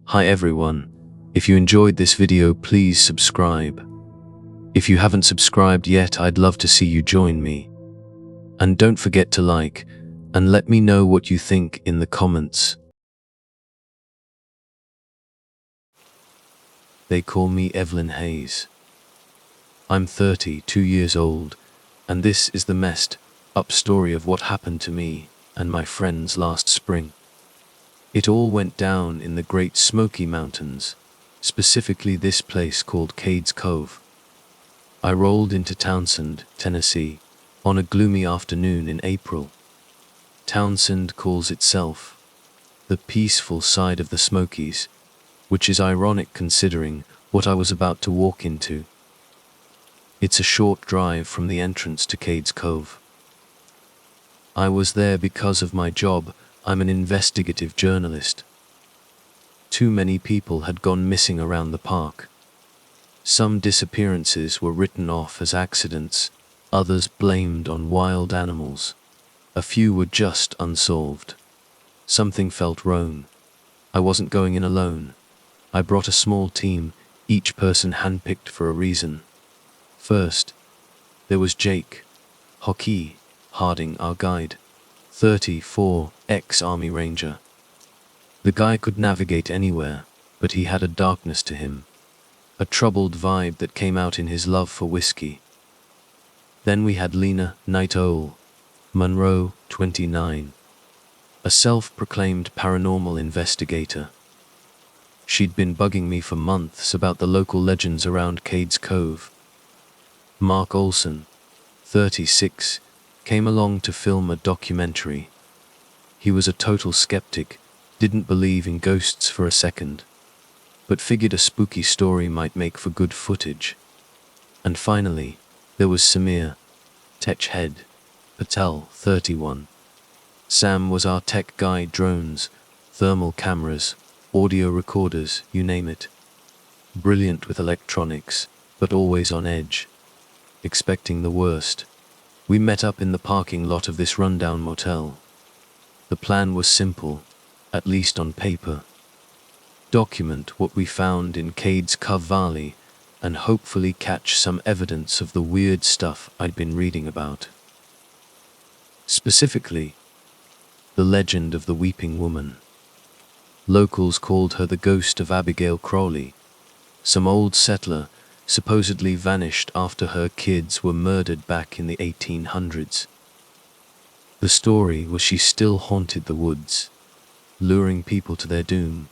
Hi everyone, if you enjoyed this video please subscribe. If you haven't subscribed yet, I'd love to see you join me. And don't forget to like and let me know what you think in the comments. They call me Evelyn Hayes. I'm 32 years old, and this is the messed up story of what happened to me and my friends last spring. It all went down in the Great Smoky Mountains, specifically this place called Cades Cove. I rolled into Townsend, Tennessee, on a gloomy afternoon in April. Townsend calls itself the peaceful side of the Smokies, which is ironic considering what I was about to walk into. It's a short drive from the entrance to Cades Cove. I was there because of my job. I'm an investigative journalist. Too many people had gone missing around the park. Some disappearances were written off as accidents, others blamed on wild animals. A few were just unsolved. Something felt wrong. I wasn't going in alone. I brought a small team, each person handpicked for a reason. First, there was Jake Hockey Harding, our guide, 34, ex-Army Ranger. The guy could navigate anywhere, but he had a darkness to him, a troubled vibe that came out in his love for whiskey. Then we had Lena Night Owl Monroe, 29, a self-proclaimed paranormal investigator. She'd been bugging me for months about the local legends around Cades Cove. Mark Olson, 36, came along to film a documentary. He was a total skeptic, didn't believe in ghosts for a second, but figured a spooky story might make for good footage. And finally, there was Samir Techhead Patel, 31. Sam was our tech guy, drones, thermal cameras, audio recorders, you name it. Brilliant with electronics, but always on edge, expecting the worst. We met up in the parking lot of this rundown motel. The plan was simple, at least on paper. Document what we found in Cades Cove Valley and hopefully catch some evidence of the weird stuff I'd been reading about. Specifically, the legend of the Weeping Woman. Locals called her the ghost of Abigail Crowley, some old settler supposedly vanished after her kids were murdered back in the 1800s. The story was she still haunted the woods, luring people to their doom.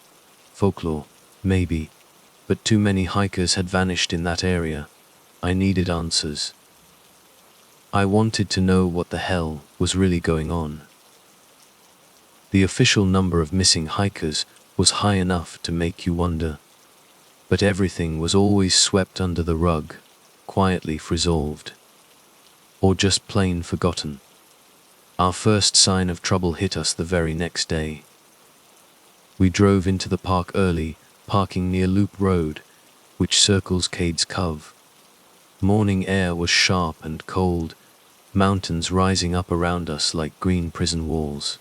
Folklore, maybe, but too many hikers had vanished in that area. I needed answers. I wanted to know what the hell was really going on. The official number of missing hikers was high enough to make you wonder, but everything was always swept under the rug, quietly resolved, or just plain forgotten. Our first sign of trouble hit us the very next day. We drove into the park early, parking near Loop Road, which circles Cades Cove. Morning air was sharp and cold, mountains rising up around us like green prison walls.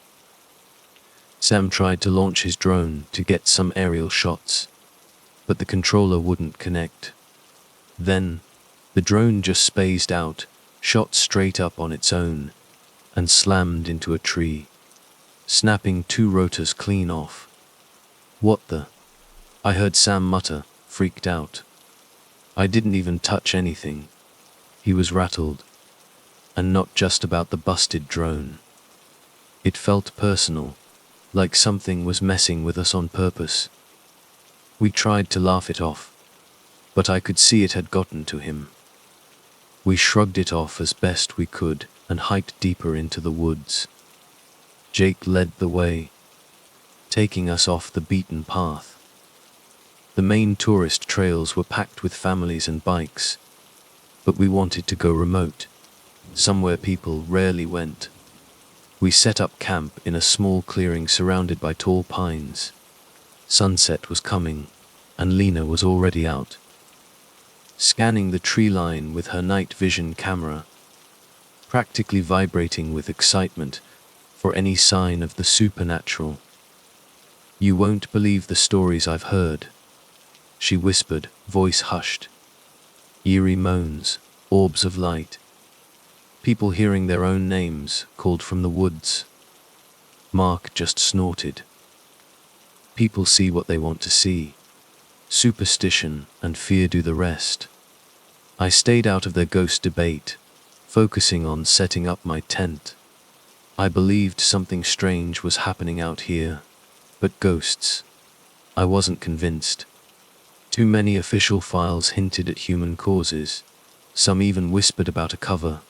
Sam tried to launch his drone to get some aerial shots, but the controller wouldn't connect. Then, the drone just spaced out, shot straight up on its own, and slammed into a tree, snapping 2 rotors clean off. What the? I heard Sam mutter, freaked out. I didn't even touch anything. He was rattled. And not just about the busted drone. It felt personal, like something was messing with us on purpose. We tried to laugh it off, but I could see it had gotten to him. We shrugged it off as best we could and hiked deeper into the woods. Jake led the way, taking us off the beaten path. The main tourist trails were packed with families and bikes, but we wanted to go remote, somewhere people rarely went. We set up camp in a small clearing surrounded by tall pines. Sunset was coming, and Lena was already out, scanning the tree line with her night vision camera, practically vibrating with excitement for any sign of the supernatural. You won't believe the stories I've heard, she whispered, voice hushed. Eerie moans, orbs of light. People hearing their own names called from the woods. Mark just snorted. People see what they want to see. Superstition and fear do the rest. I stayed out of their ghost debate, focusing on setting up my tent. I believed something strange was happening out here, but ghosts, I wasn't convinced. Too many official files hinted at human causes. Some even whispered about a cover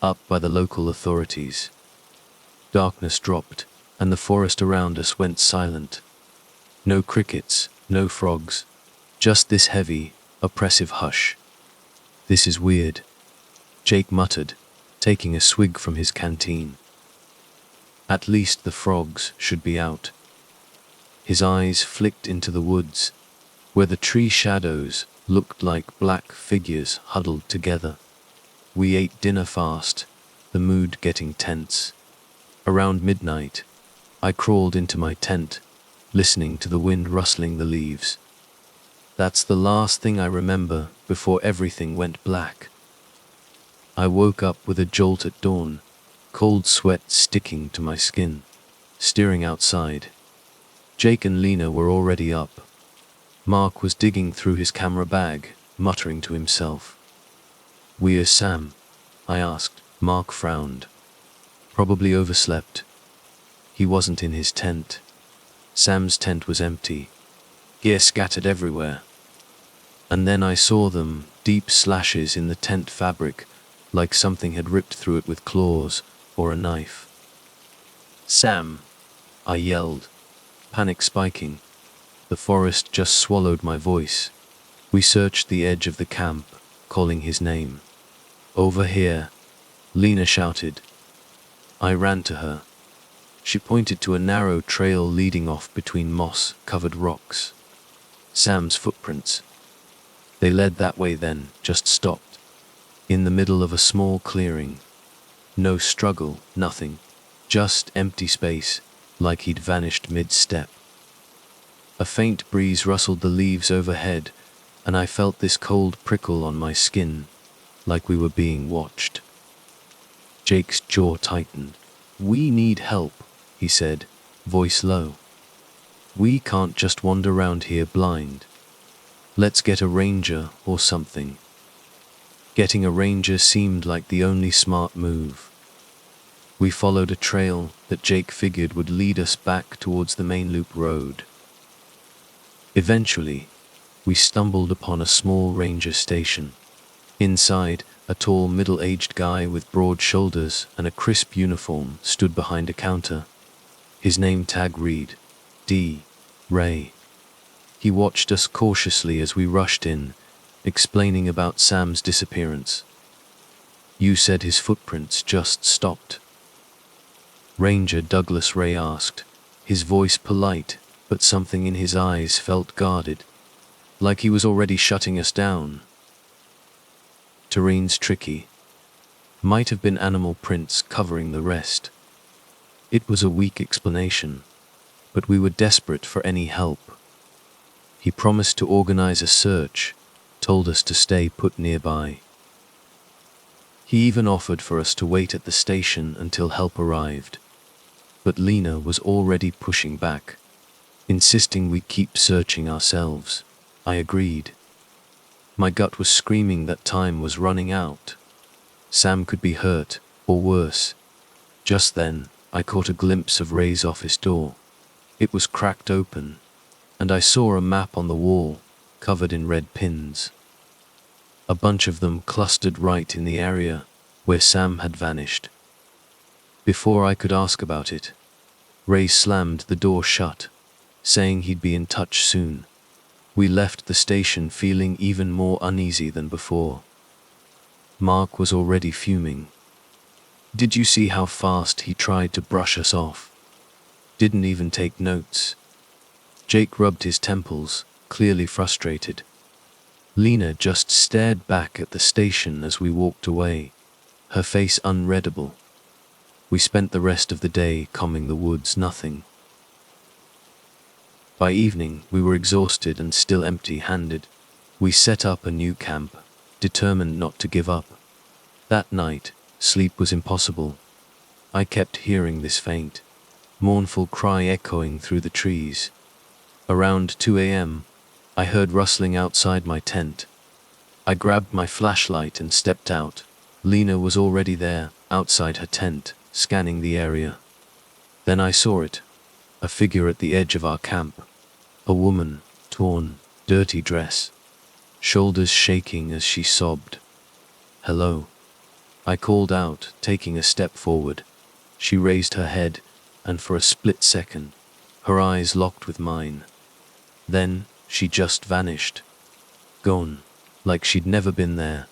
up by the local authorities. Darkness dropped, and the forest around us went silent. No crickets, no frogs, just this heavy, oppressive hush. This is weird, Jake muttered, taking a swig from his canteen. At least the frogs should be out. His eyes flicked into the woods, where the tree shadows looked like black figures huddled together. We ate dinner fast, the mood getting tense. Around midnight, I crawled into my tent, listening to the wind rustling the leaves. That's the last thing I remember before everything went black. I woke up with a jolt at dawn, cold sweat sticking to my skin. Staring outside, Jake and Lena were already up. Mark was digging through his camera bag, muttering to himself. "Where's Sam?" I asked. Mark frowned. Probably overslept. He wasn't in his tent. Sam's tent was empty. Gear scattered everywhere. And then I saw them, deep slashes in the tent fabric, like something had ripped through it with claws or a knife. "Sam!" I yelled, panic spiking. The forest just swallowed my voice. We searched the edge of the camp, calling his name. "Over here," Lena shouted. I ran to her. She pointed to a narrow trail leading off between moss-covered rocks. Sam's footprints. They led that way then, just stopped. In the middle of a small clearing. No struggle, nothing. Just empty space, like he'd vanished mid-step. A faint breeze rustled the leaves overhead, and I felt this cold prickle on my skin, like we were being watched. Jake's jaw tightened. "We need help," he said, voice low. "We can't just wander around here blind. Let's get a ranger or something." Getting a ranger seemed like the only smart move. We followed a trail that Jake figured would lead us back towards the main loop road. Eventually, we stumbled upon a small ranger station. Inside, a tall middle-aged guy with broad shoulders and a crisp uniform stood behind a counter. His name tag read, D. Ray. He watched us cautiously as we rushed in, explaining about Sam's disappearance. "You said his footprints just stopped?" Ranger Douglas Ray asked, his voice polite, but something in his eyes felt guarded, like he was already shutting us down. "Terrain's tricky. Might have been animal prints covering the rest." It was a weak explanation, but we were desperate for any help. He promised to organize a search, told us to stay put nearby. He even offered for us to wait at the station until help arrived. But Lena was already pushing back, insisting we keep searching ourselves. I agreed. My gut was screaming that time was running out. Sam could be hurt, or worse. Just then, I caught a glimpse of Ray's office door. It was cracked open, and I saw a map on the wall, covered in red pins. A bunch of them clustered right in the area where Sam had vanished. Before I could ask about it, Ray slammed the door shut, saying he'd be in touch soon. We left the station feeling even more uneasy than before. Mark was already fuming. "Did you see how fast he tried to brush us off? Didn't even take notes." Jake rubbed his temples, clearly frustrated. Lena just stared back at the station as we walked away, her face unreadable. We spent the rest of the day combing the woods, nothing. By evening, we were exhausted and still empty-handed. We set up a new camp, determined not to give up. That night, sleep was impossible. I kept hearing this faint, mournful cry echoing through the trees. Around 2 a.m., I heard rustling outside my tent. I grabbed my flashlight and stepped out. Lena was already there, outside her tent, scanning the area. Then I saw it, a figure at the edge of our camp. A woman, torn, dirty dress, shoulders shaking as she sobbed. "Hello," I called out, taking a step forward. She raised her head, and for a split second, her eyes locked with mine. Then, she just vanished. Gone, like she'd never been there.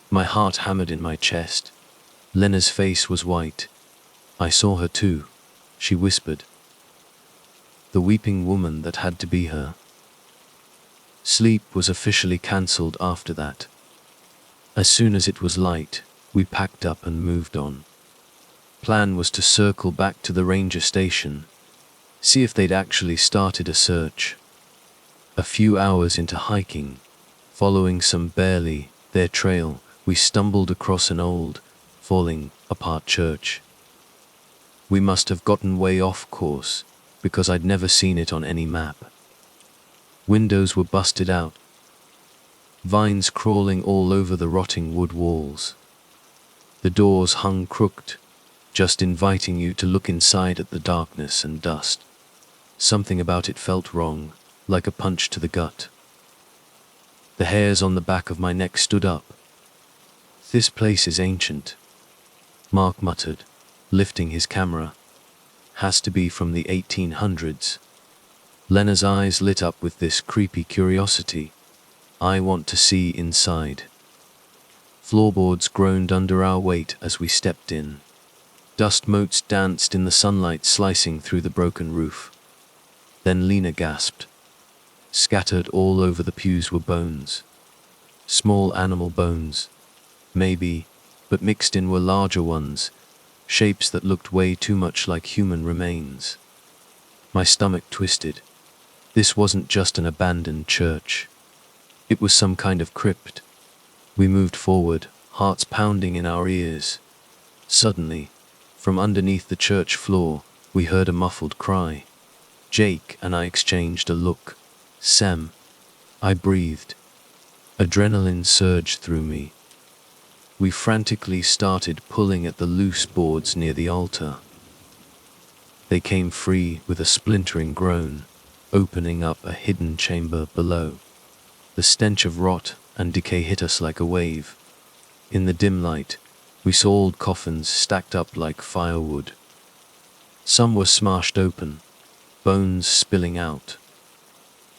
My heart hammered in my chest. Lena's face was white. "I saw her too," she whispered. The weeping woman that had to be her. Sleep was officially cancelled after that. As soon as it was light, we packed up and moved on. Plan was to circle back to the ranger station, see if they'd actually started a search. A few hours into hiking, following some barely their trail, we stumbled across an old, falling apart church. We must have gotten way off course, because I'd never seen it on any map. Windows were busted out, vines crawling all over the rotting wood walls. The doors hung crooked, just inviting you to look inside at the darkness and dust. Something about it felt wrong, like a punch to the gut. The hairs on the back of my neck stood up. "This place is ancient," Mark muttered, lifting his camera. "Has to be from the 1800s. Lena's eyes lit up with this creepy curiosity. "I want to see inside." Floorboards groaned under our weight as we stepped in. Dust motes danced in the sunlight, slicing through the broken roof. Then Lena gasped. Scattered all over the pews were bones. Small animal bones, maybe, but mixed in were larger ones, shapes that looked way too much like human remains. My stomach twisted. This wasn't just an abandoned church. It was some kind of crypt. We moved forward, hearts pounding in our ears. Suddenly, from underneath the church floor, we heard a muffled cry. Jake and I exchanged a look. "Sam," I breathed. Adrenaline surged through me. We frantically started pulling at the loose boards near the altar. They came free with a splintering groan, opening up a hidden chamber below. The stench of rot and decay hit us like a wave. In the dim light, we saw old coffins stacked up like firewood. Some were smashed open, bones spilling out.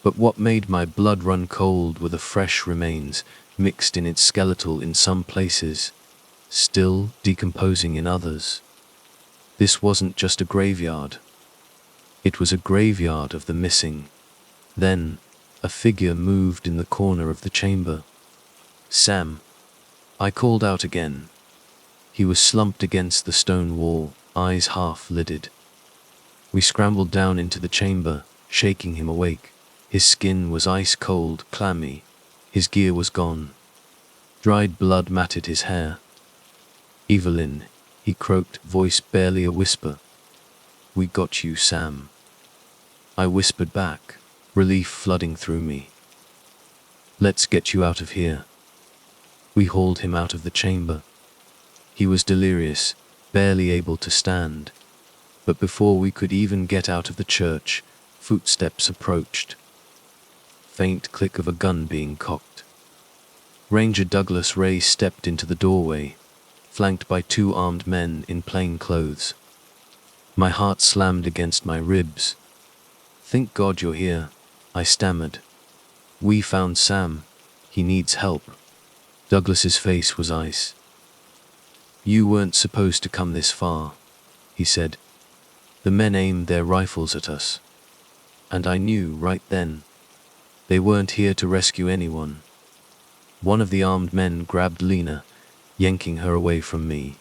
But what made my blood run cold were the fresh remains, mixed in its skeletal in some places, still decomposing in others. This wasn't just a graveyard. It was a graveyard of the missing. Then, a figure moved in the corner of the chamber. "Sam," I called out again. He was slumped against the stone wall, eyes half-lidded. We scrambled down into the chamber, shaking him awake. His skin was ice-cold, clammy. His gear was gone. Dried blood matted his hair. "Evelyn," he croaked, voice barely a whisper. "We got you, Sam." I whispered back, relief flooding through me. "Let's get you out of here." We hauled him out of the chamber. He was delirious, barely able to stand. But before we could even get out of the church, footsteps approached. Faint click of a gun being cocked. Ranger Douglas Ray stepped into the doorway, flanked by 2 armed men in plain clothes. My heart slammed against my ribs. "Thank God you're here," I stammered. "We found Sam. He needs help." Douglas's face was ice. "You weren't supposed to come this far," he said. The men aimed their rifles at us. And I knew right then. They weren't here to rescue anyone. One of the armed men grabbed Lena, yanking her away from me.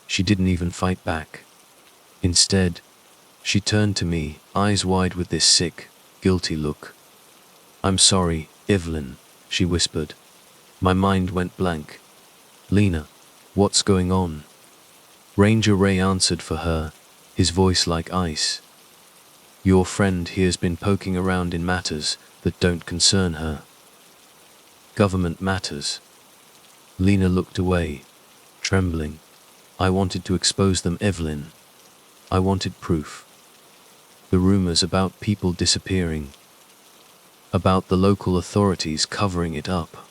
She didn't even fight back. Instead, She turned to me, eyes wide with this sick, guilty look. "I'm sorry, Evelyn," she whispered. My mind went blank. "Lena, what's going on?" Ranger Ray answered for her, his voice like ice. "Your friend here's been poking around in matters that don't concern her." "Government matters?" Lena looked away, trembling. "I wanted to expose them, Evelyn. I wanted proof. The rumors about people disappearing, about the local authorities covering it up.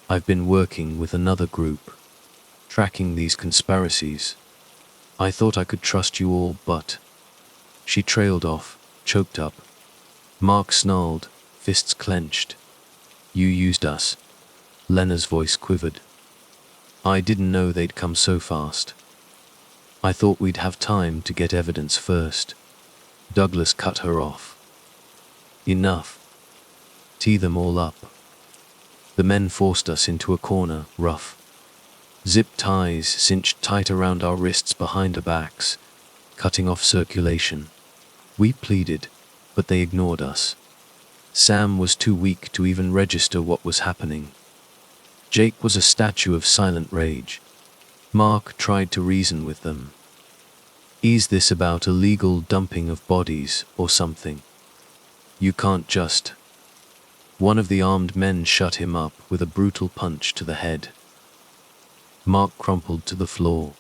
I've been working with another group, tracking these conspiracies. I thought I could trust you all, but..." She trailed off, choked up. Mark snarled, fists clenched. "You used us." Lena's voice quivered. "I didn't know they'd come so fast. I thought we'd have time to get evidence first." Douglas cut her off. "Enough. Tee them all up." The men forced us into a corner, rough. Zip ties cinched tight around our wrists behind our backs, cutting off circulation. We pleaded, but they ignored us. Sam was too weak to even register what was happening. Jake was a statue of silent rage. Mark tried to reason with them. "Is this about illegal dumping of bodies or something? You can't just..." One of the armed men shut him up with a brutal punch to the head. Mark crumpled to the floor,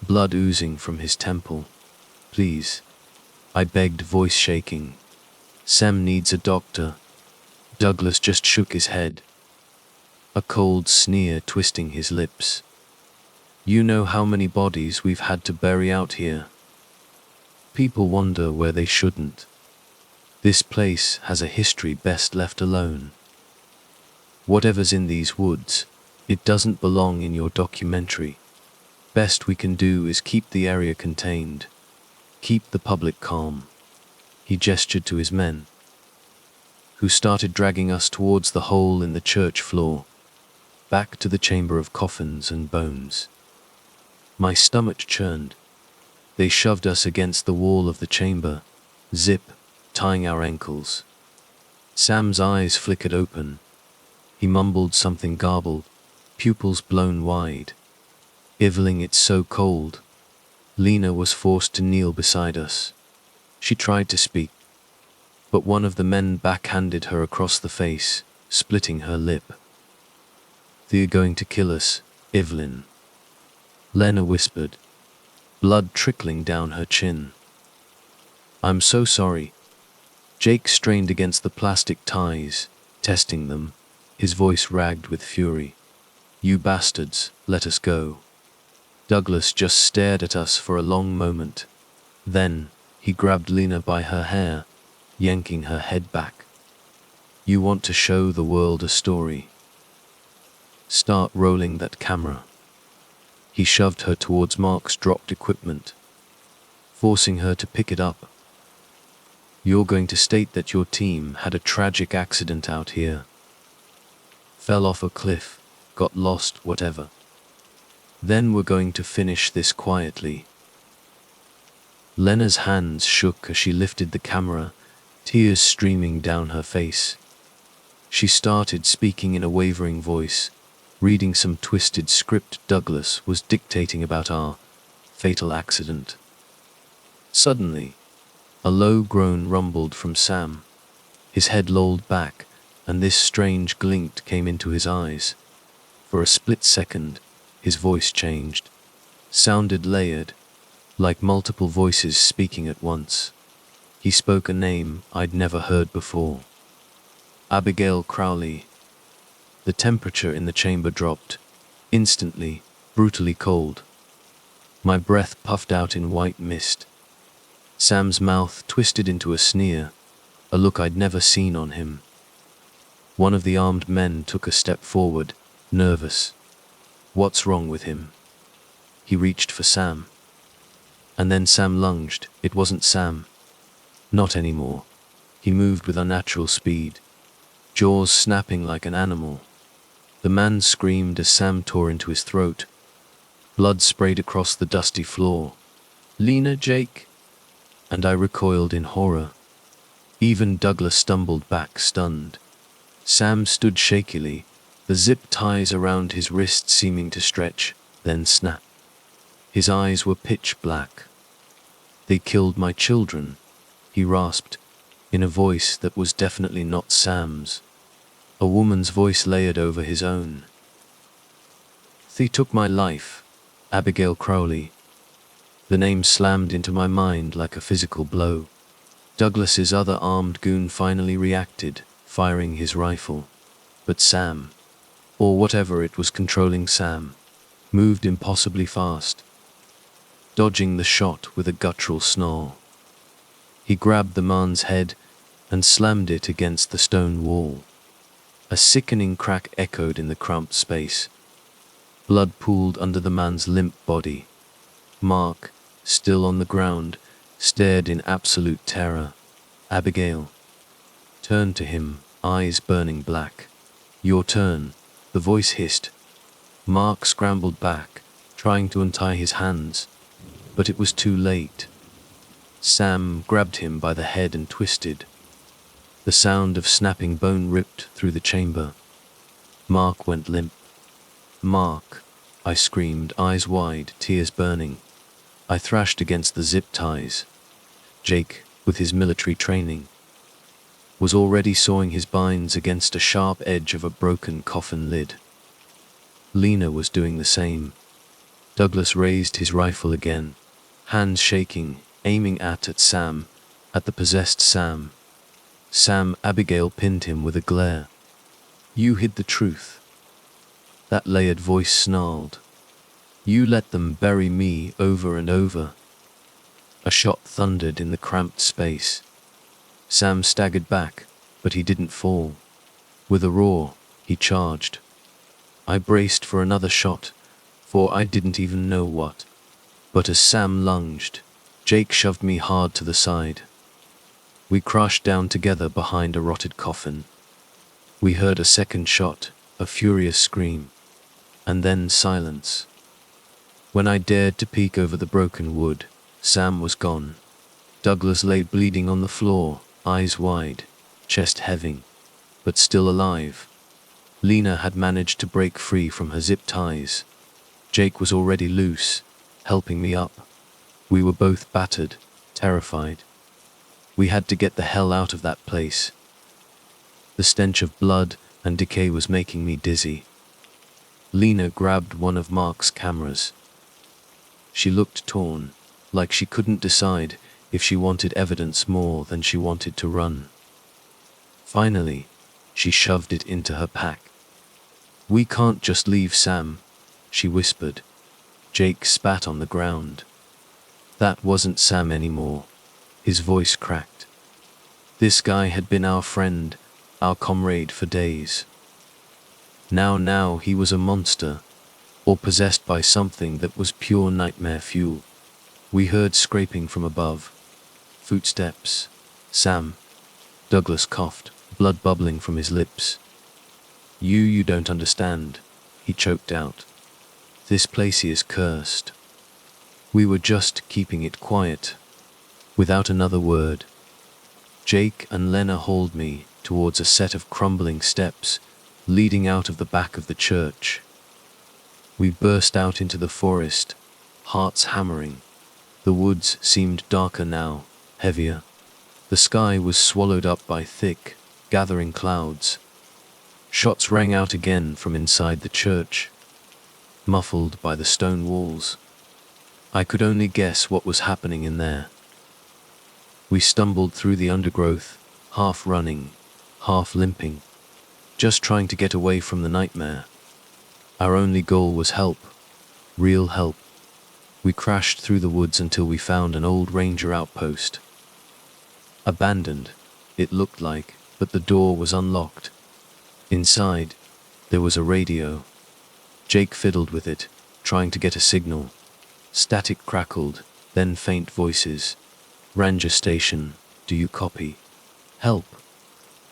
blood oozing from his temple. "Please," I begged, voice shaking. "Sam needs a doctor." Douglas just shook his head, a cold sneer twisting his lips. "You know how many bodies we've had to bury out here? People wander where they shouldn't. This place has a history best left alone. Whatever's in these woods, it doesn't belong in your documentary. Best we can do is keep the area contained. Keep the public calm." He gestured to his men, who started dragging us towards the hole in the church floor, back to the chamber of coffins and bones. My stomach churned. They shoved us against the wall of the chamber, Zip tying our ankles. Sam's eyes flickered open. He mumbled something garbled, pupils blown wide. "Evelyn, it's so cold." Lena was forced to kneel beside us. She tried to speak, but one of the men backhanded her across the face, splitting her lip. "They're going to kill us, Evelyn," Lena whispered, blood trickling down her chin. "I'm so sorry." Jake strained against the plastic ties, testing them, his voice ragged with fury. "You bastards, let us go." Douglas just stared at us for a long moment. Then, he grabbed Lena by her hair, yanking her head back. "You want to show the world a story? Start rolling that camera." He shoved her towards Mark's dropped equipment, forcing her to pick it up. "You're going to state that your team had a tragic accident out here. Fell off a cliff, got lost, whatever. Then we're going to finish this quietly." Lena's hands shook as she lifted the camera, tears streaming down her face. She started speaking in a wavering voice, reading some twisted script Douglas was dictating about our fatal accident. Suddenly, a low groan rumbled from Sam. His head lolled back, and this strange glint came into his eyes. For a split second, his voice changed, sounded layered, like multiple voices speaking at once. He spoke a name I'd never heard before. "Abigail Crowley." The temperature in the chamber dropped, instantly, brutally cold. My breath puffed out in white mist. Sam's mouth twisted into a sneer, a look I'd never seen on him. One of the armed men took a step forward, nervous. "What's wrong with him?" He reached for Sam. And then Sam lunged. It wasn't Sam. Not anymore. He moved with unnatural speed, jaws snapping like an animal. The man screamed as Sam tore into his throat. Blood sprayed across the dusty floor. "Lena, Jake!" and I recoiled in horror. Even Douglas stumbled back, stunned. Sam stood shakily, the zip ties around his wrists seeming to stretch, then snap. His eyes were pitch black. "They killed my children," he rasped, in a voice that was definitely not Sam's. A woman's voice layered over his own. "They took my life, Abigail Crowley." The name slammed into my mind like a physical blow. Douglas's other armed goon finally reacted, firing his rifle. But Sam, or whatever it was controlling Sam, moved impossibly fast, dodging the shot with a guttural snarl. He grabbed the man's head and slammed it against the stone wall. A sickening crack echoed in the cramped space. Blood pooled under the man's limp body. Mark, still on the ground, stared in absolute terror. Abigail turned to him, eyes burning black. "Your turn," the voice hissed. Mark scrambled back, trying to untie his hands, but it was too late. Sam grabbed him by the head and twisted. The sound of snapping bone ripped through the chamber. Mark went limp. "Mark!" I screamed, eyes wide, tears burning. I thrashed against the zip ties. Jake, with his military training, was already sawing his binds against a sharp edge of a broken coffin lid. Lena was doing the same. Douglas raised his rifle again, hands shaking, aiming at Sam, at the possessed Sam. Abigail pinned him with a glare. "You hid the truth." That layered voice snarled. "You let them bury me over and over." A shot thundered in the cramped space. Sam staggered back, but he didn't fall. With a roar, he charged. I braced for another shot, for I didn't even know what. But as Sam lunged, Jake shoved me hard to the side. We crashed down together behind a rotted coffin. We heard a second shot, a furious scream, and then silence. When I dared to peek over the broken wood, Sam was gone. Douglas lay bleeding on the floor, eyes wide, chest heaving, but still alive. Lena had managed to break free from her zip ties. Jake was already loose, helping me up. We were both battered, terrified. We had to get the hell out of that place. The stench of blood and decay was making me dizzy. Lena grabbed one of Mark's cameras. She looked torn, like she couldn't decide if she wanted evidence more than she wanted to run. Finally, she shoved it into her pack. "We can't just leave Sam," she whispered. Jake spat on the ground. That wasn't Sam anymore. His voice cracked. This guy had been our friend, our comrade for days. Now he was a monster, or possessed by something that was pure nightmare fuel. We heard scraping from above. Footsteps. "Sam." Douglas coughed, blood bubbling from his lips. You don't understand," he choked out. "This place is cursed." We were just keeping it quiet. Without another word, Jake and Lena hauled me towards a set of crumbling steps leading out of the back of the church. We burst out into the forest, hearts hammering. The woods seemed darker now, heavier. The sky was swallowed up by thick, gathering clouds. Shots rang out again from inside the church, muffled by the stone walls. I could only guess what was happening in there. We stumbled through the undergrowth, half running, half limping, just trying to get away from the nightmare. Our only goal was help, real help. We crashed through the woods until we found an old ranger outpost. Abandoned, it looked like, but the door was unlocked. Inside, there was a radio. Jake fiddled with it, trying to get a signal. Static crackled, then faint voices. "Ranger station, do you copy? Help!"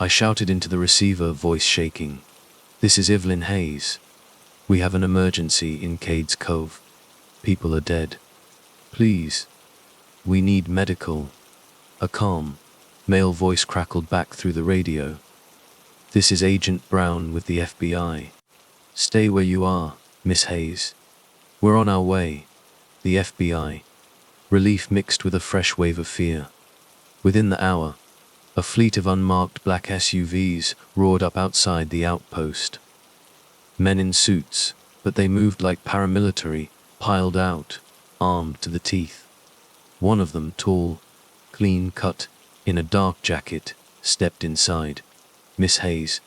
I shouted into the receiver, voice shaking. "This is Evelyn Hayes. We have an emergency in Cades Cove. People are dead. Please. We need medical." A calm, male voice crackled back through the radio. "This is Agent Brown with the FBI. Stay where you are, Miss Hayes. We're on our way." The FBI. Relief mixed with a fresh wave of fear. Within the hour, a fleet of unmarked black SUVs roared up outside the outpost. Men in suits, but they moved like paramilitary, piled out, armed to the teeth. One of them, tall, clean-cut, in a dark jacket, stepped inside. "Miss Hayes,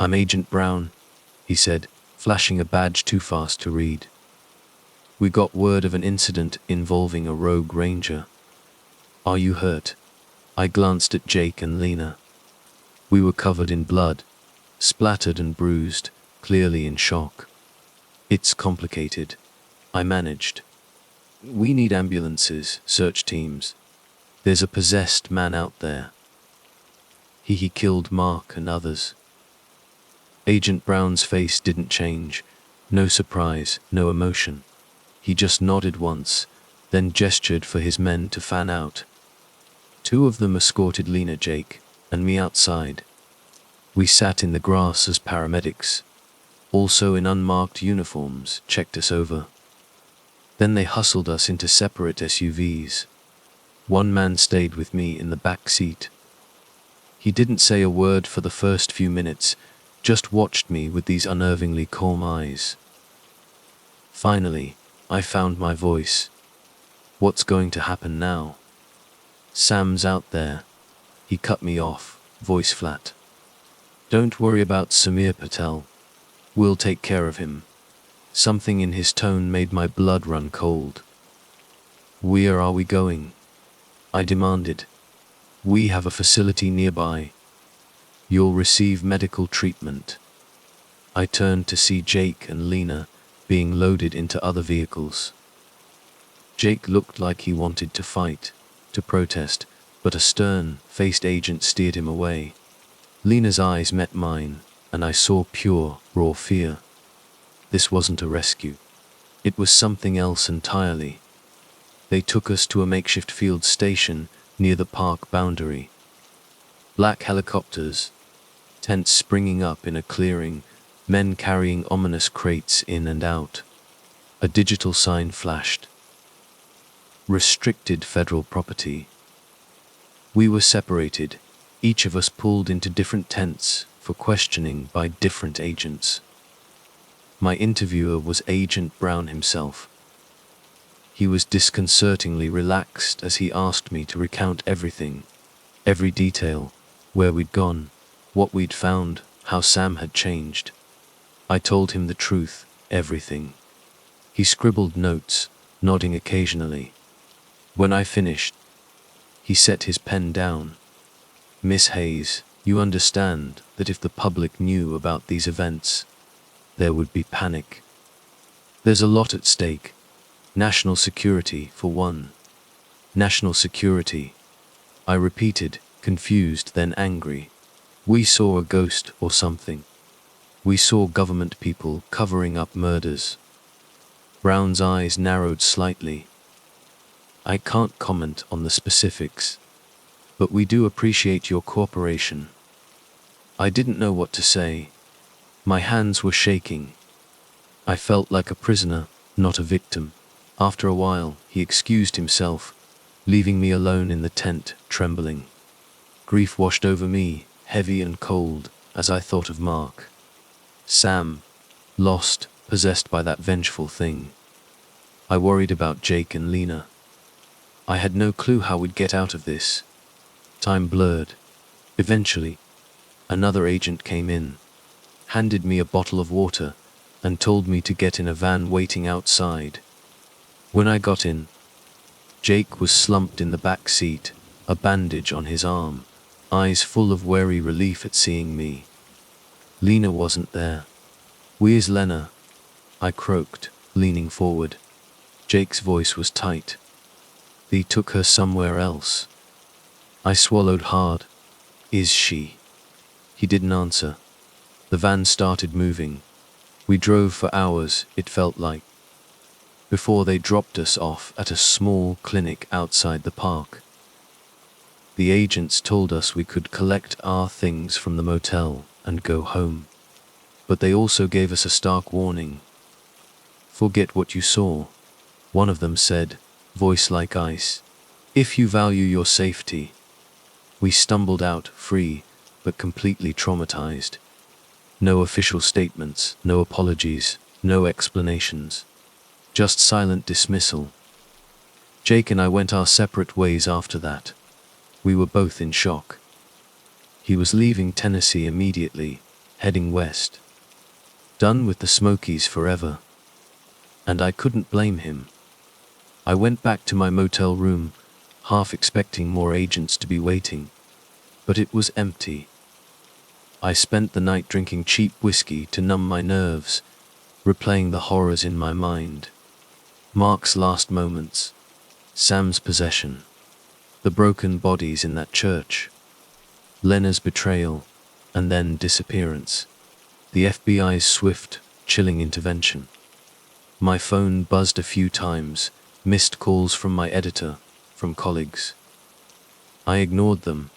I'm Agent Brown," he said, flashing a badge too fast to read. "We got word of an incident involving a rogue ranger. Are you hurt?" I glanced at Jake and Lena. We were covered in blood, splattered and bruised, clearly in shock. "It's complicated," I managed. "We need ambulances, search teams. There's a possessed man out there. He killed Mark and others." Agent Brown's face didn't change. No surprise, no emotion. He just nodded once, then gestured for his men to fan out. Two of them escorted Lena, Jake, and me outside. We sat in the grass as paramedics, also in unmarked uniforms, checked us over. Then they hustled us into separate SUVs. One man stayed with me in the back seat. He didn't say a word for the first few minutes, just watched me with these unnervingly calm eyes. Finally, I found my voice. "What's going to happen now?" "Sam's out there." He cut me off, voice flat. "Don't worry about Samir Patel. We'll take care of him." Something in his tone made my blood run cold. "Where are we going?" I demanded. "We have a facility nearby. You'll receive medical treatment." I turned to see Jake and Lena being loaded into other vehicles. Jake looked like he wanted to fight, to protest, but a stern-faced agent steered him away. Lena's eyes met mine, and I saw pure, raw fear. This wasn't a rescue. It was something else entirely. They took us to a makeshift field station near the park boundary. Black helicopters, tents springing up in a clearing, men carrying ominous crates in and out. A digital sign flashed. "Restricted federal property." We were separated, each of us pulled into different tents for questioning by different agents. My interviewer was Agent Brown himself. He was disconcertingly relaxed as he asked me to recount everything, every detail, where we'd gone, what we'd found, how Sam had changed. I told him the truth, everything. He scribbled notes, nodding occasionally. When I finished, he set his pen down. "Miss Hayes, you understand that if the public knew about these events, there would be panic. There's a lot at stake. National security, for one." "National security," I repeated, confused then angry. "We saw a ghost or something. We saw government people covering up murders." Brown's eyes narrowed slightly. "I can't comment on the specifics, but we do appreciate your cooperation." I didn't know what to say. My hands were shaking. I felt like a prisoner, not a victim. After a while, he excused himself, leaving me alone in the tent, trembling. Grief washed over me, heavy and cold, as I thought of Mark. Sam, lost, possessed by that vengeful thing. I worried about Jake and Lena. I had no clue how we'd get out of this. Time blurred. Eventually, another agent came in, handed me a bottle of water, and told me to get in a van waiting outside. When I got in, Jake was slumped in the back seat, a bandage on his arm, eyes full of wary relief at seeing me. Lena wasn't there. "Where's Lena?" I croaked, leaning forward. Jake's voice was tight. "They took her somewhere else." I swallowed hard. "Is she?" He didn't answer. The van started moving. We drove for hours, it felt like, before they dropped us off at a small clinic outside the park. The agents told us we could collect our things from the motel and go home. But they also gave us a stark warning. "Forget what you saw," one of them said, voice like ice. "If you value your safety." We stumbled out, free, but completely traumatized. No official statements, no apologies, no explanations. Just silent dismissal. Jake and I went our separate ways after that. We were both in shock. He was leaving Tennessee immediately, heading west. Done with the Smokies forever. And I couldn't blame him. I went back to my motel room, half expecting more agents to be waiting. But it was empty. I spent the night drinking cheap whiskey to numb my nerves, replaying the horrors in my mind. Mark's last moments. Sam's possession. The broken bodies in that church. Lena's betrayal, and then disappearance. The FBI's swift, chilling intervention. My phone buzzed a few times, missed calls from my editor, from colleagues. I ignored them,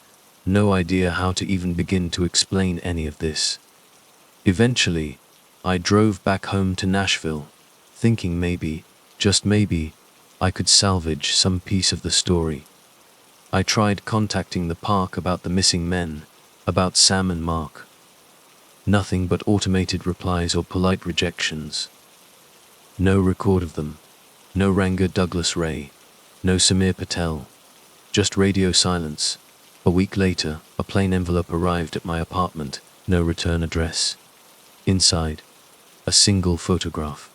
no idea how to even begin to explain any of this. Eventually, I drove back home to Nashville, thinking maybe, just maybe, I could salvage some piece of the story. I tried contacting the park about the missing men, about Sam and Mark. Nothing but automated replies or polite rejections. No record of them. No Ranga Douglas Ray. No Samir Patel. Just radio silence. A week later, a plain envelope arrived at my apartment, no return address. Inside, a single photograph.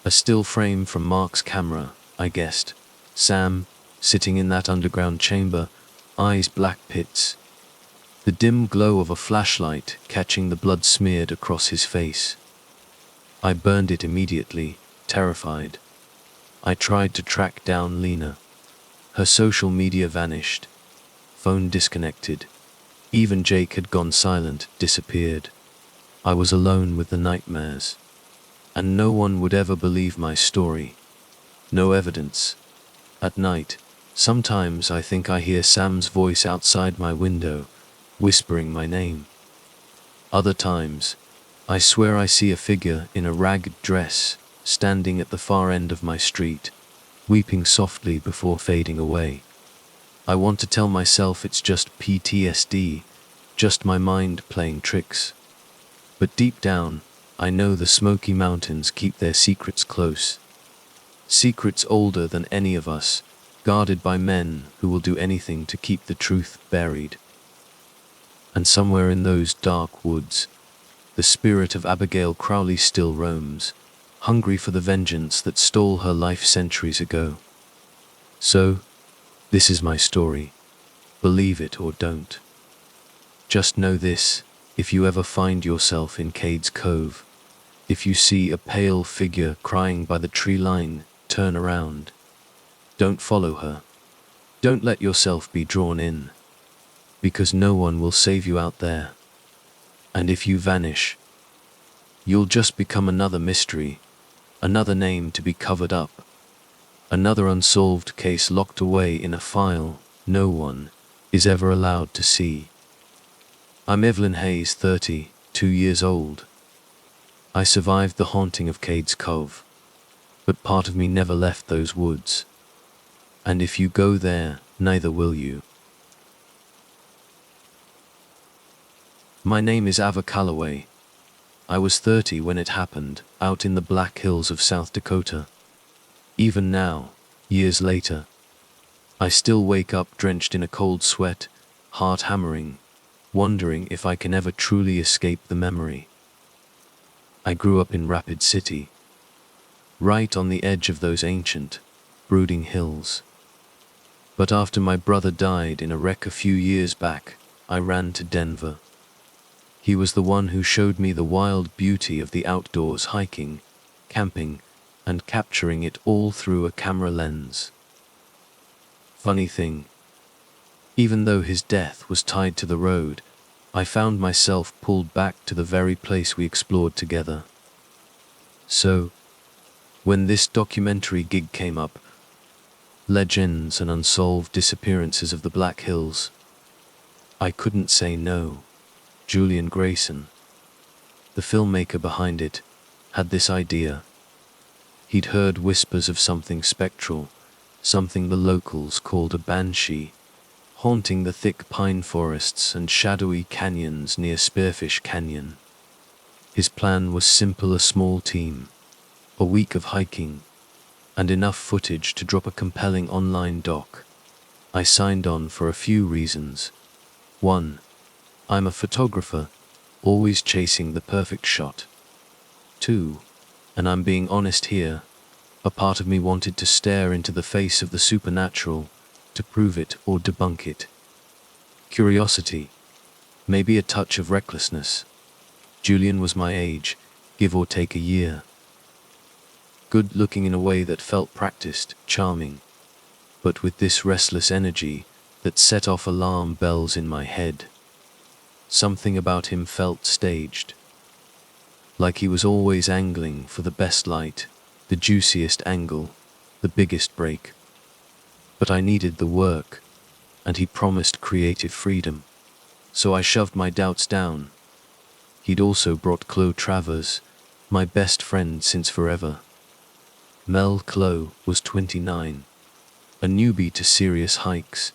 A still frame from Mark's camera, I guessed. Sam, sitting in that underground chamber, eyes black pits. The dim glow of a flashlight catching the blood smeared across his face. I burned it immediately, terrified. I tried to track down Lena. Her social media vanished. Phone disconnected. Even Jake had gone silent, disappeared. I was alone with the nightmares. And no one would ever believe my story. No evidence. At night, sometimes I think I hear Sam's voice outside my window, whispering my name. Other times, I swear I see a figure in a ragged dress, standing at the far end of my street, weeping softly before fading away. I want to tell myself it's just PTSD, just my mind playing tricks. But deep down, I know the Smoky Mountains keep their secrets close. Secrets older than any of us, guarded by men who will do anything to keep the truth buried. And somewhere in those dark woods, the spirit of Abigail Crowley still roams, hungry for the vengeance that stole her life centuries ago. So, this is my story. Believe it or don't. Just know this, if you ever find yourself in Cade's Cove, if you see a pale figure crying by the tree line, turn around. Don't follow her. Don't let yourself be drawn in. Because no one will save you out there. And if you vanish, you'll just become another mystery, another name to be covered up, another unsolved case locked away in a file no one is ever allowed to see. I'm Evelyn Hayes, 32 years old. I survived the haunting of Cade's Cove, but part of me never left those woods. And if you go there, neither will you. My name is Ava Calloway. I was 30 when it happened, out in the Black Hills of South Dakota. Even now, years later, I still wake up drenched in a cold sweat, heart hammering, wondering if I can ever truly escape the memory. I grew up in Rapid City, right on the edge of those ancient, brooding hills. But after my brother died in a wreck a few years back, I ran to Denver. He was the one who showed me the wild beauty of the outdoors, hiking, camping, and capturing it all through a camera lens. Funny thing, even though his death was tied to the road, I found myself pulled back to the very place we explored together. So, when this documentary gig came up, legends and unsolved disappearances of the Black Hills. I couldn't say no. Julian Grayson, the filmmaker behind it, had this idea. He'd heard whispers of something spectral, something the locals called a banshee, haunting the thick pine forests and shadowy canyons near Spearfish Canyon. His plan was simple: a small team, a week of hiking, and enough footage to drop a compelling online doc. I signed on for a few reasons. 1. I'm a photographer, always chasing the perfect shot. 2. And I'm being honest here, a part of me wanted to stare into the face of the supernatural, to prove it or debunk it. Curiosity, maybe a touch of recklessness. Julian was my age, give or take a year. Good looking in a way that felt practiced, charming, but with this restless energy that set off alarm bells in my head. Something about him felt staged, like he was always angling for the best light, the juiciest angle, the biggest break. But I needed the work, and he promised creative freedom. So I shoved my doubts down. He'd also brought Chloe Travers, my best friend since forever. Mel Chloe was 29, a newbie to serious hikes,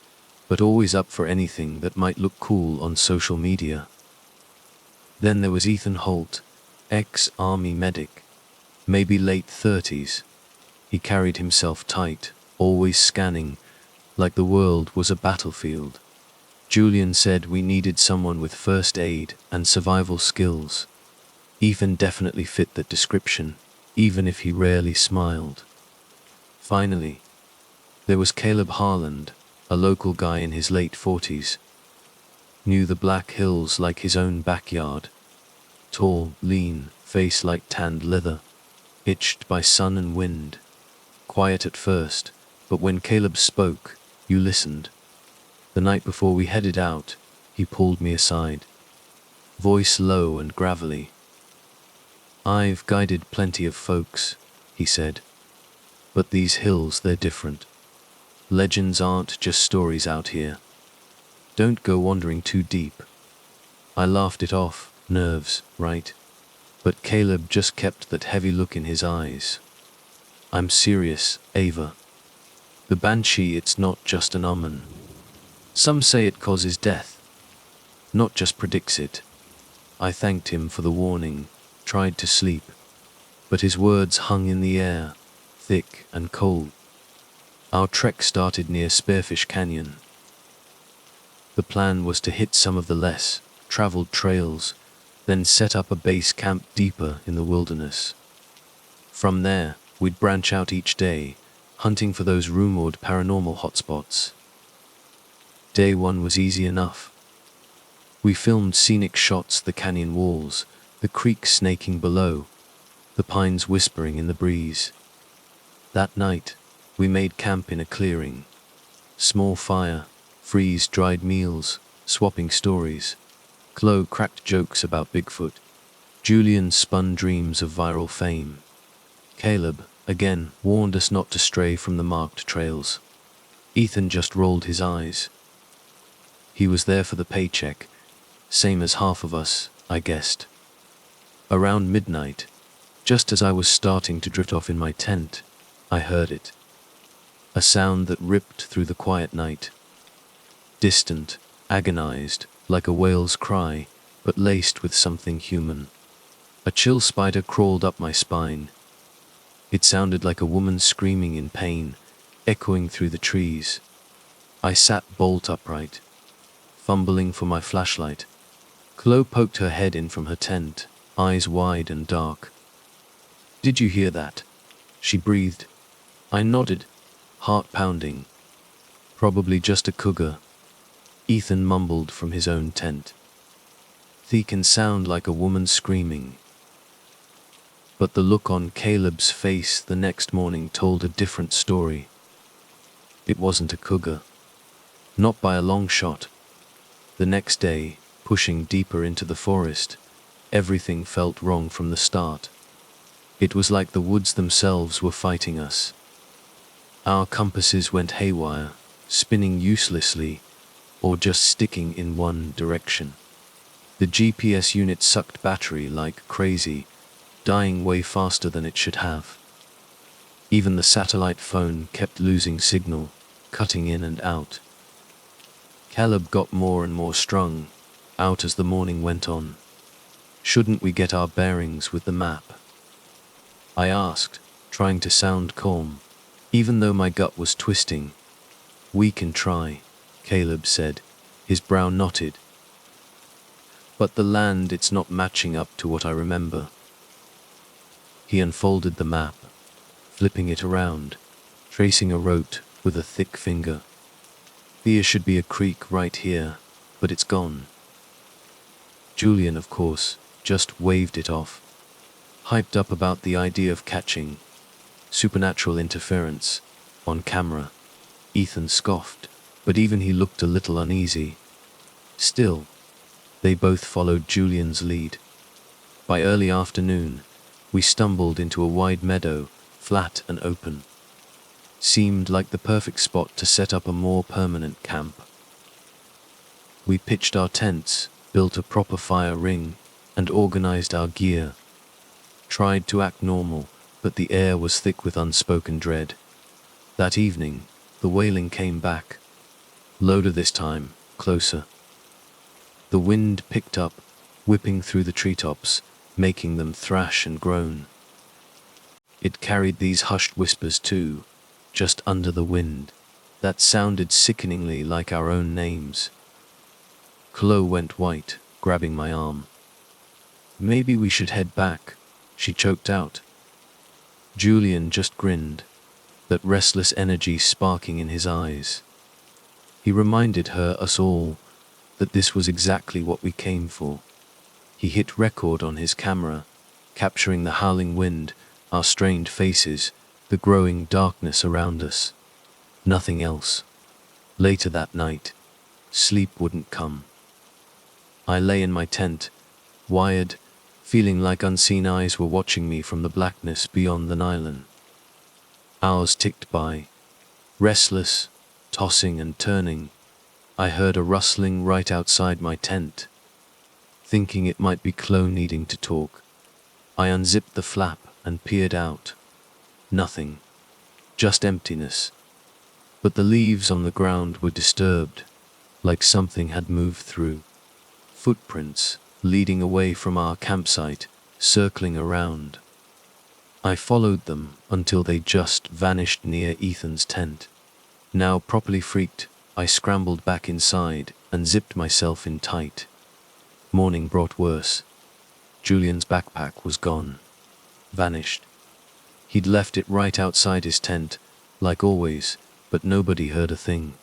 but always up for anything that might look cool on social media. Then there was Ethan Holt, ex-army medic, maybe late 30s. He carried himself tight, always scanning, like the world was a battlefield. Julian said we needed someone with first aid and survival skills. Ethan definitely fit that description, even if he rarely smiled. Finally, there was Caleb Harland, a local guy in his late 40s. Knew the Black Hills like his own backyard. Tall, lean, face like tanned leather, itched by sun and wind. Quiet at first, but when Caleb spoke, you listened. The night before we headed out, he pulled me aside. Voice low and gravelly. "I've guided plenty of folks," he said. "But these hills, they're different. Legends aren't just stories out here. Don't go wandering too deep." I laughed it off. Nerves, right? But Caleb just kept that heavy look in his eyes. "I'm serious, Ava. The banshee, it's not just an omen. Some say it causes death, not just predicts it." I thanked him for the warning, tried to sleep, but his words hung in the air, thick and cold. Our trek started near Spearfish Canyon. The plan was to hit some of the less traveled trails, then set up a base camp deeper in the wilderness. From there, we'd branch out each day, hunting for those rumored paranormal hotspots. Day 1 was easy enough. We filmed scenic shots: the canyon walls, the creek snaking below, the pines whispering in the breeze. That night, we made camp in a clearing. Small fire, freeze-dried meals, swapping stories. Chloe cracked jokes about Bigfoot. Julian spun dreams of viral fame. Caleb, again, warned us not to stray from the marked trails. Ethan just rolled his eyes. He was there for the paycheck, same as half of us, I guessed. Around midnight, just as I was starting to drift off in my tent, I heard it. A sound that ripped through the quiet night. Distant, agonized, like a whale's cry, but laced with something human. A chill spider crawled up my spine. It sounded like a woman screaming in pain, echoing through the trees. I sat bolt upright, fumbling for my flashlight. Chloe poked her head in from her tent, eyes wide and dark. "Did you hear that?" she breathed. I nodded, heart pounding. "Probably just a cougar," Ethan mumbled from his own tent. "They can sound like a woman screaming." But the look on Caleb's face the next morning told a different story. It wasn't a cougar. Not by a long shot. The next day, pushing deeper into the forest, everything felt wrong from the start. It was like the woods themselves were fighting us. Our compasses went haywire, spinning uselessly, or just sticking in one direction. The GPS unit sucked battery like crazy, dying way faster than it should have. Even the satellite phone kept losing signal, cutting in and out. Caleb got more and more strung out as the morning went on. Shouldn't we get our bearings with the map? I asked, trying to sound calm, even though my gut was twisting. We can try, Caleb said, his brow knotted. But the land, it's not matching up to what I remember. He unfolded the map, flipping it around, tracing a route with a thick finger. There should be a creek right here, but it's gone. Julian, of course, just waved it off, hyped up about the idea of catching supernatural interference on camera. Ethan scoffed, but even he looked a little uneasy. Still, they both followed Julian's lead. By early afternoon, we stumbled into a wide meadow, flat and open. Seemed like the perfect spot to set up a more permanent camp. We pitched our tents, built a proper fire ring, and organized our gear. Tried to act normal, but the air was thick with unspoken dread. That evening, the wailing came back. Louder this time, closer. The wind picked up, whipping through the treetops, making them thrash and groan. It carried these hushed whispers too, just under the wind, that sounded sickeningly like our own names. Chloe went white, grabbing my arm. Maybe we should head back, she choked out. Julian just grinned, that restless energy sparking in his eyes. He reminded us all, that this was exactly what we came for. He hit record on his camera, capturing the howling wind, our strained faces, the growing darkness around us. Nothing else. Later that night, sleep wouldn't come. I lay in my tent, wired, feeling like unseen eyes were watching me from the blackness beyond the nylon. Hours ticked by, restless, tossing and turning. I heard a rustling right outside my tent. Thinking it might be Chloe needing to talk, I unzipped the flap and peered out. Nothing. Just emptiness. But the leaves on the ground were disturbed, like something had moved through. Footprints, leading away from our campsite, circling around. I followed them until they just vanished near Ethan's tent. Now properly freaked, I scrambled back inside and zipped myself in tight. Morning brought worse. Julian's backpack was gone. Vanished. He'd left it right outside his tent, like always, but nobody heard a thing.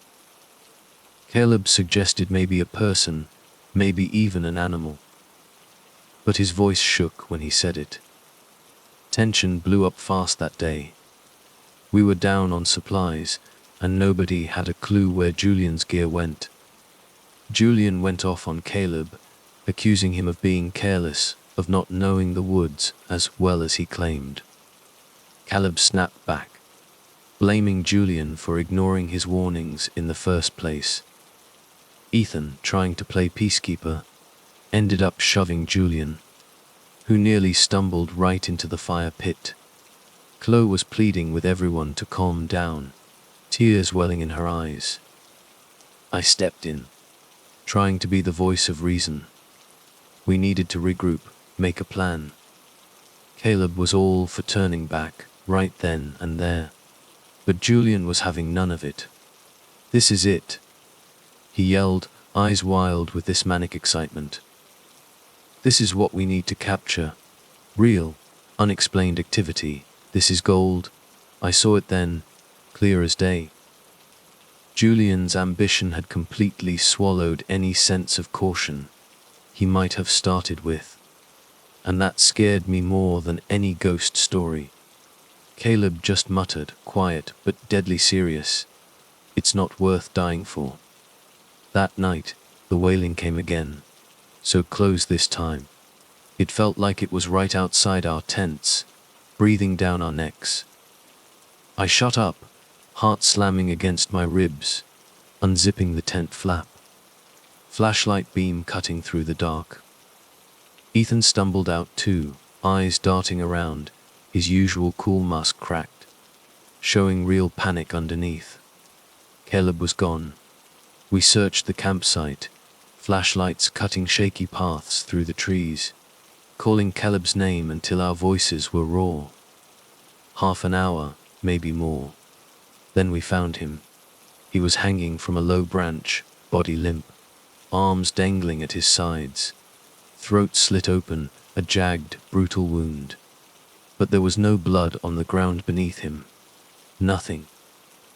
Caleb suggested maybe a person, maybe even an animal. But his voice shook when he said it. Tension blew up fast that day. We were down on supplies, and nobody had a clue where Julian's gear went. Julian went off on Caleb, accusing him of being careless, of not knowing the woods as well as he claimed. Caleb snapped back, blaming Julian for ignoring his warnings in the first place. Ethan, trying to play peacekeeper, ended up shoving Julian, who nearly stumbled right into the fire pit. Chloe was pleading with everyone to calm down, tears welling in her eyes. I stepped in, trying to be the voice of reason. We needed to regroup, make a plan. Caleb was all for turning back, right then and there. But Julian was having none of it. This is it, he yelled, eyes wild with this manic excitement. This is what we need to capture. Real, unexplained activity. This is gold. I saw it then, clear as day. Julian's ambition had completely swallowed any sense of caution he might have started with. And that scared me more than any ghost story. Caleb just muttered, quiet but deadly serious, "It's not worth dying for." That night, the wailing came again, so close this time. It felt like it was right outside our tents, breathing down our necks. I shut up, heart slamming against my ribs, unzipping the tent flap. Flashlight beam cutting through the dark. Ethan stumbled out too, eyes darting around, his usual cool mask cracked, showing real panic underneath. Caleb was gone. We searched the campsite, flashlights cutting shaky paths through the trees, calling Caleb's name until our voices were raw. Half an hour, maybe more. Then we found him. He was hanging from a low branch, body limp, arms dangling at his sides, throat slit open, a jagged, brutal wound. But there was no blood on the ground beneath him. Nothing.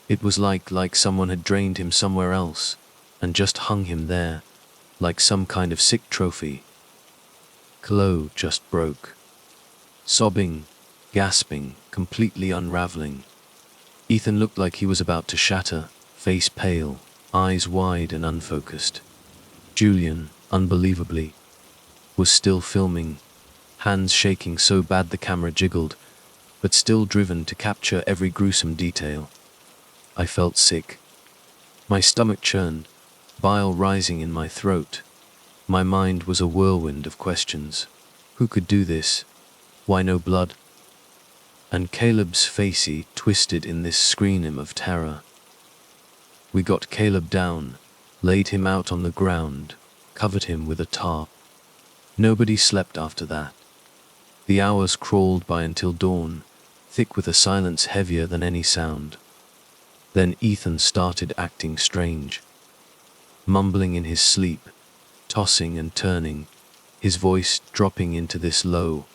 It was like someone had drained him somewhere else, and just hung him there, like some kind of sick trophy. Chloe just broke. Sobbing, gasping, completely unraveling. Ethan looked like he was about to shatter, face pale, eyes wide and unfocused. Julian, unbelievably, was still filming, hands shaking so bad the camera jiggled, but still driven to capture every gruesome detail. I felt sick. My stomach churned, bile rising in my throat. My mind was a whirlwind of questions. Who could do this? Why no blood? And Caleb's facey twisted in this scream of terror. We got Caleb down, laid him out on the ground, covered him with a tarp. Nobody slept after that. The hours crawled by until dawn, thick with a silence heavier than any sound. Then Ethan started acting strange, mumbling in his sleep, tossing and turning, his voice dropping into this low,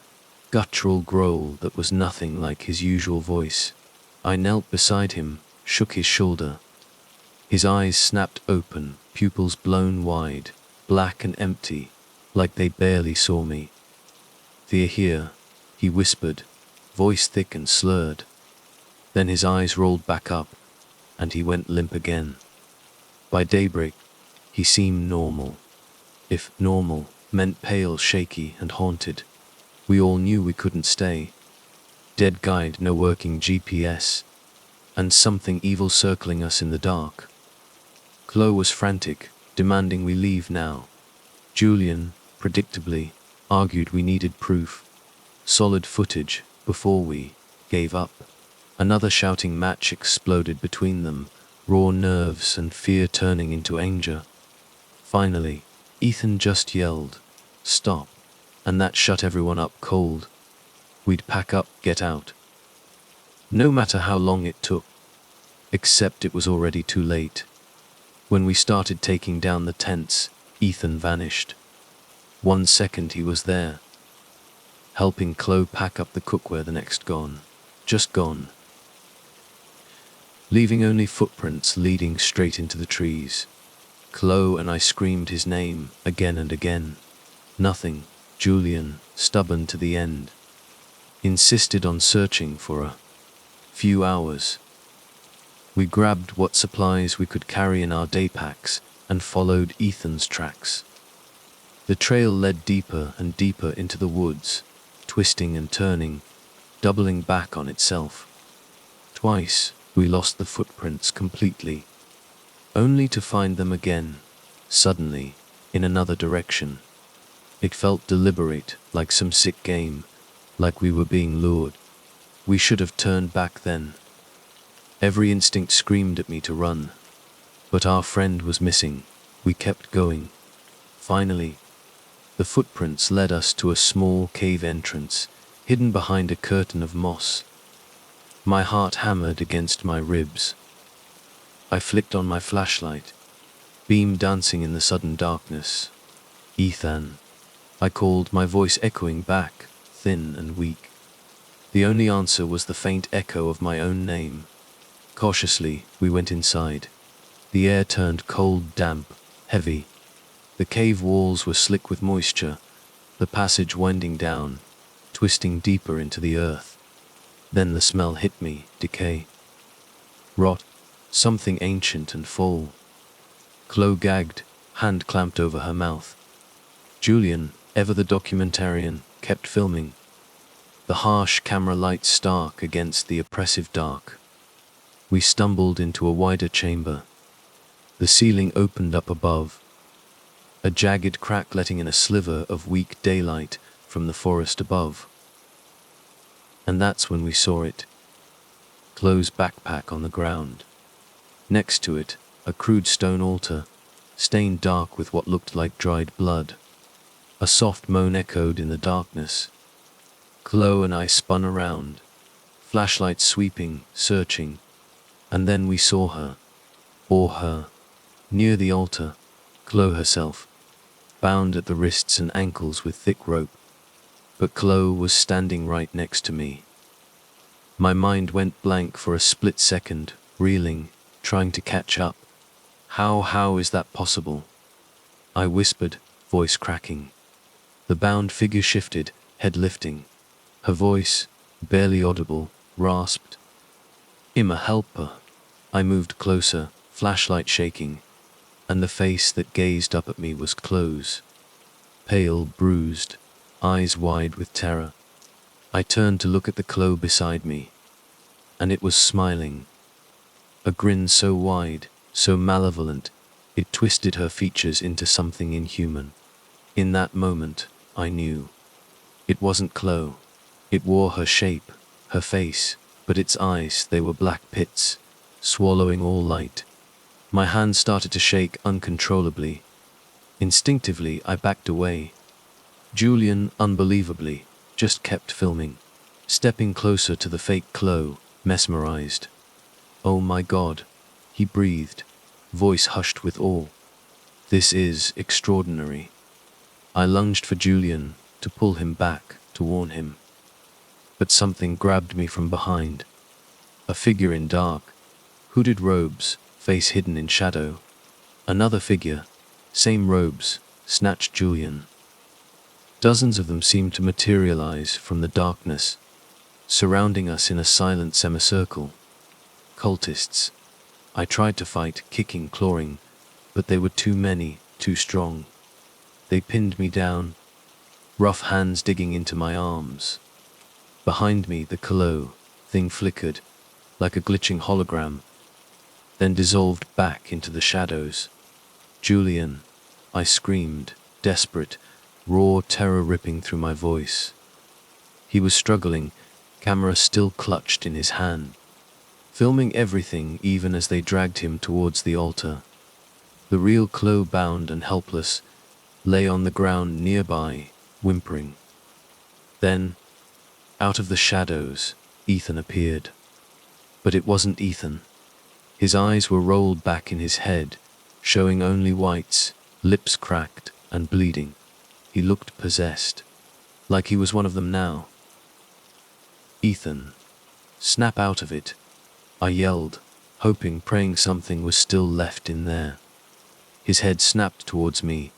guttural growl that was nothing like his usual voice. I knelt beside him, shook his shoulder. His eyes snapped open, pupils blown wide, black and empty, like they barely saw me. "They're here," he whispered, voice thick and slurred. Then his eyes rolled back up, and he went limp again. By daybreak, he seemed normal. If normal meant pale, shaky, and haunted, we all knew we couldn't stay. Dead guide, no working GPS, and something evil circling us in the dark. Chloe was frantic, demanding we leave now. Julian, predictably, argued we needed proof, solid footage, before we gave up. Another shouting match exploded between them, raw nerves and fear turning into anger. Finally, Ethan just yelled, "Stop," and that shut everyone up cold. We'd pack up, get out. No matter how long it took. Except it was already too late. When we started taking down the tents, Ethan vanished. 1 second he was there, helping Chloe pack up the cookware, the next gone. Just gone. Leaving only footprints leading straight into the trees. Chloe and I screamed his name again and again. Nothing. Julian, stubborn to the end, insisted on searching for a few hours. We grabbed what supplies we could carry in our day packs and followed Ethan's tracks. The trail led deeper and deeper into the woods, twisting and turning, doubling back on itself. Twice, we lost the footprints completely, only to find them again, suddenly, in another direction. It felt deliberate, like some sick game, like we were being lured. We should have turned back then. Every instinct screamed at me to run. But our friend was missing. We kept going. Finally, the footprints led us to a small cave entrance, hidden behind a curtain of moss. My heart hammered against my ribs. I flicked on my flashlight, beam dancing in the sudden darkness. "Ethan," I called, my voice echoing back, thin and weak. The only answer was the faint echo of my own name. Cautiously, we went inside. The air turned cold, damp, heavy. The cave walls were slick with moisture, the passage winding down, twisting deeper into the earth. Then the smell hit me, decay. Rot, something ancient and full. Chloe gagged, hand clamped over her mouth. Julian, ever the documentarian, kept filming. The harsh camera light stark against the oppressive dark. We stumbled into a wider chamber. The ceiling opened up above, a jagged crack letting in a sliver of weak daylight from the forest above. And that's when we saw it. Chloe's backpack on the ground. Next to it, a crude stone altar, stained dark with what looked like dried blood. A soft moan echoed in the darkness. Chloe and I spun around, flashlights sweeping, searching, and then we saw her, or her, near the altar, Chloe herself, bound at the wrists and ankles with thick rope. But Chloe was standing right next to me. My mind went blank for a split second, reeling, trying to catch up. How is that possible? I whispered, voice cracking. The bound figure shifted, head lifting. Her voice, barely audible, rasped. "Imma help her." I moved closer, flashlight shaking, and the face that gazed up at me was Chloe's. Pale, bruised, eyes wide with terror. I turned to look at the Chloe beside me, and it was smiling. A grin so wide, so malevolent, it twisted her features into something inhuman. In that moment, I knew. It wasn't Chloe. It wore her shape, her face, but its eyes, they were black pits, swallowing all light. My hands started to shake uncontrollably. Instinctively, I backed away. Julian, unbelievably, just kept filming, stepping closer to the fake Chloe, mesmerized. "Oh my God," he breathed, voice hushed with awe. "This is extraordinary." I lunged for Julian, to pull him back, to warn him. But something grabbed me from behind. A figure in dark, hooded robes, face hidden in shadow. Another figure, same robes, snatched Julian. Dozens of them seemed to materialize from the darkness, surrounding us in a silent semicircle. Cultists. I tried to fight, kicking, clawing, but they were too many, too strong. They pinned me down, rough hands digging into my arms. Behind me, the Chloe thing flickered, like a glitching hologram, then dissolved back into the shadows. "Julian," I screamed, desperate, raw terror ripping through my voice. He was struggling, camera still clutched in his hand, filming everything even as they dragged him towards the altar. The real Chloe, bound and helpless, lay on the ground nearby, whimpering. Then, out of the shadows, Ethan appeared. But it wasn't Ethan. His eyes were rolled back in his head, showing only whites, lips cracked and bleeding. He looked possessed, like he was one of them now. "Ethan, snap out of it," I yelled, hoping, praying something was still left in there. His head snapped towards me,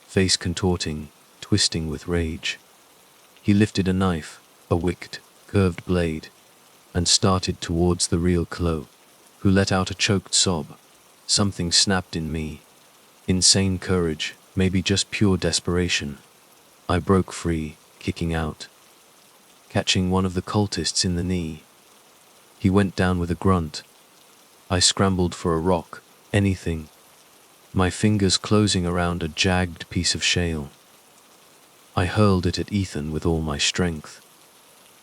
face contorting, twisting with rage. He lifted a knife, a wicked, curved blade, and started towards the real Chloe, who let out a choked sob. Something snapped in me. Insane courage, maybe just pure desperation. I broke free, kicking out, catching one of the cultists in the knee. He went down with a grunt. I scrambled for a rock, anything, my fingers closing around a jagged piece of shale. I hurled it at Ethan with all my strength.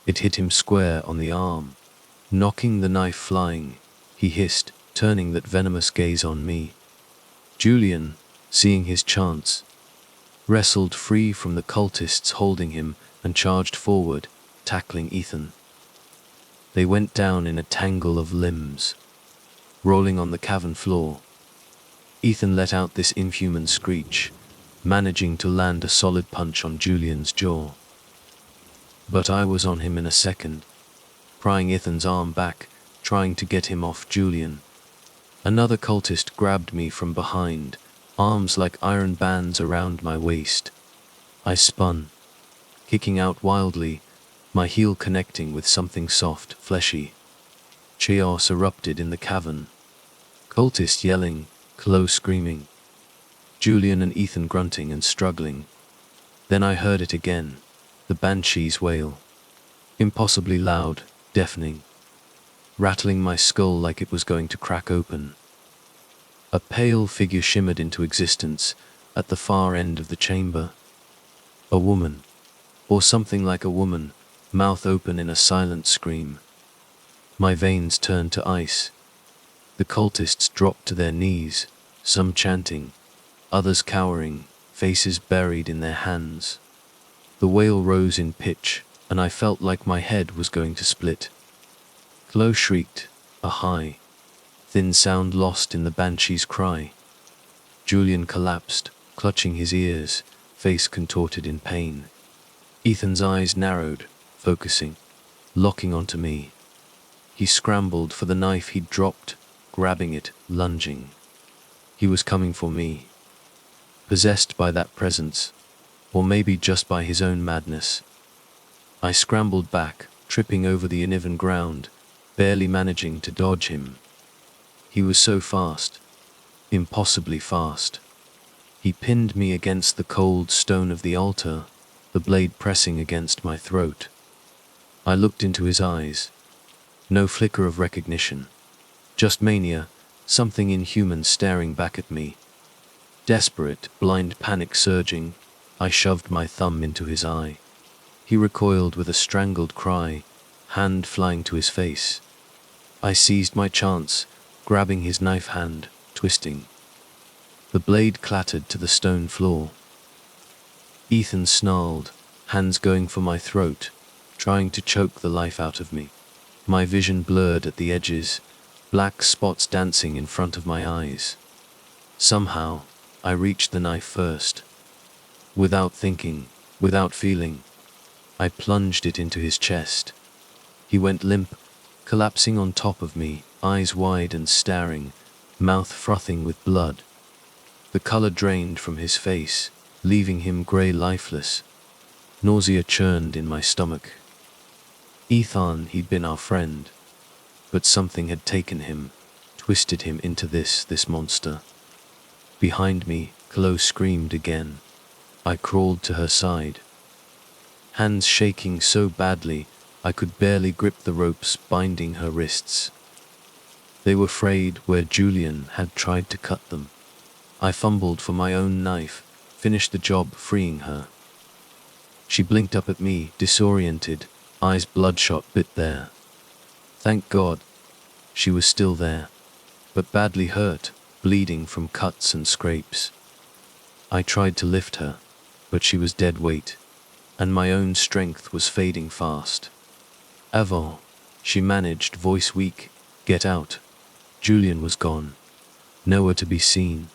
It hit him square on the arm, knocking the knife flying. He hissed, turning that venomous gaze on me. Julian, seeing his chance, wrestled free from the cultists holding him and charged forward, tackling Ethan. They went down in a tangle of limbs, rolling on the cavern floor. Ethan let out this inhuman screech, managing to land a solid punch on Julian's jaw. But I was on him in a second, prying Ethan's arm back, trying to get him off Julian. Another cultist grabbed me from behind, arms like iron bands around my waist. I spun, kicking out wildly, my heel connecting with something soft, fleshy. Chaos erupted in the cavern. Cultists yelling, Chloe screaming, Julian and Ethan grunting and struggling. Then I heard it again, the banshee's wail. Impossibly loud, deafening. rattling my skull like it was going to crack open. A pale figure shimmered into existence at the far end of the chamber. A woman, or something like a woman, mouth open in a silent scream. My veins turned to ice. The cultists dropped to their knees, some chanting, others cowering, faces buried in their hands. The wail rose in pitch, and I felt like my head was going to split. Chloe shrieked, a high, thin sound lost in the banshee's cry. Julian collapsed, clutching his ears, face contorted in pain. Ethan's eyes narrowed, focusing, locking onto me. He scrambled for the knife he'd dropped, grabbing it, lunging. He was coming for me. Possessed by that presence, or maybe just by his own madness. I scrambled back, tripping over the uneven ground, barely managing to dodge him. He was so fast, impossibly fast. He pinned me against the cold stone of the altar, the blade pressing against my throat. I looked into his eyes. No flicker of recognition. Just mania, something inhuman staring back at me. Desperate, blind panic surging, I shoved my thumb into his eye. He recoiled with a strangled cry, hand flying to his face. I seized my chance, grabbing his knife hand, twisting. The blade clattered to the stone floor. Ethan snarled, hands going for my throat, trying to choke the life out of me. My vision blurred at the edges, black spots dancing in front of my eyes. Somehow, I reached the knife first. Without thinking, without feeling, I plunged it into his chest. He went limp, collapsing on top of me, eyes wide and staring, mouth frothing with blood. The color drained from his face, leaving him gray lifeless. Nausea churned in my stomach. Ethan, he'd been our friend, but something had taken him, twisted him into this monster. Behind me, Chloe screamed again. I crawled to her side. Hands shaking so badly, I could barely grip the ropes binding her wrists. They were frayed where Julian had tried to cut them. I fumbled for my own knife, finished the job freeing her. She blinked up at me, disoriented, eyes bloodshot bit there. Thank God, she was still there, but badly hurt, bleeding from cuts and scrapes. I tried to lift her, but she was dead weight, and my own strength was fading fast. Avant, she managed, voice weak, get out. Julian was gone, nowhere to be seen.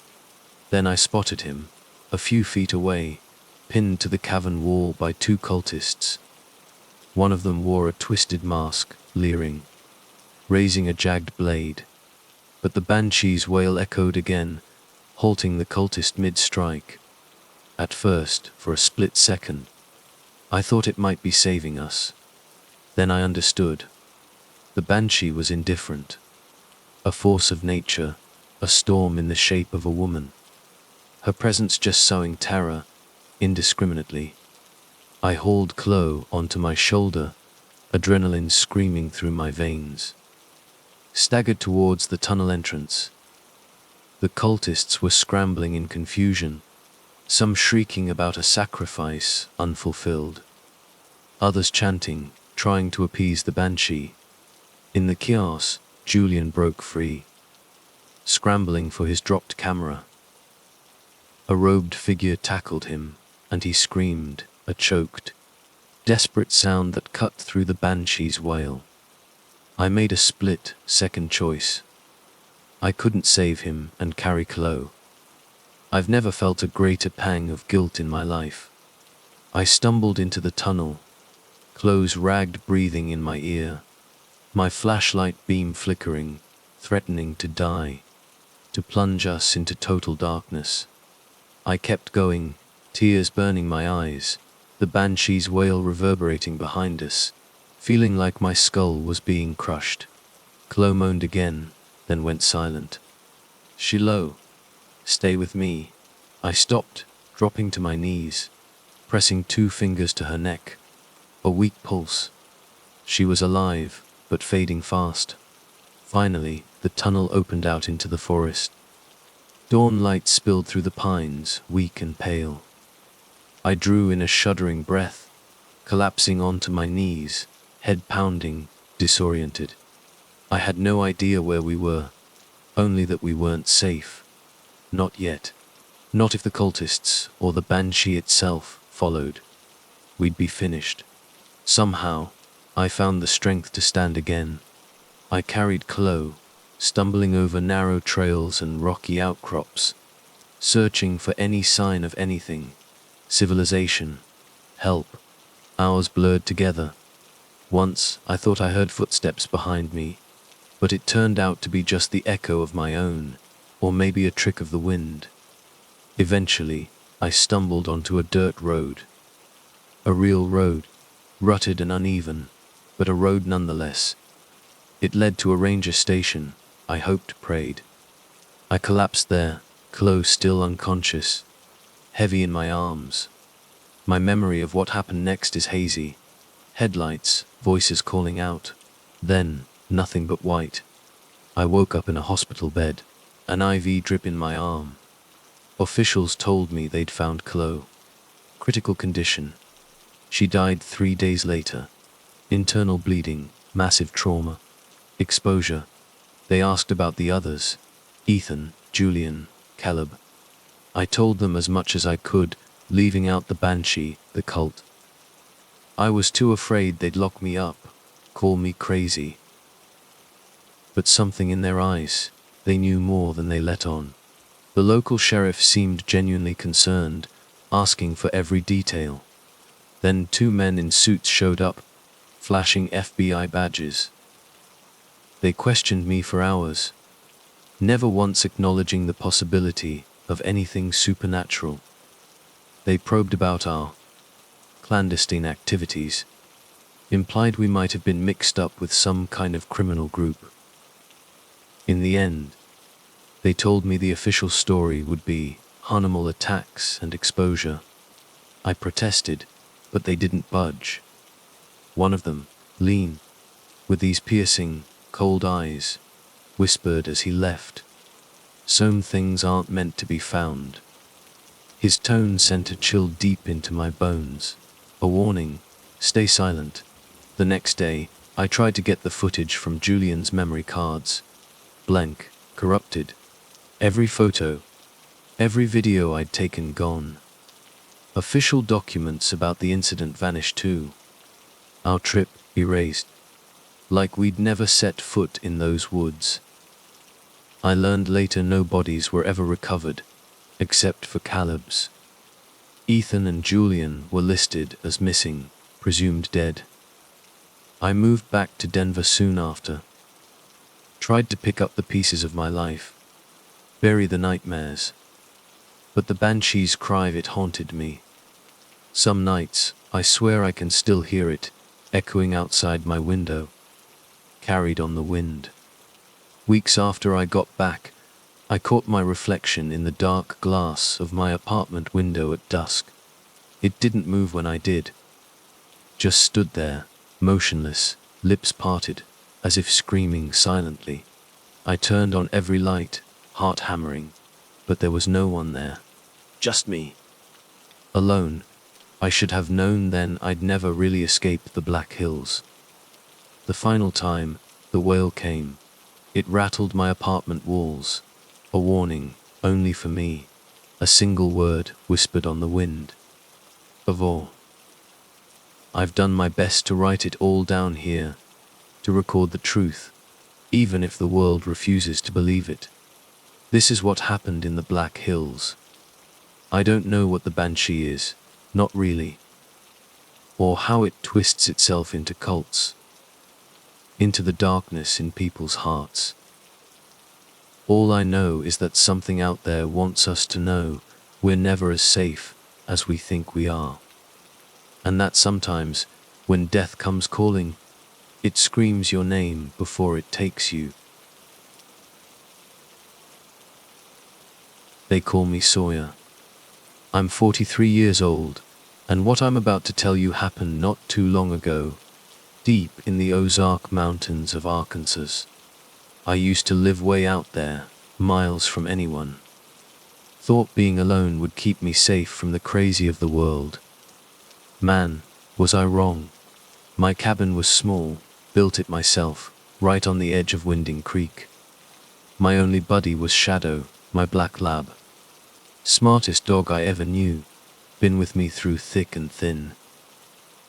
Then I spotted him, a few feet away, pinned to the cavern wall by two cultists. One of them wore a twisted mask, leering, raising a jagged blade. But the banshee's wail echoed again, halting the cultist mid-strike. At first, for a split second, I thought it might be saving us. Then I understood. The banshee was indifferent. A force of nature, a storm in the shape of a woman. Her presence just sowing terror, indiscriminately. I hauled Chloe onto my shoulder, adrenaline screaming through my veins. Staggered towards the tunnel entrance. The cultists were scrambling in confusion, some shrieking about a sacrifice unfulfilled. Others chanting, trying to appease the banshee. In the chaos, Julian broke free, scrambling for his dropped camera. A robed figure tackled him, and he screamed, a choked, desperate sound that cut through the banshee's wail. I made a split-second choice. I couldn't save him and carry Chloe. I've never felt a greater pang of guilt in my life. I stumbled into the tunnel, Chloe's ragged breathing in my ear, my flashlight beam flickering, threatening to die, to plunge us into total darkness. I kept going, tears burning my eyes, the banshee's wail reverberating behind us, feeling like my skull was being crushed. Chloe moaned again, then went silent. Shiloh, stay with me. I stopped, dropping to my knees, pressing 2 fingers to her neck. A weak pulse. She was alive, but fading fast. Finally, the tunnel opened out into the forest. Dawn light spilled through the pines, weak and pale. I drew in a shuddering breath, collapsing onto my knees, head pounding, disoriented. I had no idea where we were, only that we weren't safe. Not yet. Not if the cultists, or the banshee itself, followed. We'd be finished. Somehow, I found the strength to stand again. I carried Chloe, stumbling over narrow trails and rocky outcrops, searching for any sign of anything. Civilization. Help. Hours blurred together. Once, I thought I heard footsteps behind me, but it turned out to be just the echo of my own, or maybe a trick of the wind. Eventually, I stumbled onto a dirt road. A real road, rutted and uneven, but a road nonetheless. It led to a ranger station, I hoped, prayed. I collapsed there, Chloe still unconscious, heavy in my arms. My memory of what happened next is hazy. Headlights, voices calling out. Then, nothing but white. I woke up in a hospital bed, an IV drip in my arm. Officials told me they'd found Chloe. Critical condition. She died 3 days later. Internal bleeding, massive trauma. Exposure. They asked about the others. Ethan, Julian, Caleb. I told them as much as I could, leaving out the banshee, the cult. I was too afraid they'd lock me up, call me crazy. But something in their eyes, they knew more than they let on. The local sheriff seemed genuinely concerned, asking for every detail. Then 2 men in suits showed up, flashing FBI badges. They questioned me for hours, never once acknowledging the possibility of anything supernatural. They probed about our clandestine activities, implied we might have been mixed up with some kind of criminal group. In the end, they told me the official story would be animal attacks and exposure. I protested, but they didn't budge. One of them, lean, with these piercing, cold eyes, whispered as he left, "Some things aren't meant to be found." His tone sent a chill deep into my bones. A warning, stay silent. The next day, I tried to get the footage from Julian's memory cards. Blank, corrupted. Every photo, every video I'd taken gone. Official documents about the incident vanished too. Our trip erased. Like we'd never set foot in those woods. I learned later no bodies were ever recovered, except for Caleb's. Ethan and Julian were listed as missing, presumed dead. I moved back to Denver soon after. Tried to pick up the pieces of my life, bury the nightmares. But the banshee's cry, it haunted me. Some nights, I swear I can still hear it, echoing outside my window, carried on the wind. Weeks after I got back, I caught my reflection in the dark glass of my apartment window at dusk. It didn't move when I did. Just stood there, motionless, lips parted, as if screaming silently. I turned on every light, heart hammering, but there was no one there. Just me. Alone. I should have known then I'd never really escape the Black Hills. The final time, the wail came. It rattled my apartment walls. A warning, only for me. A single word whispered on the wind. Avor. I've done my best to write it all down here, to record the truth, even if the world refuses to believe it. This is what happened in the Black Hills. I don't know what the banshee is, not really, or how it twists itself into cults, into the darkness in people's hearts. All I know is that something out there wants us to know we're never as safe as we think we are. And that sometimes, when death comes calling, it screams your name before it takes you. They call me Sawyer. I'm 43 years old, and what I'm about to tell you happened not too long ago, deep in the Ozark Mountains of Arkansas. I used to live way out there, miles from anyone. Thought being alone would keep me safe from the crazy of the world. Man, was I wrong. My cabin was small, built it myself, right on the edge of Winding Creek. My only buddy was Shadow, my black lab. Smartest dog I ever knew, been with me through thick and thin.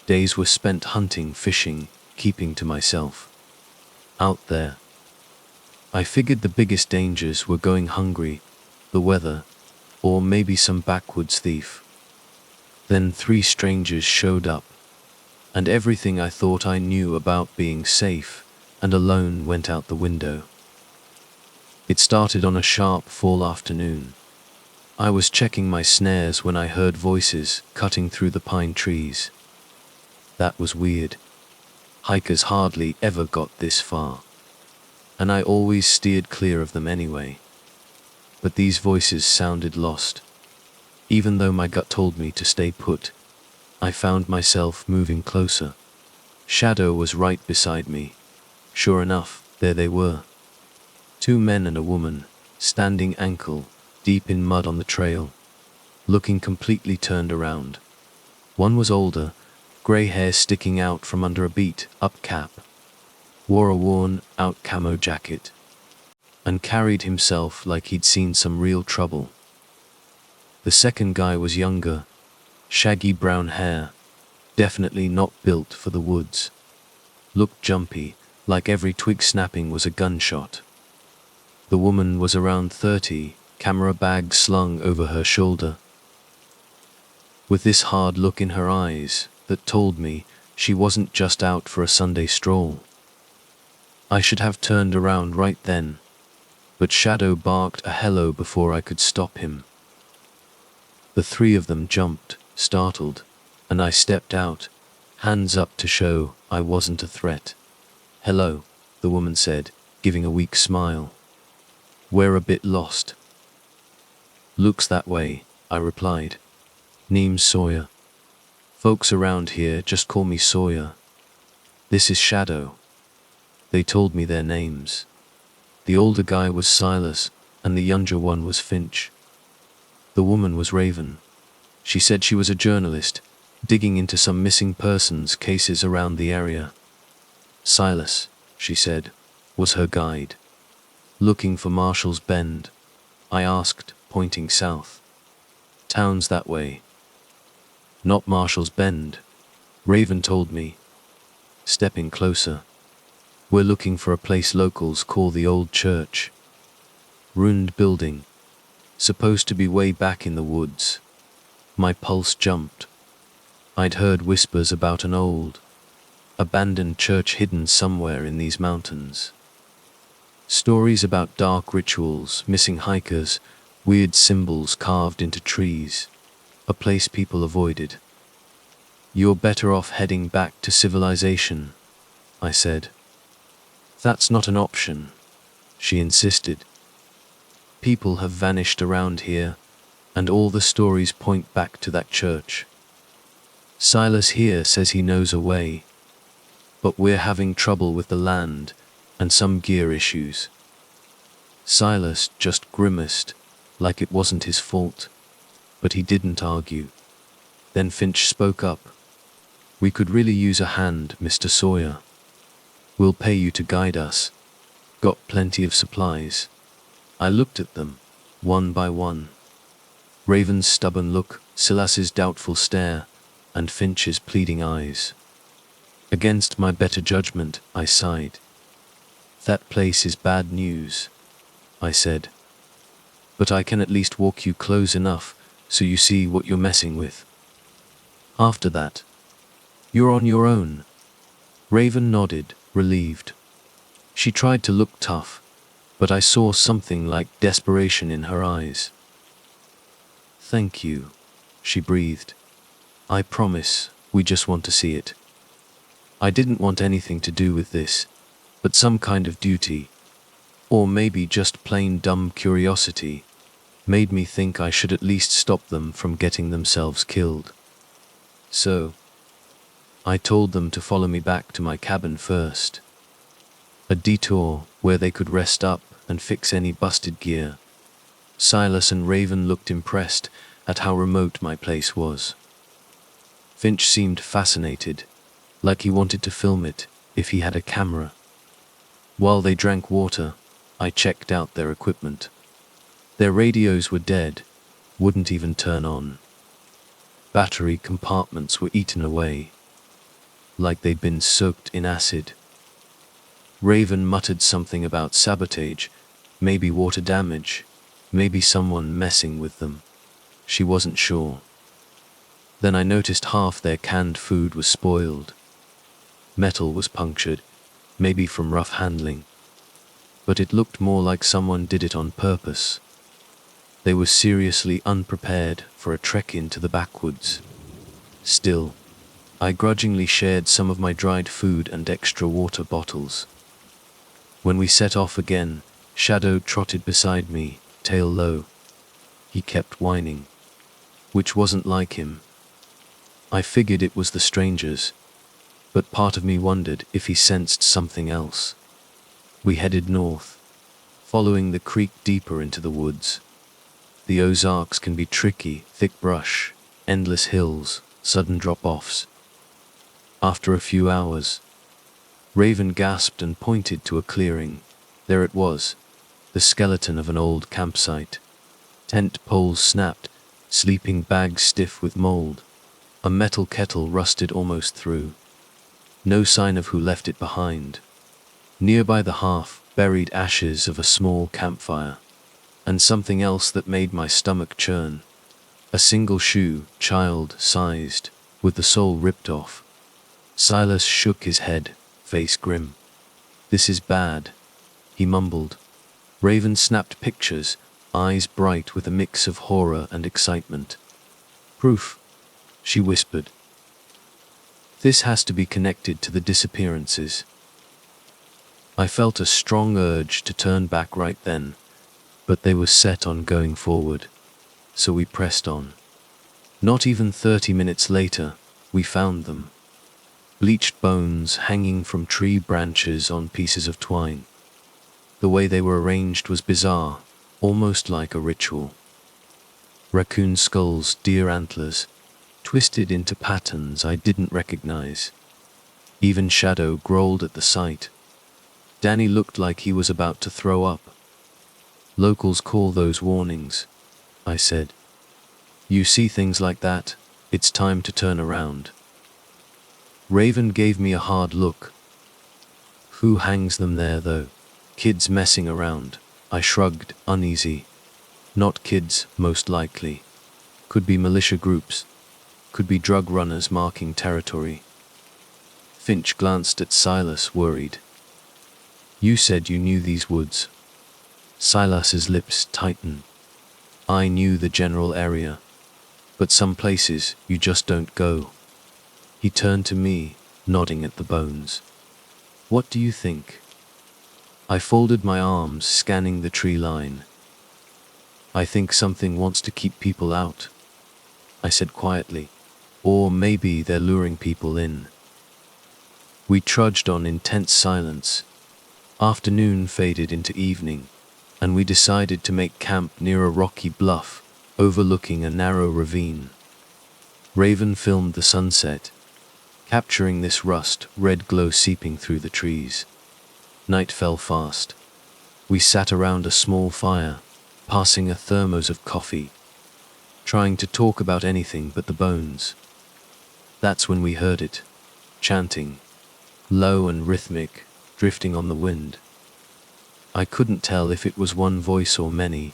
Days were spent hunting, fishing, keeping to myself. Out there. I figured the biggest dangers were going hungry, the weather, or maybe some backwoods thief. Then 3 strangers showed up, and everything I thought I knew about being safe and alone went out the window. It started on a sharp fall afternoon. I was checking my snares when I heard voices cutting through the pine trees. That was weird. Hikers hardly ever got this far, and I always steered clear of them anyway. But these voices sounded lost. Even though my gut told me to stay put, I found myself moving closer. Shadow was right beside me. Sure enough, there they were. 2 men and a woman, standing ankle deep in mud on the trail, looking completely turned around. One was older, grey hair sticking out from under a beat-up cap, wore a worn-out camo jacket, and carried himself like he'd seen some real trouble. The second guy was younger, shaggy brown hair, definitely not built for the woods. Looked jumpy, like every twig snapping was a gunshot. The woman was around 30, camera bag slung over her shoulder, with this hard look in her eyes that told me she wasn't just out for a Sunday stroll. I should have turned around right then, but Shadow barked a hello before I could stop him. The 3 of them jumped, startled, and I stepped out, hands up to show I wasn't a threat. "Hello," the woman said, giving a weak smile. "We're a bit lost." "Looks that way," I replied. "Name's Sawyer. Folks around here just call me Sawyer. This is Shadow." They told me their names. The older guy was Silas, and the younger one was Finch. The woman was Raven. She said she was a journalist, digging into some missing persons cases around the area. Silas, she said, was her guide. "Looking for Marshall's Bend?" I asked, pointing south. "Town's that way." "Not Marshall's Bend," Raven told me, stepping closer. "We're looking for a place locals call the Old Church. Ruined building. Supposed to be way back in the woods." My pulse jumped. I'd heard whispers about an old, abandoned church hidden somewhere in these mountains. Stories about dark rituals, missing hikers, weird symbols carved into trees. A place people avoided. "You're better off heading back to civilization," I said. "That's not an option," she insisted. "People have vanished around here, and all the stories point back to that church. Silas here says he knows a way, but we're having trouble with the land and some gear issues." Silas just grimaced, like it wasn't his fault, but he didn't argue. Then Finch spoke up. "We could really use a hand, Mr. Sawyer. We'll pay you to guide us. Got plenty of supplies." I looked at them, one by one. Raven's stubborn look, Silas's doubtful stare, and Finch's pleading eyes. Against my better judgment, I sighed. "That place is bad news," I said. "But I can at least walk you close enough so you see what you're messing with. After that, you're on your own." Raven nodded, relieved. She tried to look tough, but I saw something like desperation in her eyes. "Thank you," she breathed. "I promise, we just want to see it." I didn't want anything to do with this, but some kind of duty, or maybe just plain dumb curiosity, made me think I should at least stop them from getting themselves killed. So, I told them to follow me back to my cabin first. A detour where they could rest up and fix any busted gear. Silas and Raven looked impressed at how remote my place was. Finch seemed fascinated, like he wanted to film it if he had a camera. While they drank water, I checked out their equipment. Their radios were dead, wouldn't even turn on. Battery compartments were eaten away, like they'd been soaked in acid. Raven muttered something about sabotage, maybe water damage, maybe someone messing with them. She wasn't sure. Then I noticed half their canned food was spoiled. Metal was punctured, maybe from rough handling. But it looked more like someone did it on purpose. They were seriously unprepared for a trek into the backwoods. Still, I grudgingly shared some of my dried food and extra water bottles. When we set off again, Shadow trotted beside me, tail low. He kept whining, which wasn't like him. I figured it was the strangers, but part of me wondered if he sensed something else. We headed north, following the creek deeper into the woods. The Ozarks can be tricky, thick brush, endless hills, sudden drop-offs. After a few hours, Raven gasped and pointed to a clearing. There it was, the skeleton of an old campsite. Tent poles snapped, sleeping bags stiff with mold. A metal kettle rusted almost through. No sign of who left it behind. Nearby the half-buried ashes of a small campfire. And something else that made my stomach churn. A single shoe, child-sized, with the sole ripped off. Silas shook his head, face grim. "This is bad," he mumbled. Raven snapped pictures, eyes bright with a mix of horror and excitement. "Proof," she whispered. "This has to be connected to the disappearances." I felt a strong urge to turn back right then, but they were set on going forward, so we pressed on. Not even 30 minutes later, we found them. Bleached bones hanging from tree branches on pieces of twine. The way they were arranged was bizarre, almost like a ritual. Raccoon skulls, deer antlers, twisted into patterns I didn't recognize. Even Shadow growled at the sight. Danny looked like he was about to throw up. "Locals call those warnings," I said. "You see things like that, it's time to turn around." Raven gave me a hard look. "Who hangs them there, though? Kids messing around?" I shrugged, uneasy. "Not kids, most likely. Could be militia groups. Could be drug runners marking territory." Finch glanced at Silas, worried. "You said you knew these woods." Silas's lips tightened. "I knew the general area. But some places you just don't go." He turned to me, nodding at the bones. "What do you think?" I folded my arms, scanning the tree line. "I think something wants to keep people out," I said quietly. "Or maybe they're luring people in." We trudged on in tense silence. Afternoon faded into evening, and we decided to make camp near a rocky bluff overlooking a narrow ravine. Raven filmed the sunset, capturing this rust-red glow seeping through the trees. Night fell fast. We sat around a small fire, passing a thermos of coffee, trying to talk about anything but the bones. That's when we heard it, chanting, low and rhythmic, drifting on the wind. I couldn't tell if it was one voice or many,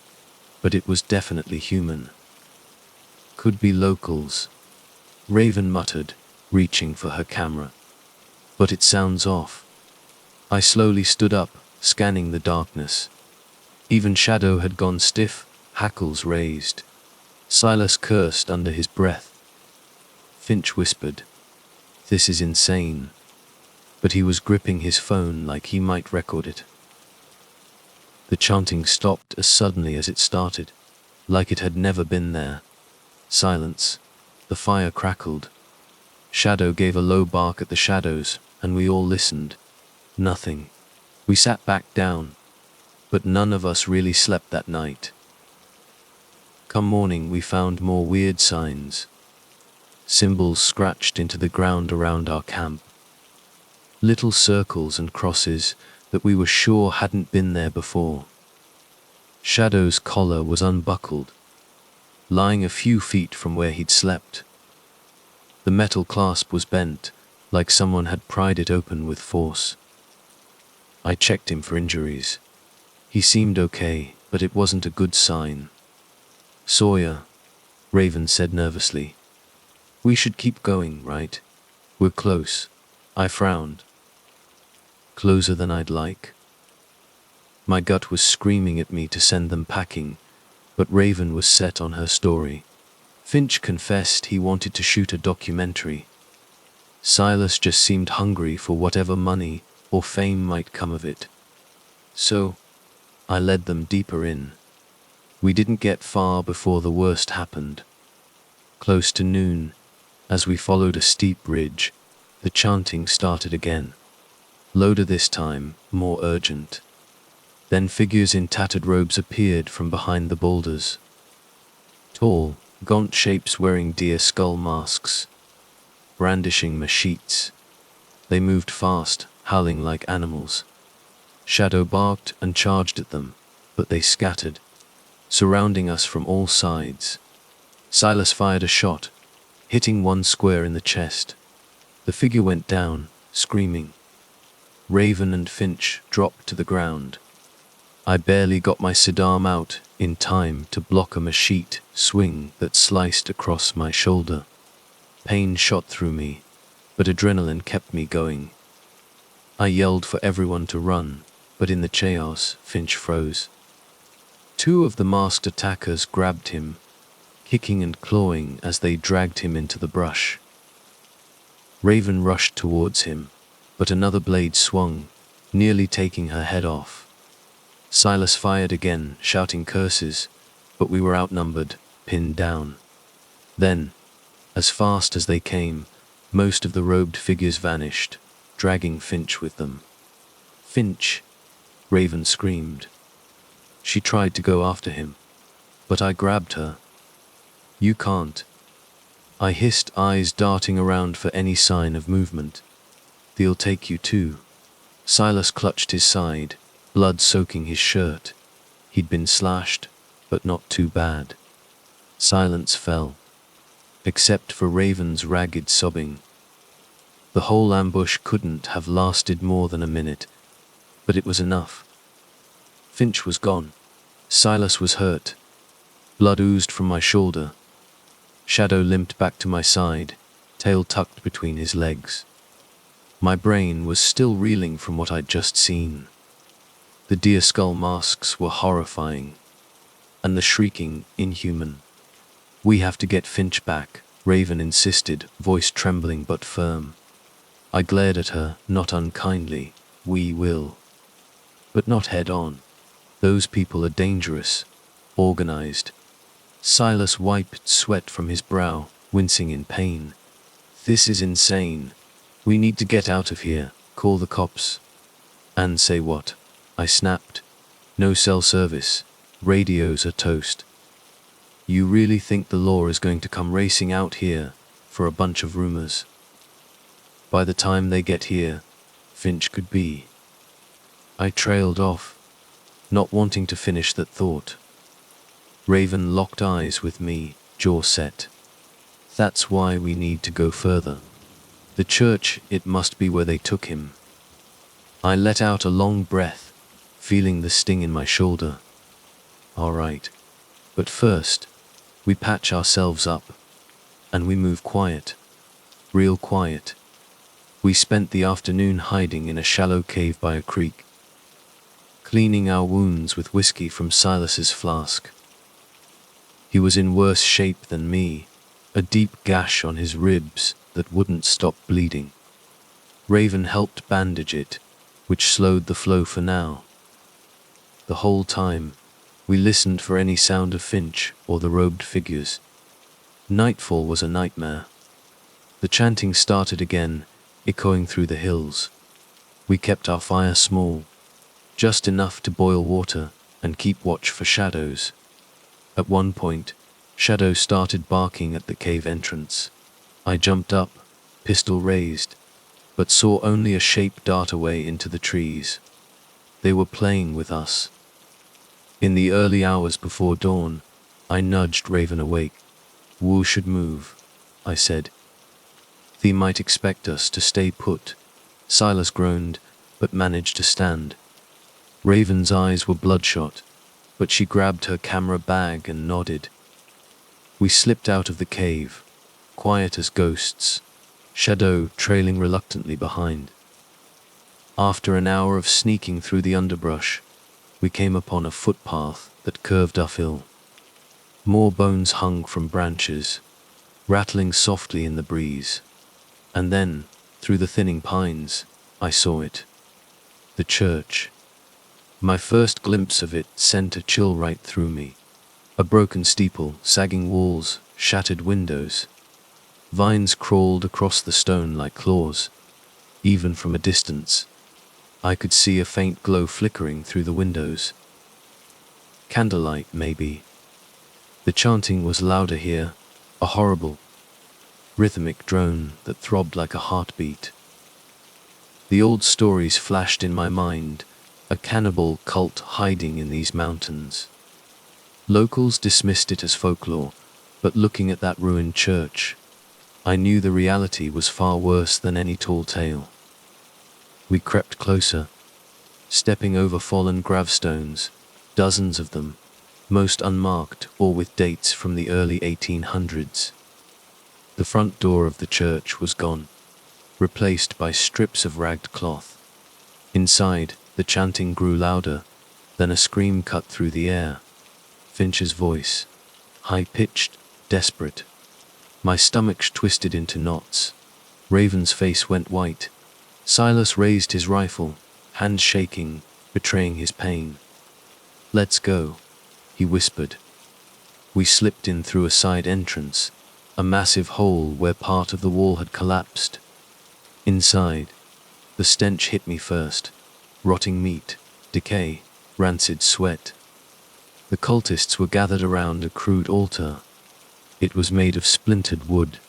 but it was definitely human. "Could be locals," Raven muttered, reaching for her camera. "But it sounds off." I slowly stood up, scanning the darkness. Even Shadow had gone stiff, hackles raised. Silas cursed under his breath. Finch whispered, "This is insane." But he was gripping his phone like he might record it. The chanting stopped as suddenly as it started, like it had never been there. Silence. The fire crackled. Shadow gave a low bark at the shadows, and we all listened. Nothing. We sat back down, but none of us really slept that night. Come morning, we found more weird signs. Symbols scratched into the ground around our camp. Little circles and crosses that we were sure hadn't been there before. Shadow's collar was unbuckled, lying a few feet from where he'd slept. The metal clasp was bent, like someone had pried it open with force. I checked him for injuries. He seemed okay, but it wasn't a good sign. Sawyer, Raven said nervously. We should keep going, right? We're close. I frowned. Closer than I'd like. My gut was screaming at me to send them packing, but Raven was set on her story. Finch confessed he wanted to shoot a documentary. Silas just seemed hungry for whatever money or fame might come of it. So, I led them deeper in. We didn't get far before the worst happened. Close to noon, as we followed a steep ridge, the chanting started again. Louder this time, more urgent. Then figures in tattered robes appeared from behind the boulders. Tall, gaunt shapes wearing deer skull masks, brandishing machetes. They moved fast, howling like animals. Shadow barked and charged at them, but they scattered, surrounding us from all sides. Silas fired a shot, hitting one square in the chest. The figure went down, screaming. Raven and Finch dropped to the ground. I barely got my sidearm out in time to block a machete swing that sliced across my shoulder. Pain shot through me, but adrenaline kept me going. I yelled for everyone to run, but in the chaos, Finch froze. Two of the masked attackers grabbed him, kicking and clawing as they dragged him into the brush. Raven rushed towards him, but another blade swung, nearly taking her head off. Silas fired again, shouting curses, but we were outnumbered, pinned down. Then, as fast as they came, most of the robed figures vanished, dragging Finch with them. Finch, Raven screamed. She tried to go after him, but I grabbed her. You can't. I hissed, eyes darting around for any sign of movement. They'll take you too. Silas clutched his side, blood soaking his shirt. He'd been slashed, but not too bad. Silence fell, except for Raven's ragged sobbing. The whole ambush couldn't have lasted more than a minute, but it was enough. Finch was gone. Silas was hurt. Blood oozed from my shoulder. Shadow limped back to my side, tail tucked between his legs. My brain was still reeling from what I'd just seen. The deer skull masks were horrifying, and the shrieking inhuman. We have to get Finch back, Raven insisted, voice trembling but firm. I glared at her, not unkindly. We will. But not head on. Those people are dangerous, organized. Silas wiped sweat from his brow, wincing in pain. This is insane. We need to get out of here, call the cops. And say what? I snapped. No cell service. Radios are toast. You really think the law is going to come racing out here for a bunch of rumors? By the time they get here, Finch could be. I trailed off, not wanting to finish that thought. Raven locked eyes with me, jaw set. That's why we need to go further. The church, it must be where they took him. I let out a long breath, feeling the sting in my shoulder. All right. But first, we patch ourselves up, and we move quiet. Real quiet. We spent the afternoon hiding in a shallow cave by a creek, cleaning our wounds with whiskey from Silas's flask. He was in worse shape than me, a deep gash on his ribs that wouldn't stop bleeding. Raven helped bandage it, which slowed the flow for now. The whole time, we listened for any sound of Finch or the robed figures. Nightfall was a nightmare. The chanting started again, echoing through the hills. We kept our fire small, just enough to boil water and keep watch for shadows. At one point, Shadow started barking at the cave entrance. I jumped up, pistol raised, but saw only a shape dart away into the trees. They were playing with us. In the early hours before dawn, I nudged Raven awake. "Wu should move," I said. "They might expect us to stay put." Silas groaned, but managed to stand. Raven's eyes were bloodshot, but she grabbed her camera bag and nodded. We slipped out of the cave, quiet as ghosts, Shadow trailing reluctantly behind. After an hour of sneaking through the underbrush, we came upon a footpath that curved uphill. More bones hung from branches, rattling softly in the breeze. And then, through the thinning pines, I saw it. The church. My first glimpse of it sent a chill right through me. A broken steeple, sagging walls, shattered windows. Vines crawled across the stone like claws. Even from a distance, I could see a faint glow flickering through the windows. Candlelight, maybe. The chanting was louder here, a horrible, rhythmic drone that throbbed like a heartbeat. The old stories flashed in my mind, a cannibal cult hiding in these mountains. Locals dismissed it as folklore, but looking at that ruined church, I knew the reality was far worse than any tall tale. We crept closer, stepping over fallen gravestones, dozens of them, most unmarked or with dates from the early 1800s. The front door of the church was gone, replaced by strips of ragged cloth. Inside, the chanting grew louder, then a scream cut through the air. Finch's voice, high-pitched, desperate. My stomach twisted into knots. Raven's face went white. Silas raised his rifle, hands shaking, betraying his pain. "Let's go," he whispered. We slipped in through a side entrance, a massive hole where part of the wall had collapsed. Inside, the stench hit me first. Rotting meat, decay, rancid sweat. The cultists were gathered around a crude altar. It was made of splintered wood,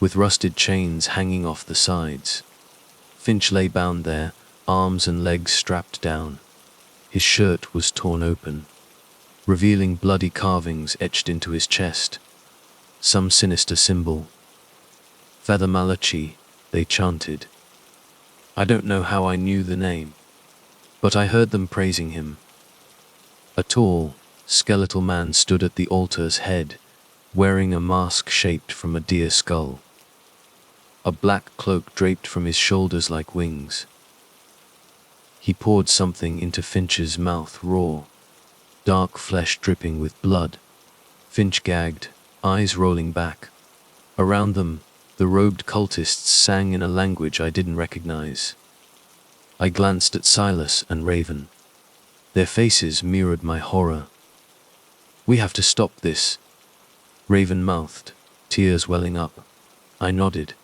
with rusted chains hanging off the sides. Finch lay bound there, arms and legs strapped down. His shirt was torn open, revealing bloody carvings etched into his chest. Some sinister symbol. "Father Malachi," they chanted. I don't know how I knew the name, but I heard them praising him. A tall, skeletal man stood at the altar's head, wearing a mask shaped from a deer skull. A black cloak draped from his shoulders like wings. He poured something into Finch's mouth raw, dark flesh dripping with blood. Finch gagged, eyes rolling back. Around them, the robed cultists sang in a language I didn't recognize. I glanced at Silas and Raven. Their faces mirrored my horror. "We have to stop this," Raven mouthed, tears welling up. I nodded.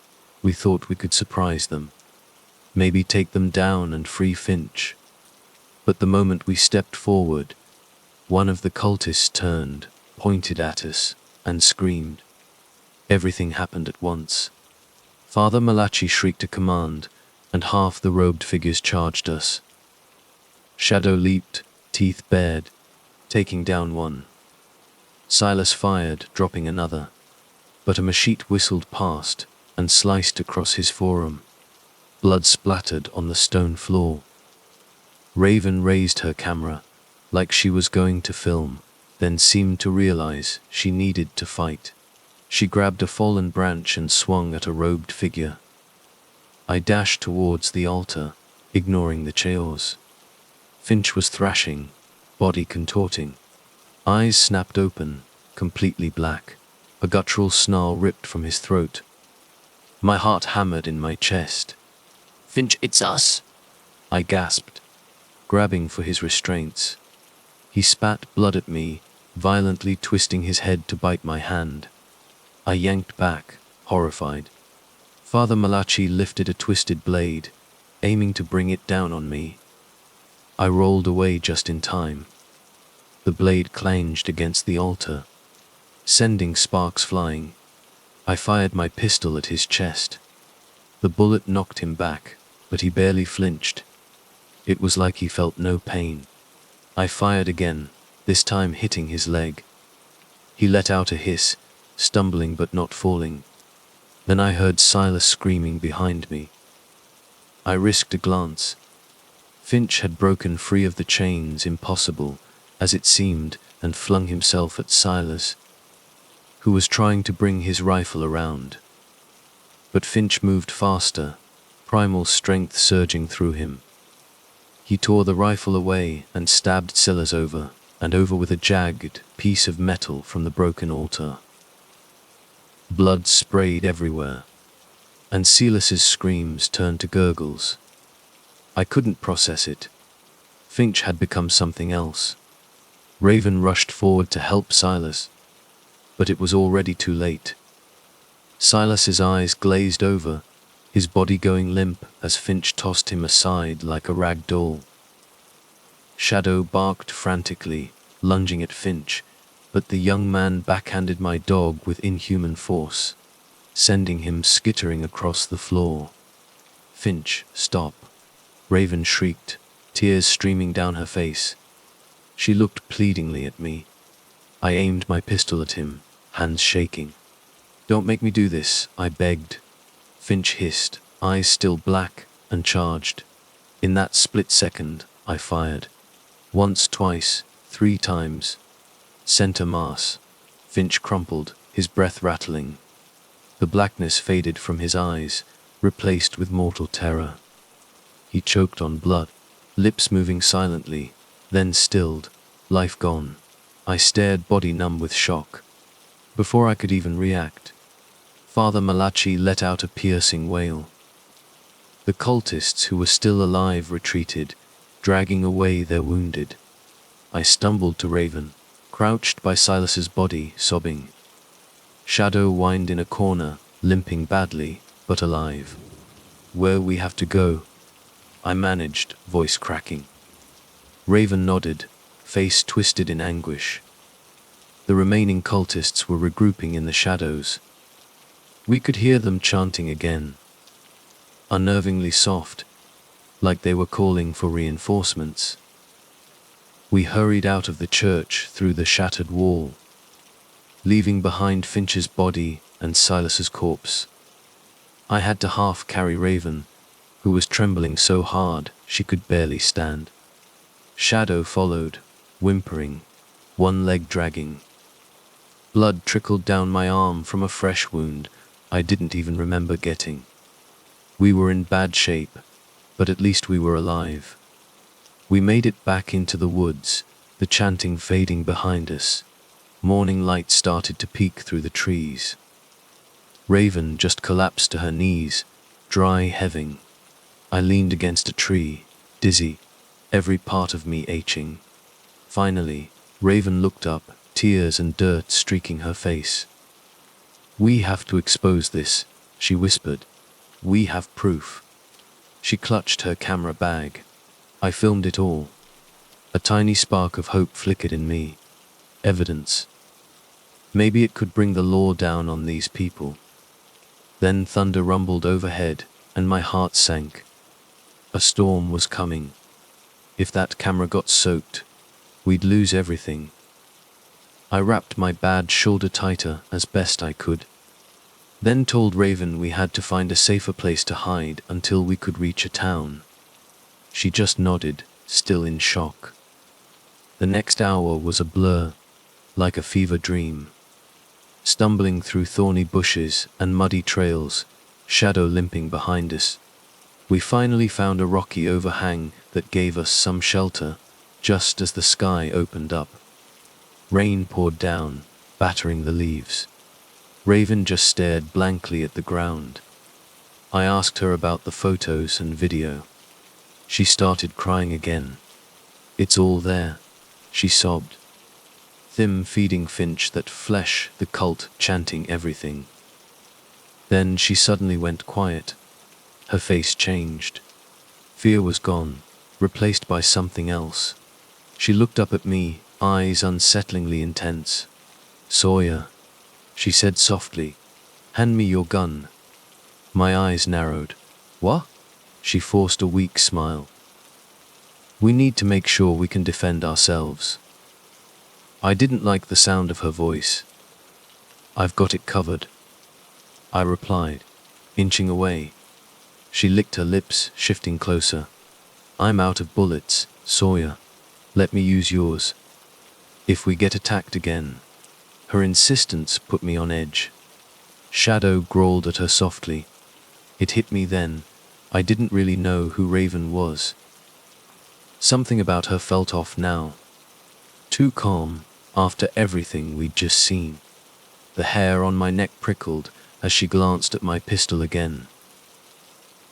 We thought we could surprise them. Maybe take them down and free Finch. But the moment we stepped forward, one of the cultists turned, pointed at us, and screamed. Everything happened at once. Father Malachi shrieked a command, and half the robed figures charged us. Shadow leaped, teeth bared, taking down one. Silas fired, dropping another, but a machete whistled past and sliced across his forearm. Blood splattered on the stone floor. Raven raised her camera, like she was going to film, then seemed to realize she needed to fight. She grabbed a fallen branch and swung at a robed figure. I dashed towards the altar, ignoring the chaos. Finch was thrashing, body contorting. Eyes snapped open, completely black. A guttural snarl ripped from his throat. My heart hammered in my chest. "Finch, it's us!" I gasped, grabbing for his restraints. He spat blood at me, violently twisting his head to bite my hand. I yanked back, horrified. Father Malachi lifted a twisted blade, aiming to bring it down on me. I rolled away just in time. The blade clanged against the altar, sending sparks flying. I fired my pistol at his chest. The bullet knocked him back, but he barely flinched. It was like he felt no pain. I fired again, this time hitting his leg. He let out a hiss, stumbling but not falling. Then I heard Silas screaming behind me. I risked a glance. Finch had broken free of the chains, impossible, as it seemed, and flung himself at Silas, who was trying to bring his rifle around. But Finch moved faster, primal strength surging through him. He tore the rifle away and stabbed Silas over and over with a jagged piece of metal from the broken altar. Blood sprayed everywhere, and Silas's screams turned to gurgles. I couldn't process it. Finch had become something else. Raven rushed forward to help Silas, but it was already too late. Silas's eyes glazed over, his body going limp as Finch tossed him aside like a rag doll. Shadow barked frantically, lunging at Finch, but the young man backhanded my dog with inhuman force, sending him skittering across the floor. "Finch, stop!" Raven shrieked, tears streaming down her face. She looked pleadingly at me. I aimed my pistol at him, hands shaking. "Don't make me do this," I begged. Finch hissed, eyes still black, and charged. In that split second, I fired. Once, twice, 3 times. Center mass. Finch crumpled, his breath rattling. The blackness faded from his eyes, replaced with mortal terror. He choked on blood, lips moving silently, then stilled, life gone. I stared, body numb with shock. Before I could even react, Father Malachi let out a piercing wail. The cultists who were still alive retreated, dragging away their wounded. I stumbled to Raven, crouched by Silas's body, sobbing. Shadow whined in a corner, limping badly, but alive. "Where we have to go?" I managed, voice cracking. Raven nodded, face twisted in anguish. The remaining cultists were regrouping in the shadows. We could hear them chanting again, unnervingly soft, like they were calling for reinforcements. We hurried out of the church through the shattered wall, leaving behind Finch's body and Silas's corpse. I had to half carry Raven, who was trembling so hard she could barely stand. Shadow followed, whimpering, one leg dragging. Blood trickled down my arm from a fresh wound I didn't even remember getting. We were in bad shape, but at least we were alive. We made it back into the woods, the chanting fading behind us. Morning light started to peek through the trees. Raven just collapsed to her knees, dry heaving. I leaned against a tree, dizzy, every part of me aching. Finally, Raven looked up, tears and dirt streaking her face. "We have to expose this," she whispered. "We have proof." She clutched her camera bag. I filmed it all. A tiny spark of hope flickered in me. Evidence. Maybe it could bring the law down on these people. Then thunder rumbled overhead, and my heart sank. A storm was coming. If that camera got soaked, we'd lose everything. I wrapped my bad shoulder tighter as best I could, then told Raven we had to find a safer place to hide until we could reach a town. She just nodded, still in shock. The next hour was a blur, like a fever dream. Stumbling through thorny bushes and muddy trails, Shadow limping behind us. We finally found a rocky overhang that gave us some shelter, just as the sky opened up. Rain poured down, battering the leaves. Raven just stared blankly at the ground. I asked her about the photos and video. She started crying again. "It's all there," she sobbed. Them feeding Finch that flesh, the cult chanting everything. Then she suddenly went quiet. Her face changed. Fear was gone, replaced by something else. She looked up at me, eyes unsettlingly intense. "Sawyer," she said softly, "hand me your gun." My eyes narrowed. "What?" She forced a weak smile. "We need to make sure we can defend ourselves." I didn't like the sound of her voice. "I've got it covered," I replied, inching away. She licked her lips, shifting closer. "I'm out of bullets, Sawyer. Let me use yours. If we get attacked again." Her insistence put me on edge. Shadow growled at her softly. It hit me then. I didn't really know who Raven was. Something about her felt off now. Too calm, after everything we'd just seen. The hair on my neck prickled as she glanced at my pistol again.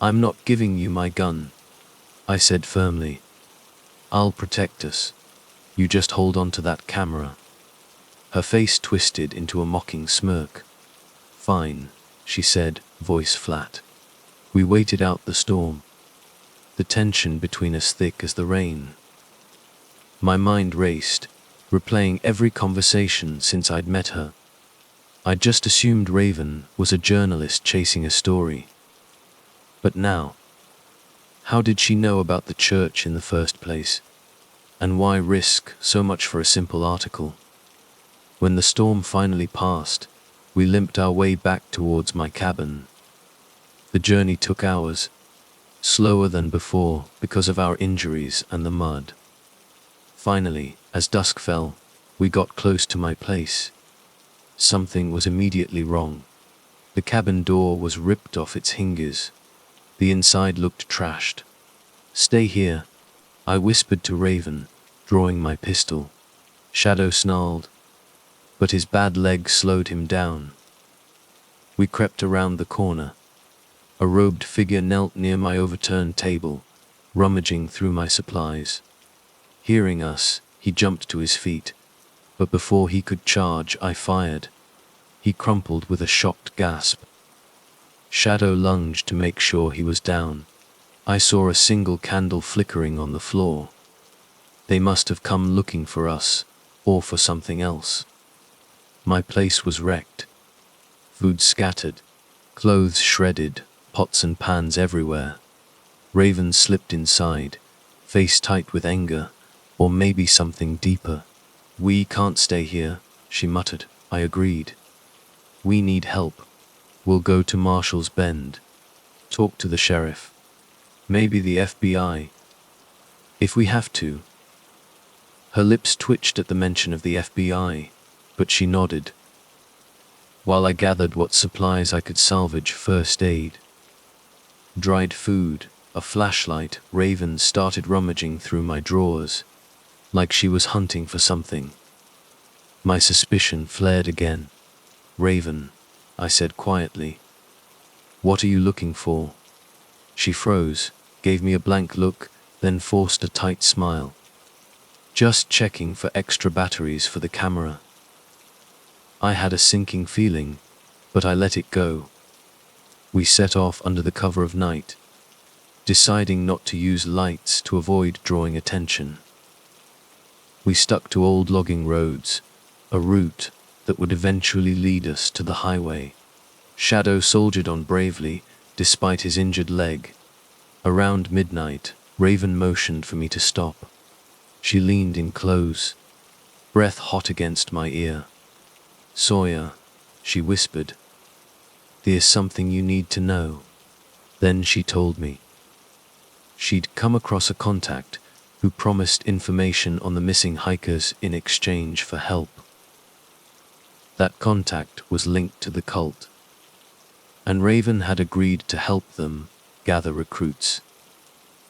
"I'm not giving you my gun," I said firmly. "I'll protect us. You just hold on to that camera." Her face twisted into a mocking smirk. "Fine," she said, voice flat. We waited out the storm, the tension between us thick as the rain. My mind raced, replaying every conversation since I'd met her. I'd just assumed Raven was a journalist chasing a story. But now, how did she know about the church in the first place? And why risk so much for a simple article? When the storm finally passed, we limped our way back towards my cabin. The journey took hours, slower than before because of our injuries and the mud. Finally, as dusk fell, we got close to my place. Something was immediately wrong. The cabin door was ripped off its hinges. The inside looked trashed. "Stay here," I whispered to Raven, drawing my pistol. Shadow snarled, but his bad leg slowed him down. We crept around the corner. A robed figure knelt near my overturned table, rummaging through my supplies. Hearing us, he jumped to his feet, but before he could charge, I fired. He crumpled with a shocked gasp. Shadow lunged to make sure he was down. I saw a single candle flickering on the floor. They must have come looking for us, or for something else. My place was wrecked. Food scattered, clothes shredded, pots and pans everywhere. Raven slipped inside, face tight with anger, or maybe something deeper. "We can't stay here," she muttered. I agreed. "We need help. We'll go to Marshall's Bend. Talk to the sheriff. Maybe the FBI. If we have to." Her lips twitched at the mention of the FBI, but she nodded, while I gathered what supplies I could salvage. First aid, dried food, a flashlight. Raven started rummaging through my drawers, like she was hunting for something. My suspicion flared again. "Raven," I said quietly, "what are you looking for?" She froze, gave me a blank look, then forced a tight smile. "Just checking for extra batteries for the camera." I had a sinking feeling, but I let it go. We set off under the cover of night, deciding not to use lights to avoid drawing attention. We stuck to old logging roads, a route that would eventually lead us to the highway. Shadow soldiered on bravely, despite his injured leg. Around midnight, Raven motioned for me to stop. She leaned in close, breath hot against my ear. "Sawyer," she whispered, "there's something you need to know." Then she told me. She'd come across a contact who promised information on the missing hikers in exchange for help. That contact was linked to the cult, and Raven had agreed to help them gather recruits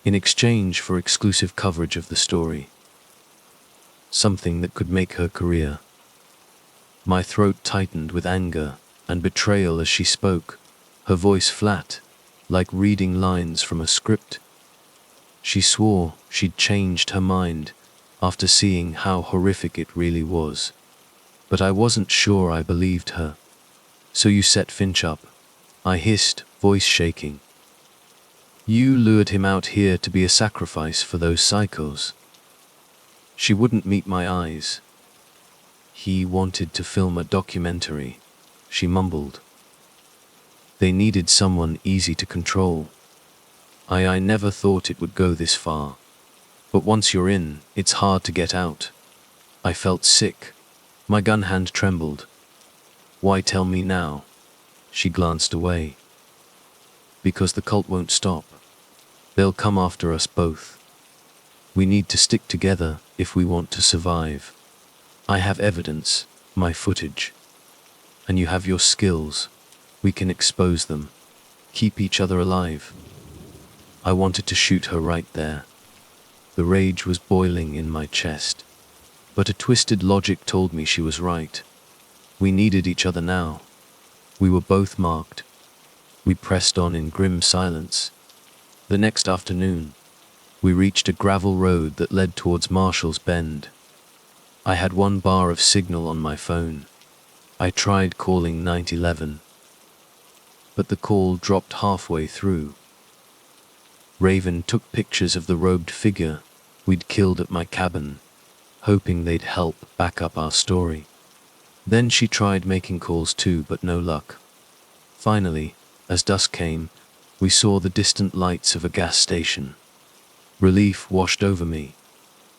in exchange for exclusive coverage of the story. Something that could make her career. My throat tightened with anger and betrayal as she spoke, her voice flat, like reading lines from a script. She swore she'd changed her mind after seeing how horrific it really was. But I wasn't sure I believed her. "So you set Finch up?" I hissed, voice shaking. You lured him out here to be a sacrifice for those psychos. She wouldn't meet my eyes. He wanted to film a documentary, she mumbled. They needed someone easy to control. I never thought it would go this far. But once you're in, it's hard to get out. I felt sick. My gun hand trembled. Why tell me now? She glanced away. Because the cult won't stop. They'll come after us both. We need to stick together if we want to survive. I have evidence, my footage. And you have your skills. We can expose them. Keep each other alive. I wanted to shoot her right there. The rage was boiling in my chest. But a twisted logic told me she was right. We needed each other now. We were both marked. We pressed on in grim silence. The next afternoon, we reached a gravel road that led towards Marshall's Bend. I had 1 bar of signal on my phone. I tried calling 911, but the call dropped halfway through. Raven took pictures of the robed figure we'd killed at my cabin, hoping they'd help back up our story. Then she tried making calls too, but no luck. Finally, as dusk came, we saw the distant lights of a gas station. Relief washed over me.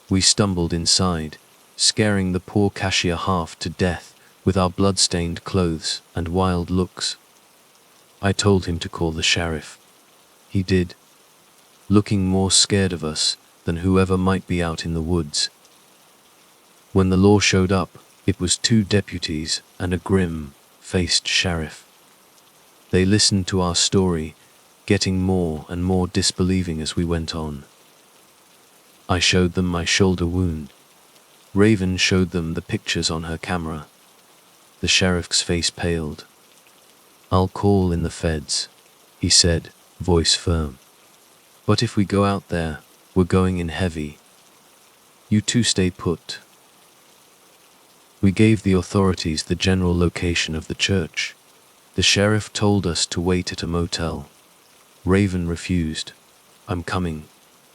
We stumbled inside, scaring the poor cashier half to death with our blood-stained clothes and wild looks. I told him to call the sheriff. He did, looking more scared of us than whoever might be out in the woods. When the law showed up, it was 2 deputies and a grim-faced sheriff. They listened to our story, getting more and more disbelieving as we went on. I showed them my shoulder wound. Raven showed them the pictures on her camera. The sheriff's face paled. "I'll call in the feds," he said, voice firm. "But if we go out there, we're going in heavy. You two stay put." We gave the authorities the general location of the church. The sheriff told us to wait at a motel. Raven refused. "I'm coming,"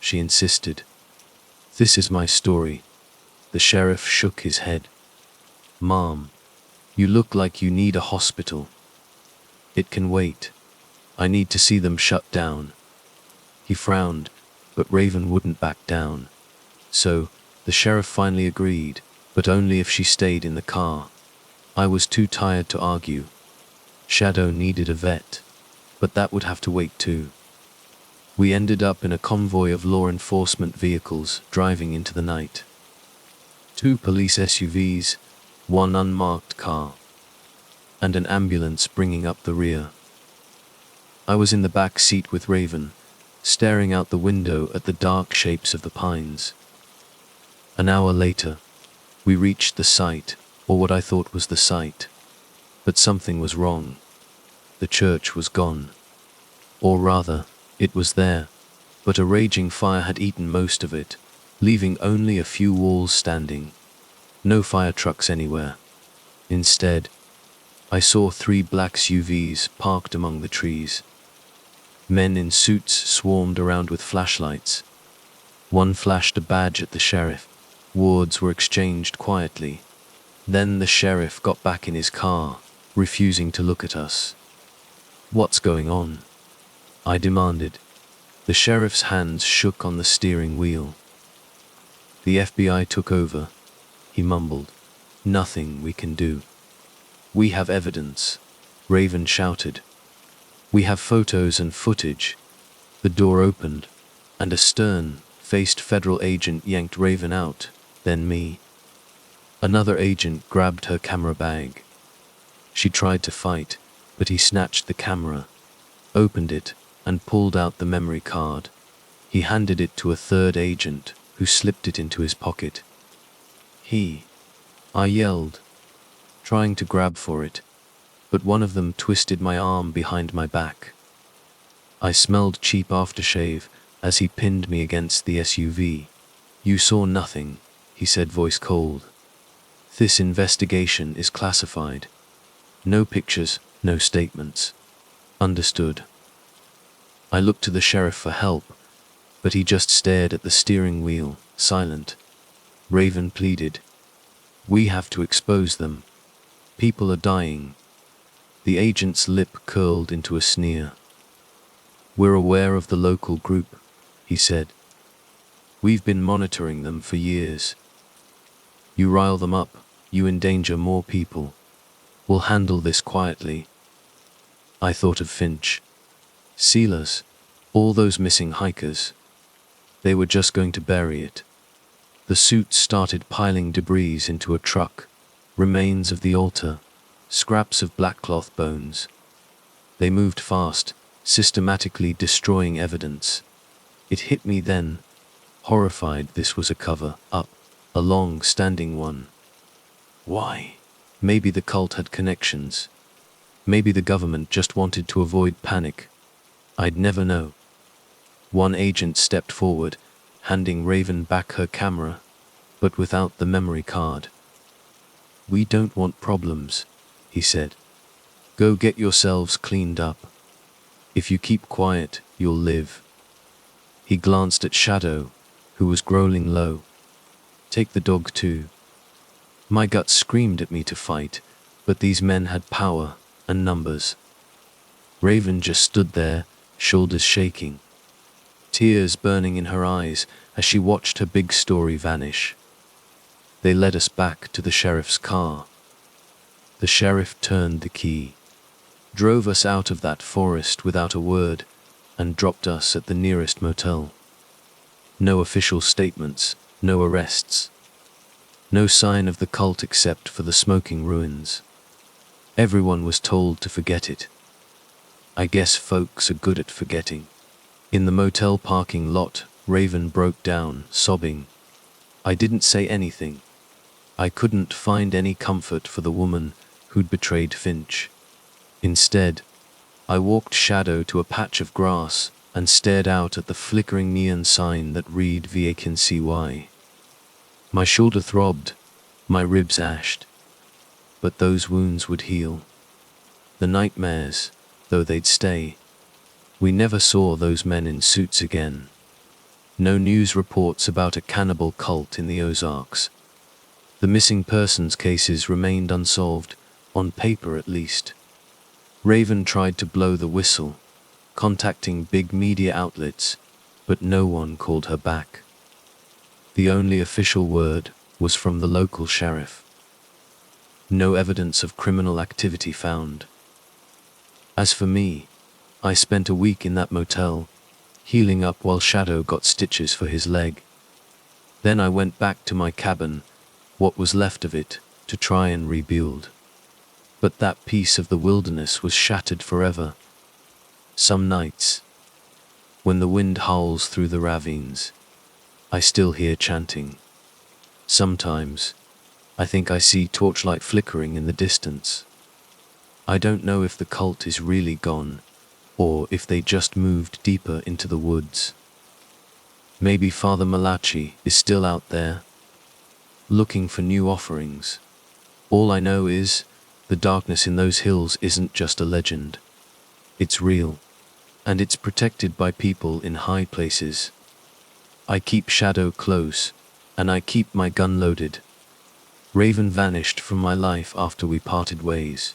she insisted. "This is my story." The sheriff shook his head. "Mom, you look like you need a hospital." "It can wait. I need to see them shut down." He frowned, but Raven wouldn't back down. So, the sheriff finally agreed, but only if she stayed in the car. I was too tired to argue. Shadow needed a vet, but that would have to wait too. We ended up in a convoy of law enforcement vehicles driving into the night. 2 police SUVs, 1 unmarked car, and an ambulance bringing up the rear. I was in the back seat with Raven, staring out the window at the dark shapes of the pines. An hour later, we reached the site, or what I thought was the site. But something was wrong. The church was gone. Or rather, it was there, but a raging fire had eaten most of it, leaving only a few walls standing. No fire trucks anywhere. Instead, I saw 3 black SUVs parked among the trees. Men in suits swarmed around with flashlights. One flashed a badge at the sheriff. Words were exchanged quietly. Then the sheriff got back in his car, refusing to look at us. "What's going on?" I demanded. The sheriff's hands shook on the steering wheel. "The FBI took over," he mumbled. "Nothing we can do." "We have evidence," Raven shouted. "We have photos and footage." The door opened, and a stern-faced federal agent yanked Raven out, then me. Another agent grabbed her camera bag. She tried to fight, but he snatched the camera, opened it, and pulled out the memory card. He handed it to a third agent, who slipped it into his pocket. I yelled, trying to grab for it, but one of them twisted my arm behind my back. I smelled cheap aftershave as he pinned me against the SUV. "You saw nothing," he said, voice cold. "This investigation is classified. No pictures, no statements." "Understood." I looked to the sheriff for help, but he just stared at the steering wheel, silent. Raven pleaded. "We have to expose them. People are dying." The agent's lip curled into a sneer. "We're aware of the local group," he said. "We've been monitoring them for years. You rile them up, you endanger more people. We'll handle this quietly." I thought of Finch. Sealers, all those missing hikers. They were just going to bury it. The suits started piling debris into a truck, remains of the altar, scraps of black cloth bones. They moved fast, systematically destroying evidence. It hit me then, horrified. This was a cover-up, a long-standing one. Why? Maybe the cult had connections. Maybe the government just wanted to avoid panic. I'd never know. One agent stepped forward, handing Raven back her camera, but without the memory card. "We don't want problems," he said. "Go get yourselves cleaned up. If you keep quiet, you'll live." He glanced at Shadow, who was growling low. "Take the dog too." My gut screamed at me to fight, but these men had power and numbers. Raven just stood there, shoulders shaking, tears burning in her eyes as she watched her big story vanish. They led us back to the sheriff's car. The sheriff turned the key, drove us out of that forest without a word, and dropped us at the nearest motel. No official statements, no arrests. No sign of the cult except for the smoking ruins. Everyone was told to forget it. I guess folks are good at forgetting. In the motel parking lot, Raven broke down, sobbing. I didn't say anything. I couldn't find any comfort for the woman who'd betrayed Finch. Instead, I walked Shadow to a patch of grass and stared out at the flickering neon sign that read "VACANCY." My shoulder throbbed, my ribs ashed. But those wounds would heal. The nightmares, though they'd stay. We never saw those men in suits again. No news reports about a cannibal cult in the Ozarks. The missing persons cases remained unsolved, on paper at least. Raven tried to blow the whistle, contacting big media outlets, but no one called her back. The only official word was from the local sheriff. No evidence of criminal activity found. As for me, I spent a week in that motel, healing up while Shadow got stitches for his leg. Then I went back to my cabin, what was left of it, to try and rebuild. But that piece of the wilderness was shattered forever. Some nights, when the wind howls through the ravines, I still hear chanting. Sometimes, I think I see torchlight flickering in the distance. I don't know if the cult is really gone, or if they just moved deeper into the woods. Maybe Father Malachi is still out there, looking for new offerings. All I know is, the darkness in those hills isn't just a legend. It's real, and it's protected by people in high places. I keep Shadow close, and I keep my gun loaded. Raven vanished from my life after we parted ways.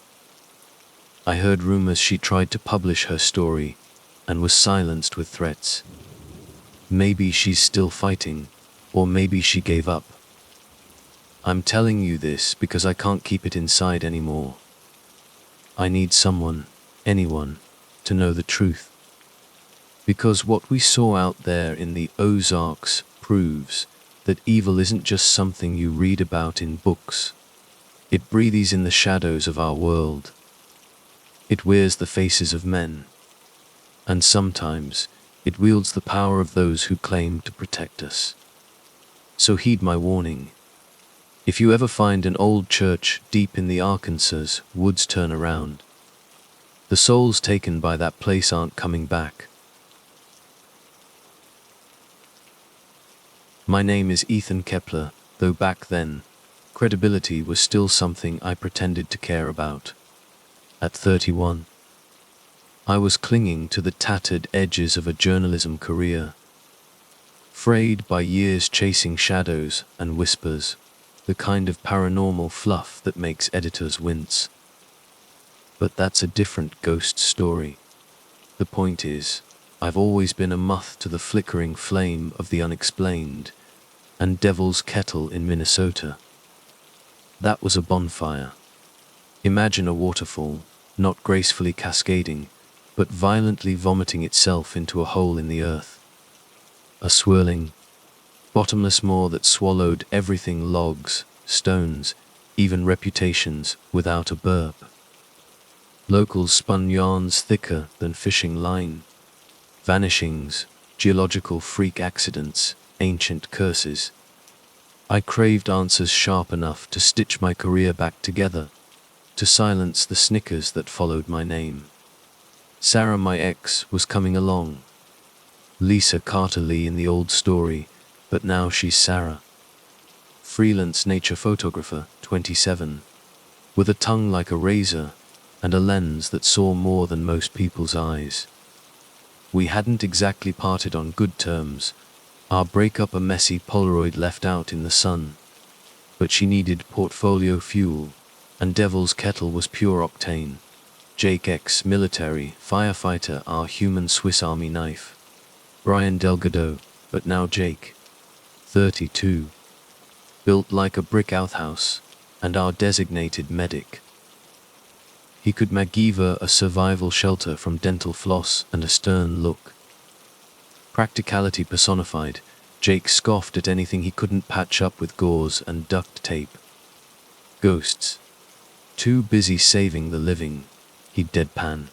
I heard rumors she tried to publish her story, and was silenced with threats. Maybe she's still fighting, or maybe she gave up. I'm telling you this because I can't keep it inside anymore. I need someone, anyone, to know the truth. Because what we saw out there in the Ozarks proves that evil isn't just something you read about in books. It breathes in the shadows of our world. It wears the faces of men. And sometimes, it wields the power of those who claim to protect us. So heed my warning. If you ever find an old church deep in the Arkansas woods, turn around. The souls taken by that place aren't coming back. My name is Ethan Kepler, though back then, credibility was still something I pretended to care about. At 31. I was clinging to the tattered edges of a journalism career, frayed by years chasing shadows and whispers, the kind of paranormal fluff that makes editors wince. But that's a different ghost story. The point is, I've always been a moth to the flickering flame of the unexplained, and Devil's Kettle in Minnesota. That was a bonfire. Imagine a waterfall, not gracefully cascading, but violently vomiting itself into a hole in the earth. A swirling, bottomless maw that swallowed everything: logs, stones, even reputations, without a burp. Locals spun yarns thicker than fishing line. Vanishings, geological freak accidents, ancient curses. I craved answers sharp enough to stitch my career back together, to silence the snickers that followed my name. Sarah, my ex, was coming along. Lisa Carter Lee in the old story, but now she's Sarah. Freelance nature photographer, 27, with a tongue like a razor and a lens that saw more than most people's eyes. We hadn't exactly parted on good terms, our breakup a messy Polaroid left out in the sun. But she needed portfolio fuel, and Devil's Kettle was pure octane. Jake, ex-military, firefighter, our human Swiss Army knife. Brian Delgado, but now Jake, 32, built like a brick outhouse, and our designated medic. He could MacGyver a survival shelter from dental floss and a stern look. Practicality personified, Jake scoffed at anything he couldn't patch up with gauze and duct tape. Ghosts. Too busy saving the living, he'd deadpan.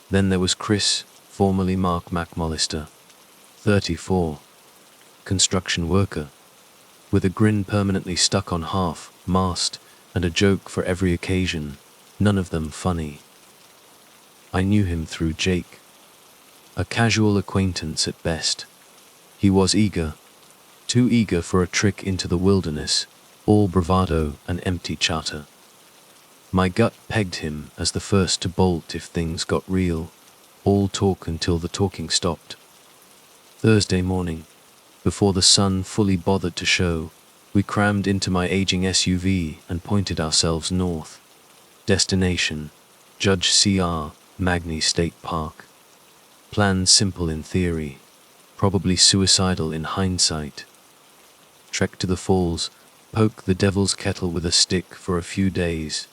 Then there was Chris, formerly Mark McMollister, 34, construction worker, with a grin permanently stuck on half-mast and a joke for every occasion, none of them funny. I knew him through Jake. A casual acquaintance at best. He was eager, too eager for a trick into the wilderness, all bravado and empty chatter. My gut pegged him as the first to bolt if things got real, all talk until the talking stopped. Thursday morning, before the sun fully bothered to show, we crammed into my aging SUV and pointed ourselves north. Destination, Judge C.R. Magny State Park. Plan simple in theory, probably suicidal in hindsight. Trek to the falls, poke the Devil's Kettle with a stick for a few days.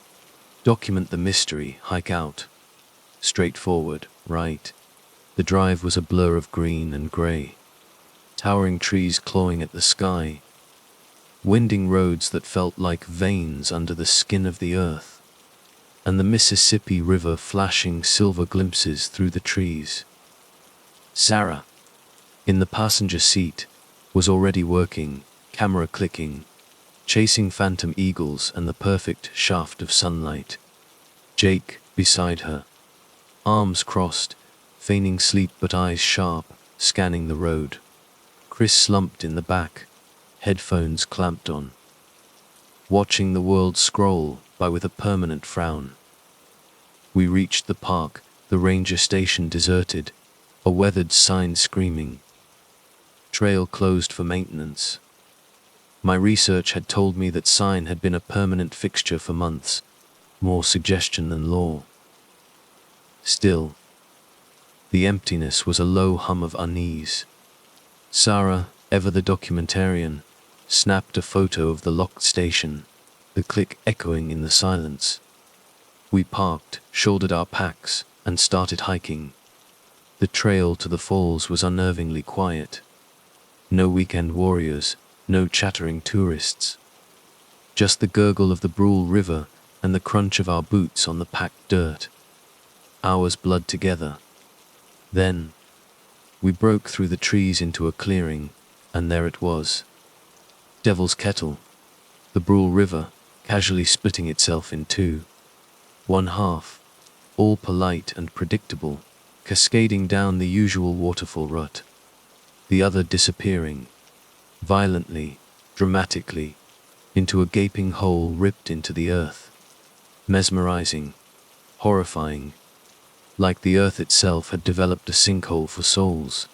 Document the mystery, hike out. Straightforward, right? The drive was a blur of green and gray. Towering trees clawing at the sky. Winding roads that felt like veins under the skin of the earth. And the Mississippi River flashing silver glimpses through the trees. Sarah, in the passenger seat, was already working, camera clicking, chasing phantom eagles and the perfect shaft of sunlight. Jake, beside her, arms crossed, feigning sleep but eyes sharp, scanning the road. Chris slumped in the back, headphones clamped on, watching the world scroll by with a permanent frown. We reached the park, the ranger station deserted, a weathered sign screaming. Trail closed for maintenance. My research had told me that sign had been a permanent fixture for months, more suggestion than law. Still, the emptiness was a low hum of unease. Sarah, ever the documentarian, snapped a photo of the locked station, the click echoing in the silence. We parked, shouldered our packs, and started hiking. The trail to the falls was unnervingly quiet. No weekend warriors, no chattering tourists. Just the gurgle of the Brule River and the crunch of our boots on the packed dirt. Hours blurred together. Then, we broke through the trees into a clearing, and there it was. Devil's Kettle, the Brule River, casually splitting itself in two. One half, all polite and predictable, cascading down the usual waterfall rut. The other disappearing, violently, dramatically, into a gaping hole ripped into the earth. Mesmerizing, horrifying. like the earth itself had developed a sinkhole for souls.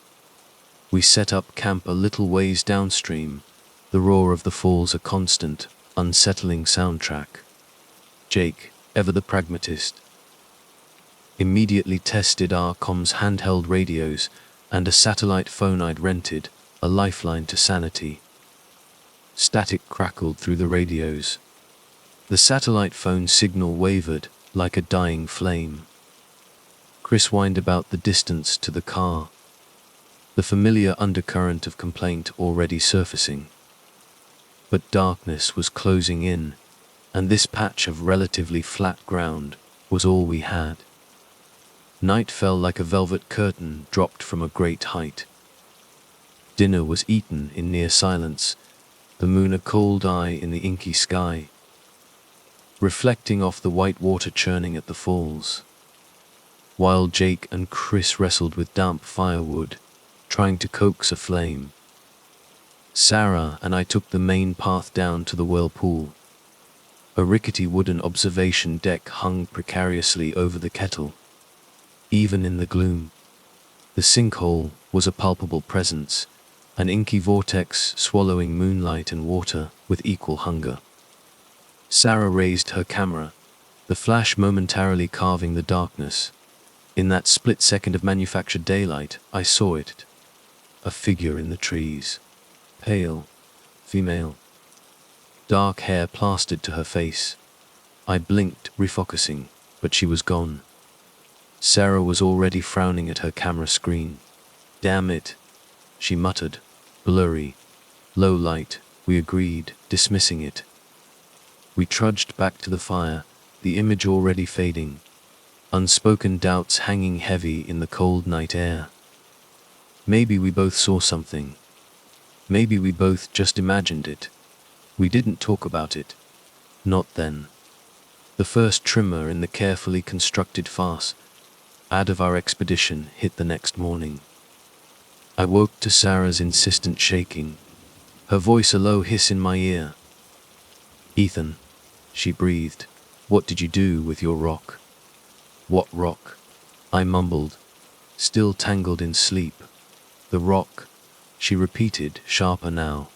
We set up camp a little ways downstream, the roar of the falls a constant, unsettling soundtrack. Jake, ever the pragmatist, immediately tested our comms handheld radios and a satellite phone I'd rented, a lifeline to sanity. Static crackled through the radios. The satellite phone signal wavered like a dying flame. Chris whined about the distance to the car, the familiar undercurrent of complaint already surfacing. But darkness was closing in, and this patch of relatively flat ground was all we had. Night fell like a velvet curtain dropped from a great height. Dinner was eaten in near silence, the moon a cold eye in the inky sky, reflecting off the white water churning at the falls. While Jake and Chris wrestled with damp firewood, trying to coax a flame, Sarah and I took the main path down to the whirlpool. A rickety wooden observation deck hung precariously over the kettle. Even in the gloom, the sinkhole was a palpable presence, an inky vortex swallowing moonlight and water with equal hunger. Sarah raised her camera, the flash momentarily carving the darkness. In that split second of manufactured daylight, I saw it. A figure in the trees. Pale. Female. Dark hair plastered to her face. I blinked, refocusing, but she was gone. Sarah was already frowning at her camera screen. "Damn it," she muttered. "Blurry. Low light," we agreed, dismissing it. We trudged back to the fire, the image already fading, unspoken doubts hanging heavy in the cold night air. Maybe we both saw something. Maybe we both just imagined it. We didn't talk about it. Not then. The first tremor in the carefully constructed farce ad of our expedition hit the next morning. I woke to Sarah's insistent shaking, her voice a low hiss in my ear. "Ethan," she breathed, "what did you do with your rock?" "What rock?" I mumbled, still tangled in sleep. "The rock," she repeated, sharper now.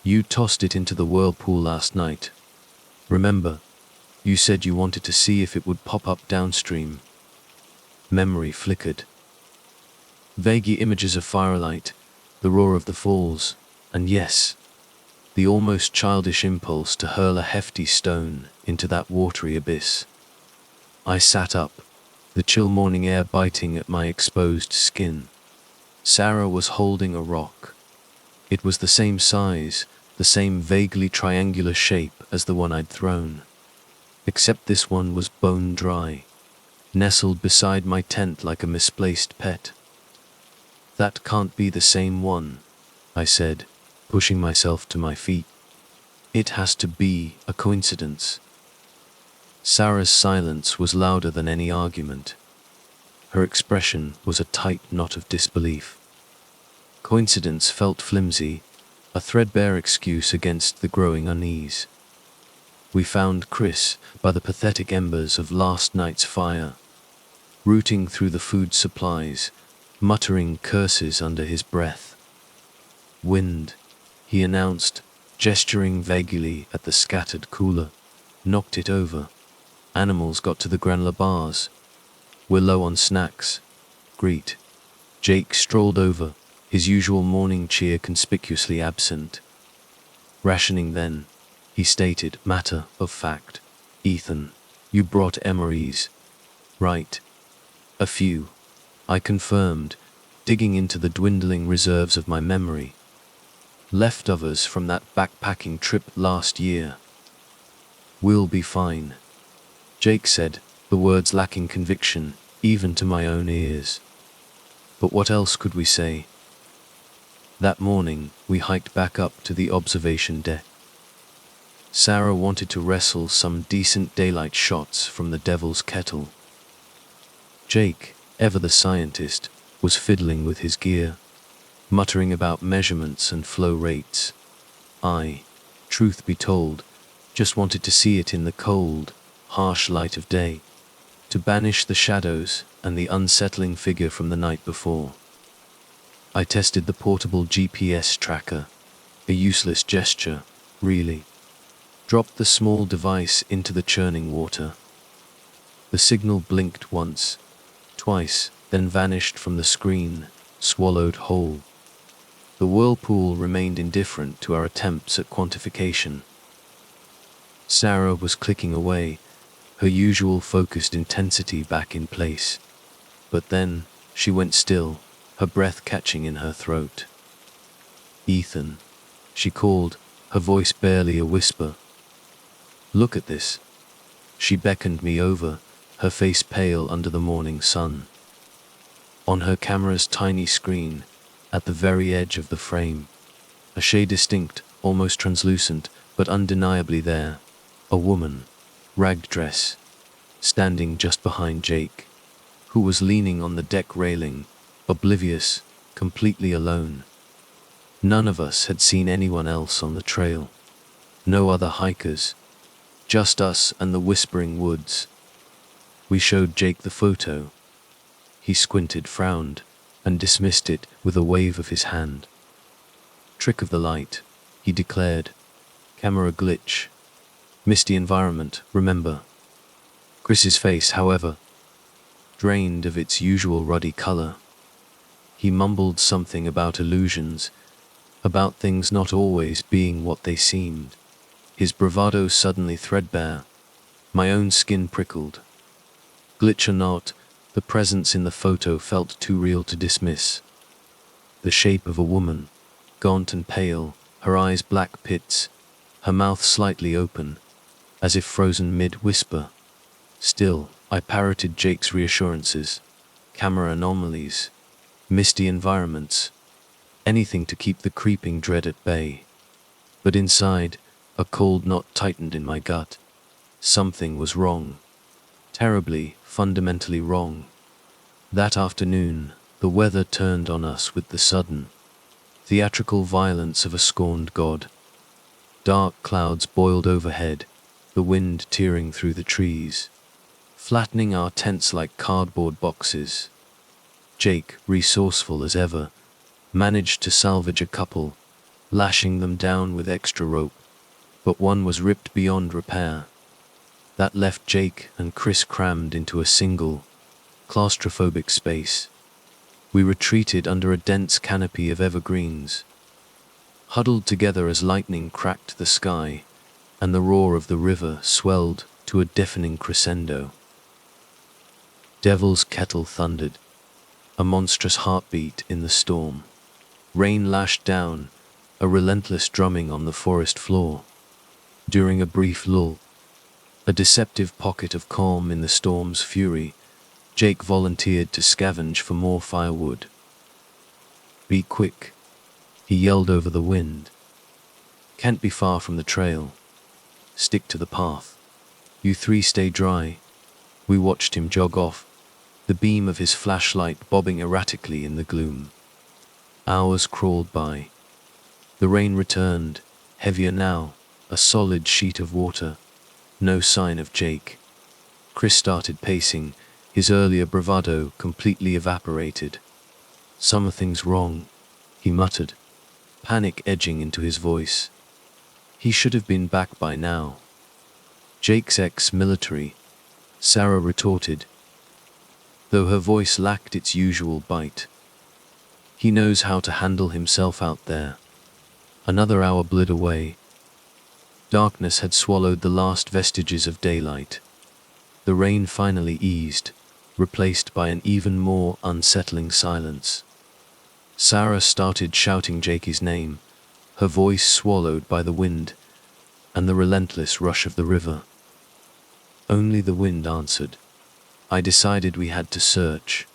"You tossed it into the whirlpool last night. Remember, you said you wanted to see if it would pop up downstream." Memory flickered. Vague images of firelight, the roar of the falls, and yes, the almost childish impulse to hurl a hefty stone into that watery abyss. I sat up, the chill morning air biting at my exposed skin. Sarah was holding a rock. It was the same size, the same vaguely triangular shape as the one I'd thrown, except this one was bone dry, nestled beside my tent like a misplaced pet. "That can't be the same one," I said, pushing myself to my feet. "It has to be a coincidence." Sarah's silence was louder than any argument. Her expression was a tight knot of disbelief. Coincidence felt flimsy, a threadbare excuse against the growing unease. We found Chris by the pathetic embers of last night's fire, rooting through the food supplies, muttering curses under his breath. "Wind," he announced, gesturing vaguely at the scattered cooler. "Knocked it over. Animals got to the granola bars. We're low on snacks. Greet." Jake strolled over, his usual morning cheer conspicuously absent. "Rationing then," he stated, matter of fact. "Ethan, you brought MREs, right?" "A few," I confirmed, digging into the dwindling reserves of my memory. "Leftovers from that backpacking trip last year." "We'll be fine," Jake said, the words lacking conviction, even to my own ears. But what else could we say? That morning, we hiked back up to the observation deck. Sarah wanted to wrestle some decent daylight shots from the Devil's Kettle. Jake, ever the scientist, was fiddling with his gear, muttering about measurements and flow rates. I, truth be told, just wanted to see it in the cold, harsh light of day. to banish the shadows and the unsettling figure from the night before. I tested the portable GPS tracker, a useless gesture, really. Dropped the small device into the churning water. The signal blinked once, twice, then vanished from the screen, swallowed whole. The whirlpool remained indifferent to our attempts at quantification. Sarah was clicking away, her usual focused intensity back in place. But then, she went still, her breath catching in her throat. "Ethan," she called, her voice barely a whisper. "Look at this." She beckoned me over, her face pale under the morning sun. On her camera's tiny screen, at the very edge of the frame, a shade distinct, almost translucent, but undeniably there, a woman, ragged dress, standing just behind Jake, who was leaning on the deck railing, oblivious, completely alone. None of us had seen anyone else on the trail. No other hikers. Just us and the whispering woods. We showed Jake the photo. He squinted, frowned, and dismissed it with a wave of his hand. "Trick of the light," he declared. "Camera glitch. Misty environment, remember." Chris's face, however, drained of its usual ruddy color. He mumbled something about illusions, about things not always being what they seemed. His bravado suddenly threadbare. My own skin prickled. Glitch or not, the presence in the photo felt too real to dismiss. The shape of a woman, gaunt and pale, her eyes black pits, her mouth slightly open, as if frozen mid-whisper. Still, I parroted Jake's reassurances. Camera anomalies, misty environments, anything to keep the creeping dread at bay. But inside, a cold knot tightened in my gut. Something was wrong. Terribly, fundamentally wrong. That afternoon, the weather turned on us with the sudden, theatrical violence of a scorned god. Dark clouds boiled overhead, the wind tearing through the trees, flattening our tents like cardboard boxes. Jake, resourceful as ever, managed to salvage a couple, lashing them down with extra rope, but one was ripped beyond repair. That left Jake and Chris crammed into a single, claustrophobic space. We retreated under a dense canopy of evergreens, huddled together as lightning cracked the sky, and the roar of the river swelled to a deafening crescendo. Devil's kettle thundered, a monstrous heartbeat in the storm. Rain lashed down, a relentless drumming on the forest floor. During a brief lull, a deceptive pocket of calm in the storm's fury, Jake volunteered to scavenge for more firewood. "Be quick," he yelled over the wind. "Can't be far from the trail. Stick to the path. You three stay dry." We watched him jog off, the beam of his flashlight bobbing erratically in the gloom. Hours crawled by. The rain returned, heavier now, a solid sheet of water. No sign of Jake. Chris started pacing, his earlier bravado completely evaporated. "Something's wrong," he muttered, panic edging into his voice. "He should have been back by now." "Jake's ex-military," Sarah retorted, though her voice lacked its usual bite. "He knows how to handle himself out there." Another hour bled away. Darkness had swallowed the last vestiges of daylight. The rain finally eased, replaced by an even more unsettling silence. Sarah started shouting Jakey's name, her voice swallowed by the wind and the relentless rush of the river. Only the wind answered. I decided we had to search.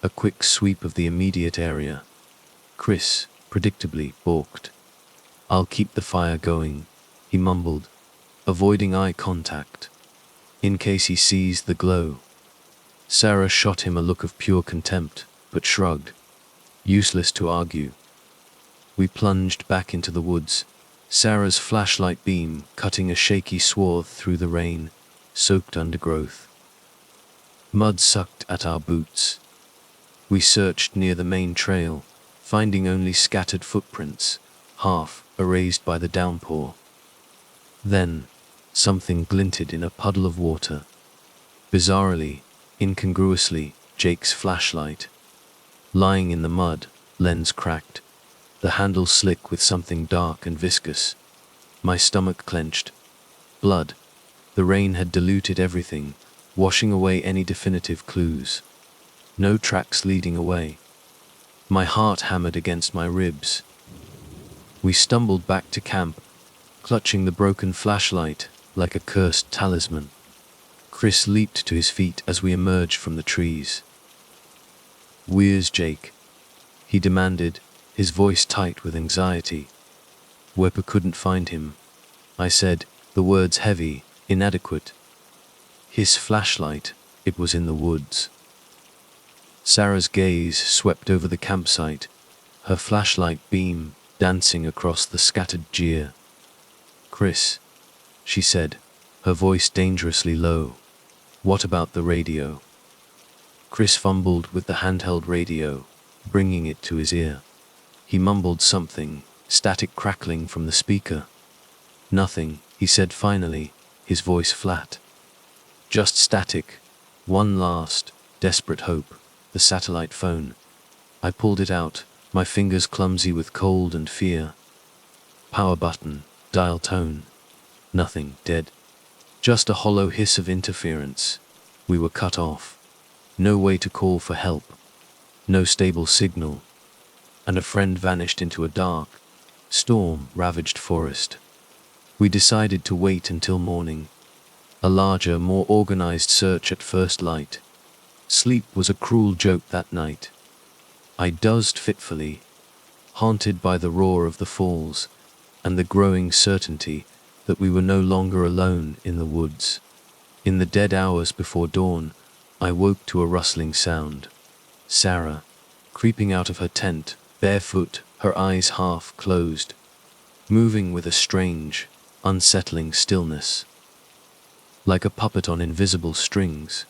A quick sweep of the immediate area. Chris, predictably, balked. "I'll keep the fire going," he mumbled, avoiding eye contact, in case he sees the glow. Sarah shot him a look of pure contempt, but shrugged. Useless to argue. We plunged back into the woods, Sarah's flashlight beam cutting a shaky swath through the rain, soaked undergrowth. Mud sucked at our boots. We searched near the main trail, finding only scattered footprints, half erased by the downpour. Then, something glinted in a puddle of water. Bizarrely, incongruously, Jake's flashlight. Lying in the mud, lens cracked, the handle slick with something dark and viscous. My stomach clenched. Blood. The rain had diluted everything, washing away any definitive clues. No tracks leading away. My heart hammered against my ribs. We stumbled back to camp, clutching the broken flashlight like a cursed talisman. Chris leaped to his feet as we emerged from the trees. "Where's Jake?" he demanded, his voice tight with anxiety. "Wepper couldn't find him," I said, the words heavy, inadequate. "His flashlight, it was in the woods." Sarah's gaze swept over the campsite, her flashlight beam dancing across the scattered gear. "Chris," she said, her voice dangerously low, "what about the radio?" Chris fumbled with the handheld radio, bringing it to his ear. He mumbled something, static crackling from the speaker. "Nothing," he said finally, his voice flat. "Just static. One last, desperate hope. The satellite phone." I pulled it out, my fingers clumsy with cold and fear. Power button, dial tone. Nothing, dead. Just a hollow hiss of interference. We were cut off. No way to call for help. No stable signal. And a friend vanished into a dark, storm-ravaged forest. We decided to wait until morning. A larger, more organized search at first light. Sleep was a cruel joke that night. I dozed fitfully, haunted by the roar of the falls and the growing certainty that we were no longer alone in the woods. In the dead hours before dawn, I woke to a rustling sound. Sarah, creeping out of her tent, barefoot, her eyes half closed, moving with a strange, unsettling stillness. Like a puppet on invisible strings.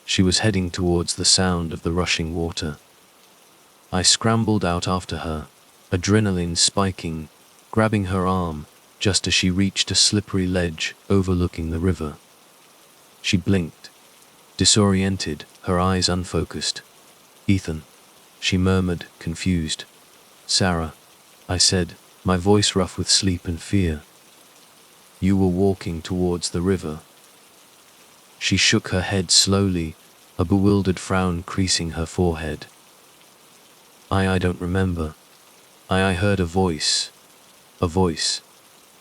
She was heading towards the sound of the rushing water. I scrambled out after her, adrenaline spiking, grabbing her arm just as she reached a slippery ledge overlooking the river. She blinked, disoriented, her eyes unfocused. "Ethan," she murmured, confused. "Sarah," I said, my voice rough with sleep and fear. "You were walking towards the river." She shook her head slowly, a bewildered frown creasing her forehead. I don't remember." I heard a voice. A voice.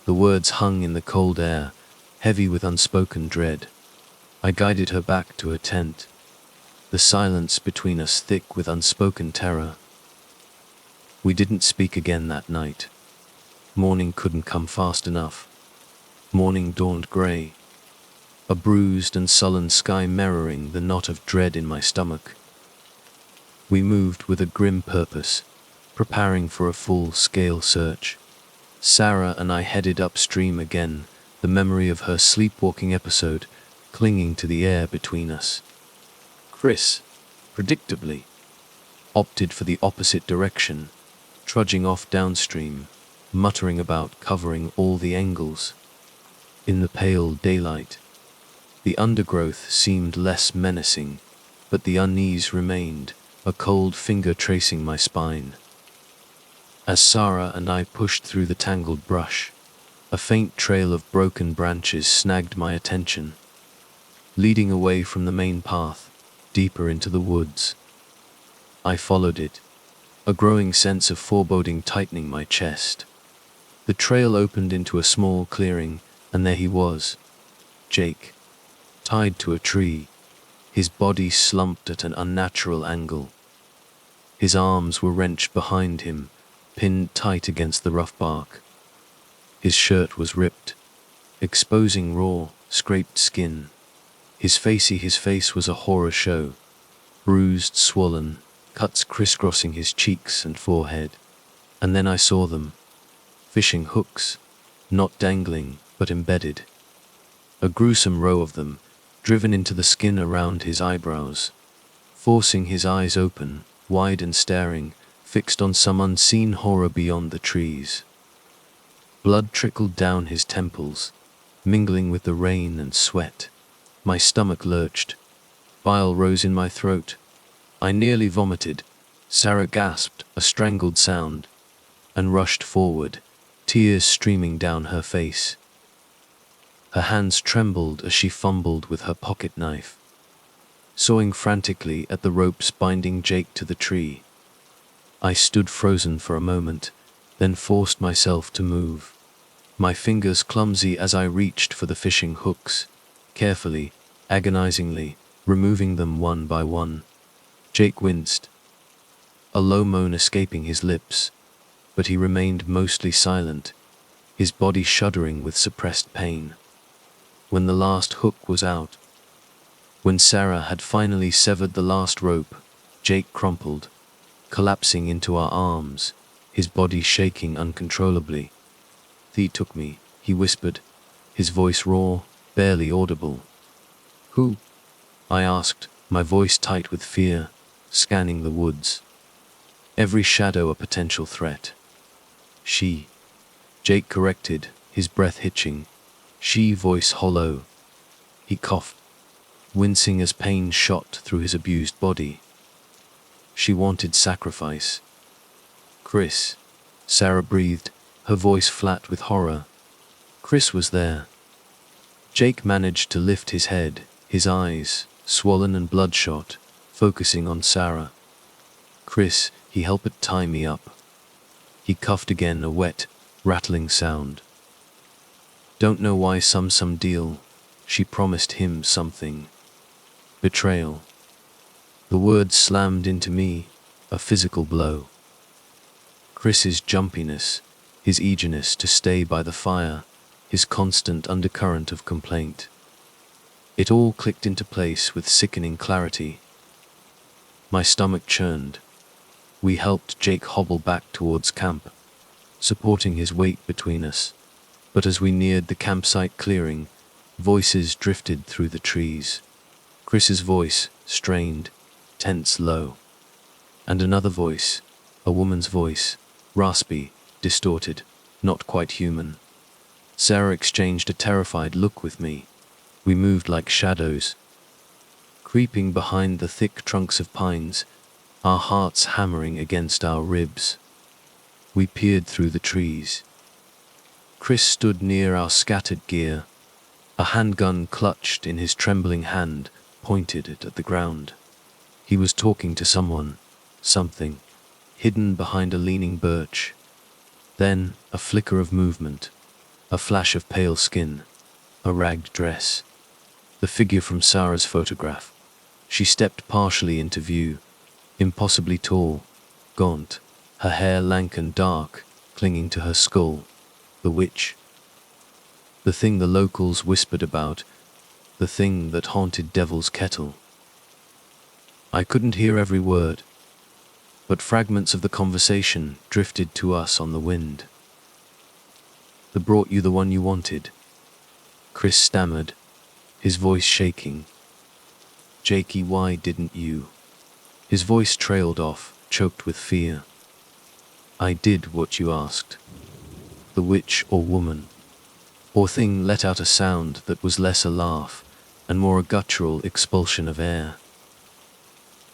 The words hung in the cold air, heavy with unspoken dread. I guided her back to her tent. The silence between us thick with unspoken terror. We didn't speak again that night. Morning couldn't come fast enough. Morning dawned gray. A bruised and sullen sky mirroring the knot of dread in my stomach. We moved with a grim purpose, preparing for a full-scale search. Sarah and I headed upstream again, the memory of her sleepwalking episode clinging to the air between us. Chris, predictably, opted for the opposite direction, trudging off downstream, muttering about covering all the angles. In the pale daylight, the undergrowth seemed less menacing, but the unease remained, a cold finger tracing my spine. As Sarah and I pushed through the tangled brush, a faint trail of broken branches snagged my attention, leading away from the main path, deeper into the woods. I followed it, a growing sense of foreboding tightening my chest. The trail opened into a small clearing, and there he was, Jake, tied to a tree, his body slumped at an unnatural angle. His arms were wrenched behind him, pinned tight against the rough bark. His shirt was ripped, exposing raw, scraped skin. His face was a horror show, bruised, swollen, cuts crisscrossing his cheeks and forehead. And then I saw them, fishing hooks, not dangling, but embedded. A gruesome row of them, driven into the skin around his eyebrows, forcing his eyes open, wide and staring, fixed on some unseen horror beyond the trees. Blood trickled down his temples, mingling with the rain and sweat. My stomach lurched. Bile rose in my throat. I nearly vomited. Sarah gasped, a strangled sound, and rushed forward, tears streaming down her face. Her hands trembled as she fumbled with her pocket knife, sawing frantically at the ropes binding Jake to the tree. I stood frozen for a moment, then forced myself to move, my fingers clumsy as I reached for the fishing hooks, carefully, agonizingly, removing them one by one. Jake winced, a low moan escaping his lips, but he remained mostly silent, his body shuddering with suppressed pain. When the last hook was out, when Sarah had finally severed the last rope, Jake crumpled, collapsing into our arms, his body shaking uncontrollably. "Thee took me," he whispered, his voice raw, barely audible. "Who?" I asked, my voice tight with fear, scanning the woods. Every shadow a potential threat. "She," Jake corrected, his breath hitching. She, voice hollow. He coughed, wincing as pain shot through his abused body. "She wanted sacrifice." "Chris," Sarah breathed, her voice flat with horror. Chris was there. Jake managed to lift his head, his eyes, swollen and bloodshot, focusing on Sarah. "Chris, he helped tie me up." He coughed again, a wet, rattling sound. "Don't know why some deal. She promised him something." Betrayal. The words slammed into me, a physical blow. Chris's jumpiness, his eagerness to stay by the fire, his constant undercurrent of complaint. It all clicked into place with sickening clarity. My stomach churned. We helped Jake hobble back towards camp, supporting his weight between us. But as we neared the campsite clearing, voices drifted through the trees. Chris's voice, strained, tense, low. And another voice, a woman's voice, raspy, distorted, not quite human. Sarah exchanged a terrified look with me. We moved like shadows, creeping behind the thick trunks of pines, our hearts hammering against our ribs. We peered through the trees. Chris stood near our scattered gear, a handgun clutched in his trembling hand, pointed it at the ground. He was talking to someone, something, hidden behind a leaning birch. Then, a flicker of movement, a flash of pale skin, a ragged dress. The figure from Sarah's photograph. She stepped partially into view, impossibly tall, gaunt, her hair lank and dark, clinging to her skull. The witch. The thing the locals whispered about, the thing that haunted Devil's Kettle. I couldn't hear every word, but fragments of the conversation drifted to us on the wind. "They brought you the one you wanted," Chris stammered, his voice shaking. "Jakey, why didn't you?" His voice trailed off, choked with fear. "I did what you asked." The witch or woman or thing let out a sound that was less a laugh and more a guttural expulsion of air.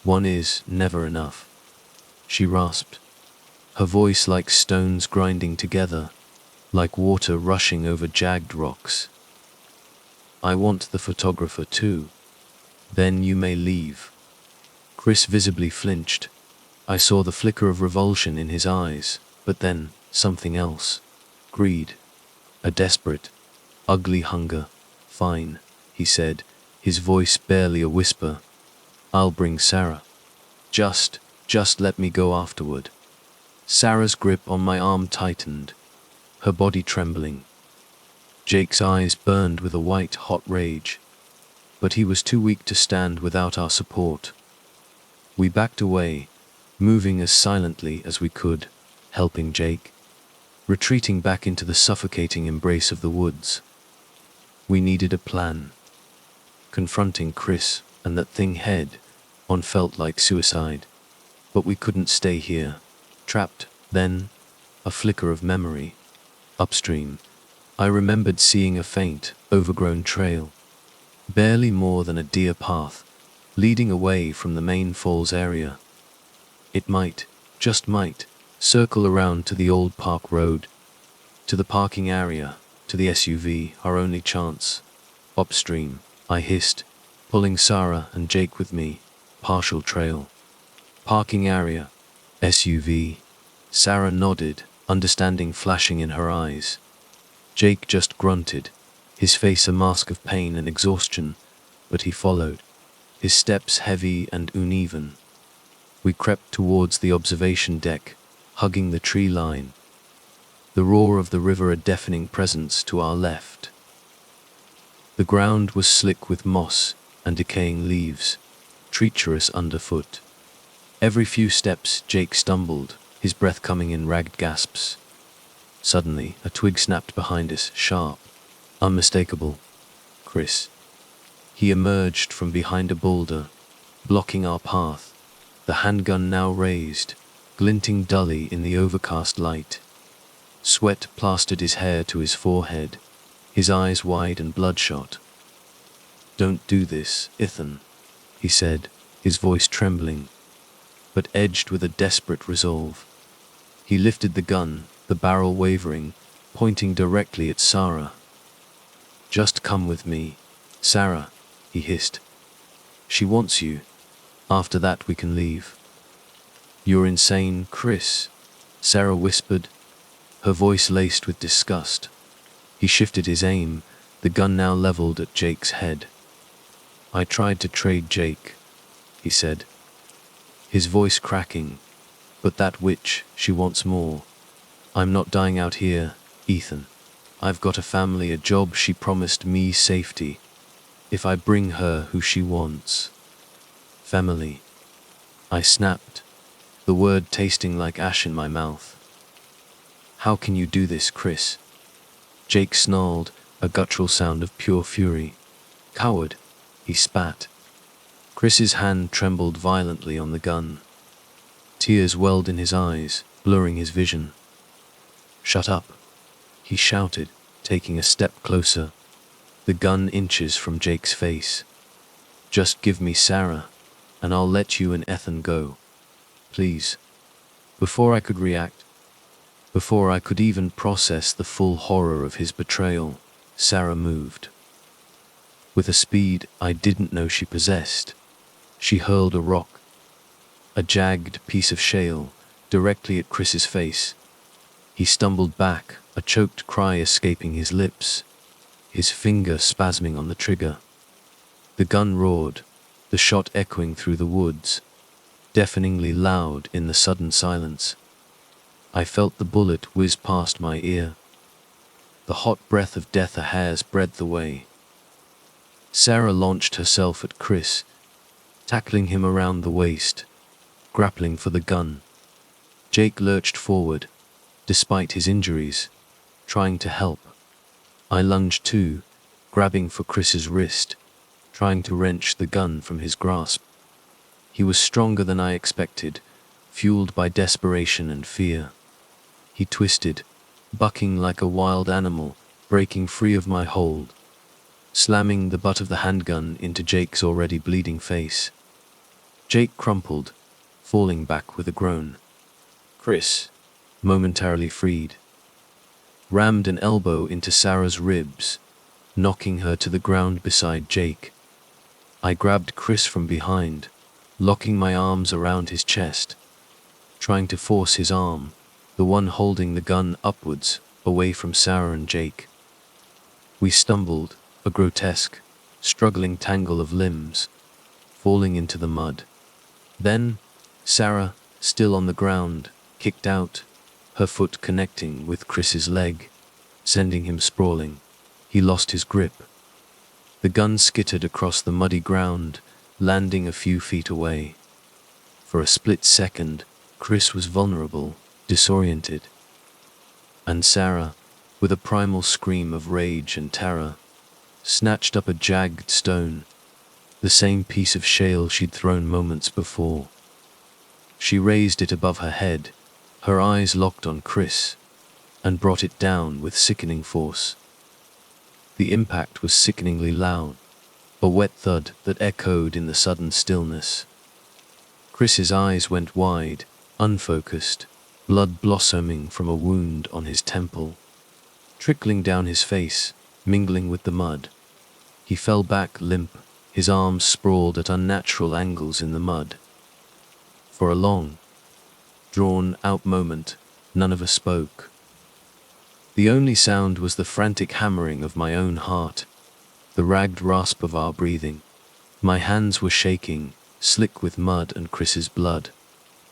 "One is never enough," she rasped, her voice like stones grinding together, like water rushing over jagged rocks. "I want the photographer too. Then you may leave." Chris visibly flinched. I saw the flicker of revulsion in his eyes, but then something else. Greed. A desperate, ugly hunger. "Fine," he said, his voice barely a whisper. "I'll bring Sarah. Just let me go afterward." Sarah's grip on my arm tightened, her body trembling. Jake's eyes burned with a white, hot rage, but he was too weak to stand without our support. We backed away, moving as silently as we could, helping Jake, retreating back into the suffocating embrace of the woods. We needed a plan. confronting Chris and that thing head on felt like suicide. But we couldn't stay here, trapped. Then, a flicker of memory. Upstream, I remembered seeing a faint, overgrown trail, barely more than a deer path, leading away from the main falls area. It might, just might, circle around to the old park road, to the parking area, to the SUV, our only chance. Upstream, I hissed, pulling Sarah and Jake with me. Partial trail. Parking area. SUV. Sarah nodded, understanding flashing in her eyes. Jake just grunted, his face a mask of pain and exhaustion, but he followed, his steps heavy and uneven. We crept towards the observation deck, hugging the tree line. The roar of the river a deafening presence to our left. The ground was slick with moss and decaying leaves, treacherous underfoot. Every few steps Jake stumbled, his breath coming in ragged gasps. Suddenly, a twig snapped behind us, sharp, unmistakable. Chris. He emerged from behind a boulder, blocking our path, the handgun now raised, glinting dully in the overcast light. Sweat plastered his hair to his forehead, his eyes wide and bloodshot. "Don't do this, Ethan," he said, his voice trembling, but edged with a desperate resolve. He lifted the gun, the barrel wavering, pointing directly at Sarah. "Just come with me, Sarah," he hissed. "She wants you. After that we can leave." "You're insane, Chris," Sarah whispered, her voice laced with disgust. He shifted his aim, the gun now leveled at Jake's head. "I tried to trade Jake," he said, his voice cracking, "but that witch, she wants more. I'm not dying out here, Ethan. I've got a family, a job, she promised me safety. If I bring her who she wants." "Family," I snapped, the word tasting like ash in my mouth. "How can you do this, Chris?" Jake snarled, a guttural sound of pure fury. "Coward," he spat. Chris's hand trembled violently on the gun. Tears welled in his eyes, blurring his vision. "Shut up," he shouted, taking a step closer, the gun inches from Jake's face. "Just give me Sarah, and I'll let you and Ethan go. Please." Before I could react, before I could even process the full horror of his betrayal, Sarah moved. With a speed I didn't know she possessed, she hurled a rock, a jagged piece of shale, directly at Chris's face. He stumbled back, a choked cry escaping his lips, his finger spasming on the trigger. The gun roared, the shot echoing through the woods, deafeningly loud in the sudden silence. I felt the bullet whiz past my ear, the hot breath of death a hair's breadth away. Sarah launched herself at Chris, tackling him around the waist, grappling for the gun. Jake lurched forward, despite his injuries, trying to help. I lunged too, grabbing for Chris's wrist, trying to wrench the gun from his grasp. He was stronger than I expected, fueled by desperation and fear. He twisted, bucking like a wild animal, breaking free of my hold, slamming the butt of the handgun into Jake's already bleeding face. Jake crumpled, falling back with a groan. Chris, momentarily freed, rammed an elbow into Sarah's ribs, knocking her to the ground beside Jake. I grabbed Chris from behind, locking my arms around his chest, trying to force his arm, the one holding the gun, upwards, away from Sarah and Jake. We stumbled, a grotesque, struggling tangle of limbs, falling into the mud. Then, Sarah, still on the ground, kicked out, her foot connecting with Chris's leg, sending him sprawling. He lost his grip. The gun skittered across the muddy ground, landing a few feet away. For a split second, Chris was vulnerable, disoriented. And Sarah, with a primal scream of rage and terror, snatched up a jagged stone, the same piece of shale she'd thrown moments before. She raised it above her head, her eyes locked on Chris, and brought it down with sickening force. The impact was sickeningly loud, a wet thud that echoed in the sudden stillness. Chris's eyes went wide, unfocused, blood blossoming from a wound on his temple, trickling down his face, mingling with the mud. He fell back limp, his arms sprawled at unnatural angles in the mud. For a long, drawn-out moment, none of us spoke. The only sound was the frantic hammering of my own heart, the ragged rasp of our breathing. My hands were shaking, slick with mud and Chris's blood.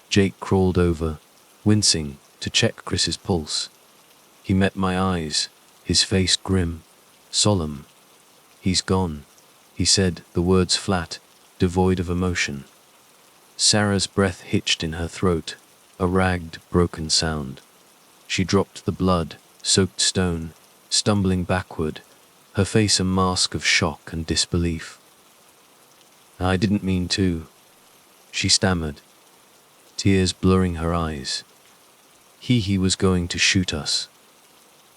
Jake crawled over, wincing, to check Chris's pulse. He met my eyes, his face grim, solemn. "He's gone," he said, the words flat, devoid of emotion. Sarah's breath hitched in her throat, a ragged, broken sound. She dropped the blood-soaked stone, stumbling backward, her face a mask of shock and disbelief. "I didn't mean to," she stammered, tears blurring her eyes. He was going to shoot us.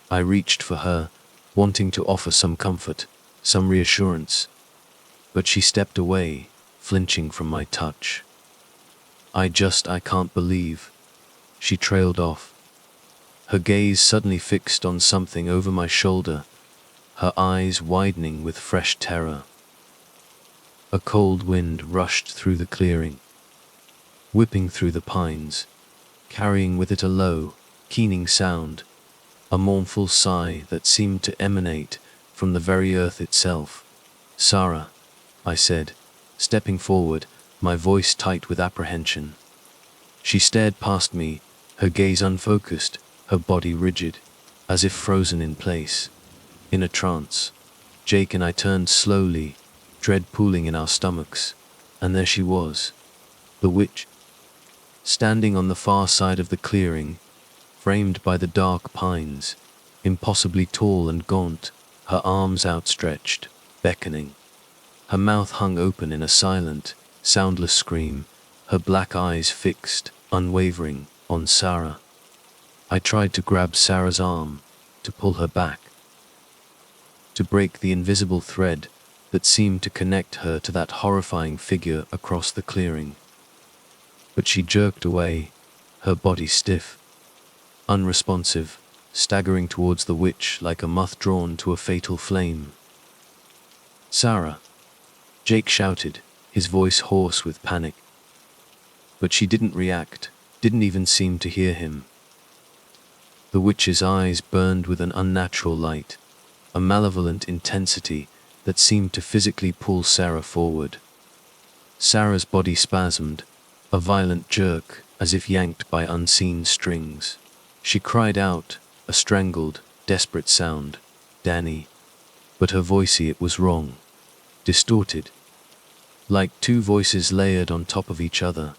I reached for her, wanting to offer some comfort, some reassurance, but she stepped away, flinching from my touch. I can't believe," she trailed off, her gaze suddenly fixed on something over my shoulder, her eyes widening with fresh terror. A cold wind rushed through the clearing, whipping through the pines, carrying with it a low, keening sound, a mournful sigh that seemed to emanate from the very earth itself. "Sarah," I said, stepping forward, my voice tight with apprehension. She stared past me, her gaze unfocused, her body rigid, as if frozen in place. In a trance, Jake and I turned slowly, dread pooling in our stomachs, and there she was, the witch, standing on the far side of the clearing, framed by the dark pines, impossibly tall and gaunt, her arms outstretched, beckoning. Her mouth hung open in a silent, soundless scream, her black eyes fixed, unwavering, on Sarah. I tried to grab Sarah's arm, to pull her back, to break the invisible thread that seemed to connect her to that horrifying figure across the clearing. But she jerked away, her body stiff, unresponsive, staggering towards the witch like a moth drawn to a fatal flame. "Sarah!" Jake shouted, his voice hoarse with panic. But she didn't react, didn't even seem to hear him. The witch's eyes burned with an unnatural light, a malevolent intensity that seemed to physically pull Sarah forward. Sarah's body spasmed, a violent jerk, as if yanked by unseen strings. She cried out, a strangled, desperate sound, "Danny." But her voice, it was wrong, distorted, like two voices layered on top of each other.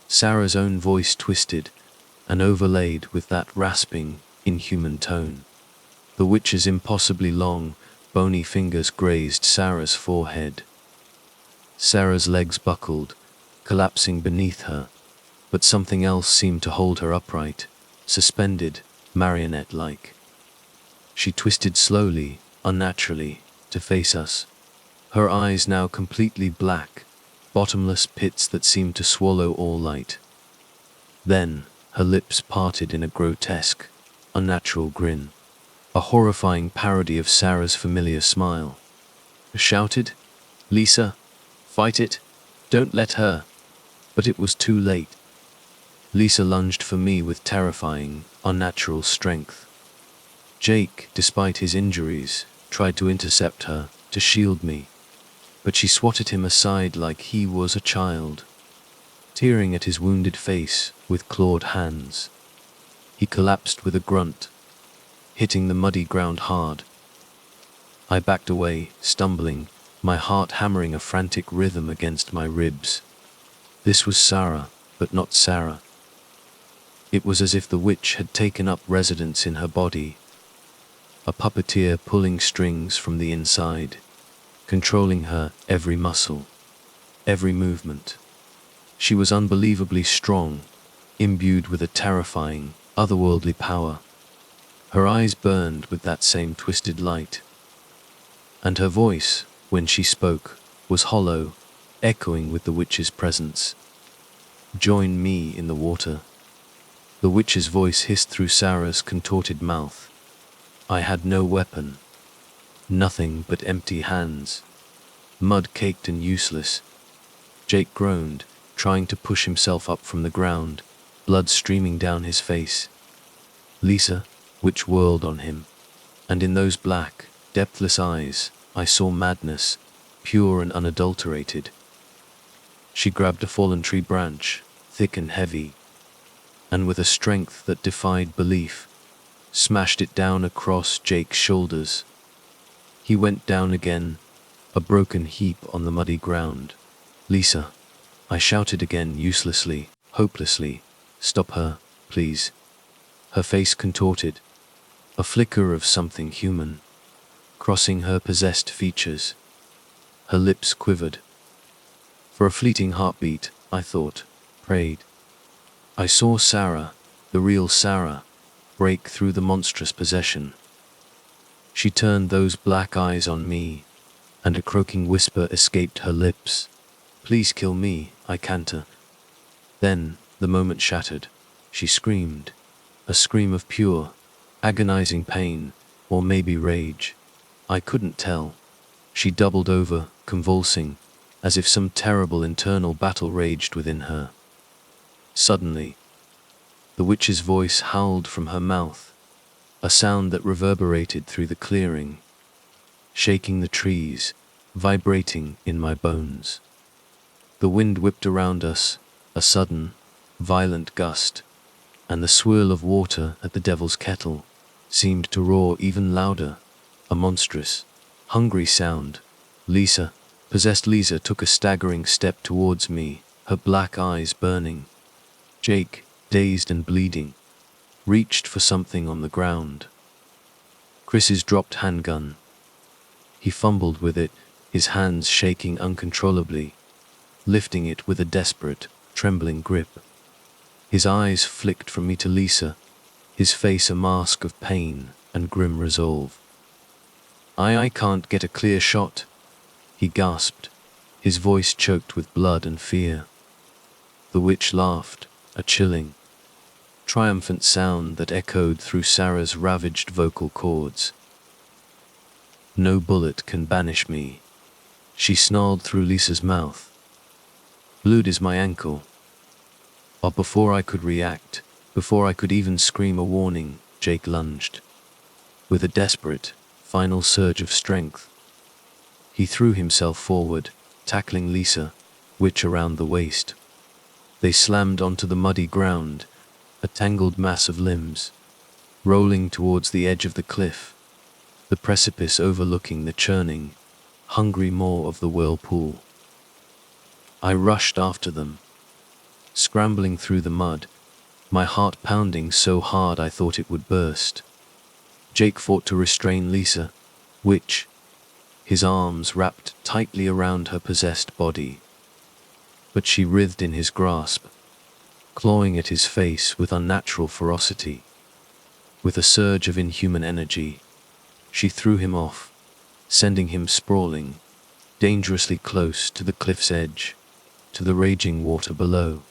Sarah's own voice twisted and overlaid with that rasping, inhuman tone. The witch's impossibly long, bony fingers grazed Sarah's forehead. Sarah's legs buckled, collapsing beneath her, but something else seemed to hold her upright, suspended, marionette-like. She twisted slowly, unnaturally, to face us, her eyes now completely black, bottomless pits that seemed to swallow all light. Then, her lips parted in a grotesque, unnatural grin, a horrifying parody of Sarah's familiar smile. Shouted, "Lisa, fight it, don't let her." But it was too late. Lisa lunged for me with terrifying, unnatural strength. Jake, despite his injuries, tried to intercept her, to shield me, but she swatted him aside like he was a child, tearing at his wounded face with clawed hands. He collapsed with a grunt, hitting the muddy ground hard. I backed away, stumbling, my heart hammering a frantic rhythm against my ribs. This was Sarah, but not Sarah. It was as if the witch had taken up residence in her body, a puppeteer pulling strings from the inside. controlling her every muscle, every movement. She was unbelievably strong, imbued with a terrifying, otherworldly power. Her eyes burned with that same twisted light. And her voice, when she spoke, was hollow, echoing with the witch's presence. "Join me in the water." The witch's voice hissed through Sarah's contorted mouth. I had no weapon, nothing but empty hands, mud-caked and useless. Jake groaned, trying to push himself up from the ground, blood streaming down his face. Lisa, witch whirled on him, and in those black, depthless eyes, I saw madness, pure and unadulterated. She grabbed a fallen tree branch, thick and heavy, and with a strength that defied belief, smashed it down across Jake's shoulders. He went down again, a broken heap on the muddy ground. "Lisa," I shouted again uselessly, hopelessly. "Stop her, please." Her face contorted, a flicker of something human, crossing her possessed features. Her lips quivered. For a fleeting heartbeat, I thought, prayed. I saw Sarah, the real Sarah, break through the monstrous possession. She turned those black eyes on me, and a croaking whisper escaped her lips. "Please kill me, I can't." Then, the moment shattered. She screamed, a scream of pure, agonizing pain, or maybe rage. I couldn't tell. She doubled over, convulsing, as if some terrible internal battle raged within her. Suddenly, the witch's voice howled from her mouth, a sound that reverberated through the clearing, shaking the trees, vibrating in my bones. The wind whipped around us, a sudden, violent gust, and the swirl of water at the devil's kettle seemed to roar even louder, a monstrous, hungry sound. Possessed Lisa took a staggering step towards me, her black eyes burning. Jake, dazed and bleeding, reached for something on the ground. Chris's dropped handgun. He fumbled with it, his hands shaking uncontrollably, lifting it with a desperate, trembling grip. His eyes flicked from me to Lisa, his face a mask of pain and grim resolve. I can't get a clear shot," he gasped, his voice choked with blood and fear. The witch laughed, a chilling, triumphant sound that echoed through Sarah's ravaged vocal cords. "No bullet can banish me," she snarled through Lisa's mouth. "Blood is my ankle." But before I could react, before I could even scream a warning, Jake lunged. With a desperate, final surge of strength, he threw himself forward, tackling Lisa, witch around the waist. They slammed onto the muddy ground, a tangled mass of limbs, rolling towards the edge of the cliff, the precipice overlooking the churning, hungry maw of the whirlpool. I rushed after them, scrambling through the mud, my heart pounding so hard I thought it would burst. Jake fought to restrain Lisa, witch, his arms wrapped tightly around her possessed body. But she writhed in his grasp, clawing at his face with unnatural ferocity. With a surge of inhuman energy, she threw him off, sending him sprawling, dangerously close to the cliff's edge, to the raging water below.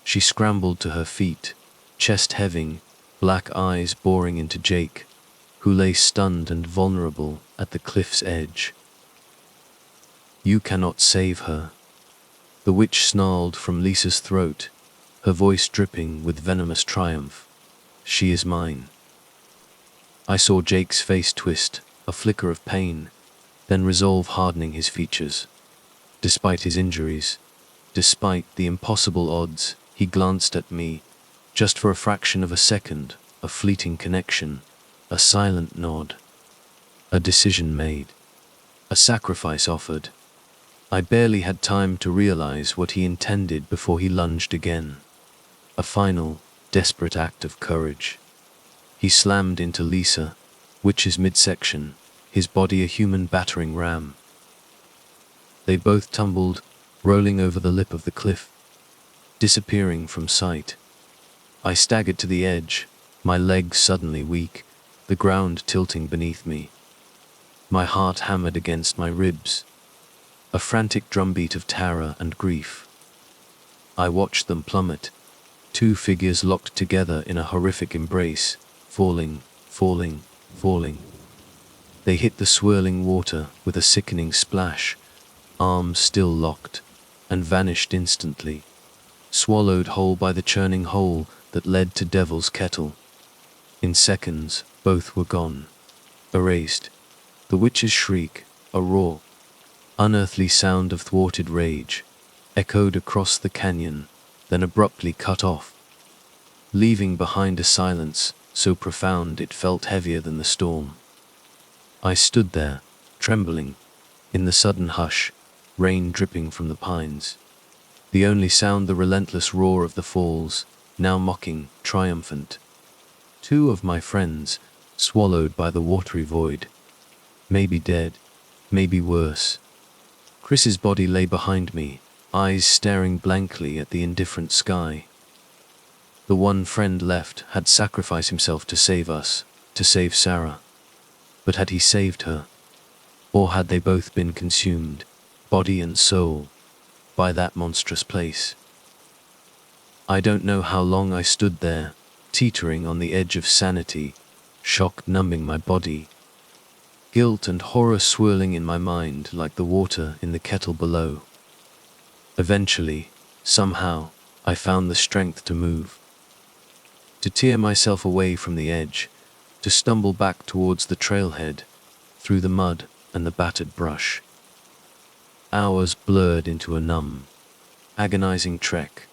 She scrambled to her feet, chest heaving, black eyes boring into Jake, who lay stunned and vulnerable at the cliff's edge. "You cannot save her," the witch snarled from Lisa's throat, her voice dripping with venomous triumph. "She is mine." I saw Jake's face twist, a flicker of pain, then resolve hardening his features. Despite his injuries, despite the impossible odds, he glanced at me, just for a fraction of a second, a fleeting connection, a silent nod. A decision made, a sacrifice offered. I barely had time to realize what he intended before he lunged again. A final, desperate act of courage. He slammed into Lisa, witch's midsection, his body a human battering ram. They both tumbled, rolling over the lip of the cliff, disappearing from sight. I staggered to the edge, my legs suddenly weak, the ground tilting beneath me. My heart hammered against my ribs, a frantic drumbeat of terror and grief. I watched them plummet, two figures locked together in a horrific embrace, falling, falling, falling. They hit the swirling water with a sickening splash, arms still locked, and vanished instantly, swallowed whole by the churning hole that led to Devil's Kettle. In seconds, both were gone, erased. The witch's shriek, a raw, unearthly sound of thwarted rage, echoed across the canyon, then abruptly cut off, leaving behind a silence so profound it felt heavier than the storm. I stood there, trembling, in the sudden hush, rain dripping from the pines. The only sound the relentless roar of the falls, now mocking, triumphant. Two of my friends, swallowed by the watery void. Maybe dead, maybe worse. Chris's body lay behind me, eyes staring blankly at the indifferent sky. The one friend left had sacrificed himself to save us, to save Sarah. But had he saved her? Or had they both been consumed, body and soul, by that monstrous place? I don't know how long I stood there, teetering on the edge of sanity, shock numbing my body, guilt and horror swirling in my mind like the water in the kettle below. Eventually, somehow, I found the strength to move, to tear myself away from the edge, to stumble back towards the trailhead, through the mud and the battered brush. Hours blurred into a numb, agonizing trek.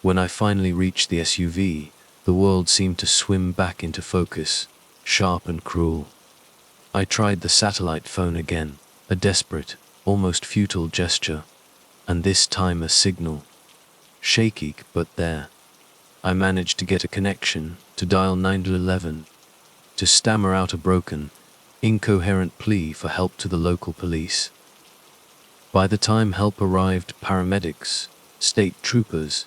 When I finally reached the SUV, the world seemed to swim back into focus, sharp and cruel. I tried the satellite phone again, a desperate, almost futile gesture, and this time a signal. Shaky, but there. I managed to get a connection, to dial 911, to stammer out a broken, incoherent plea for help to the local police. By the time help arrived, paramedics, state troopers,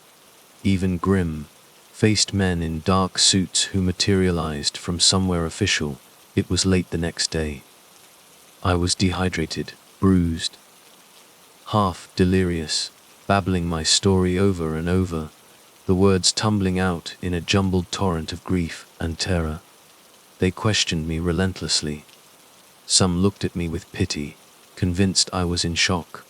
even grim-faced men in dark suits who materialized from somewhere official, it was late the next day. I was dehydrated, bruised, half delirious, babbling my story over and over, the words tumbling out in a jumbled torrent of grief and terror. They questioned me relentlessly. Some looked at me with pity, convinced I was in shock.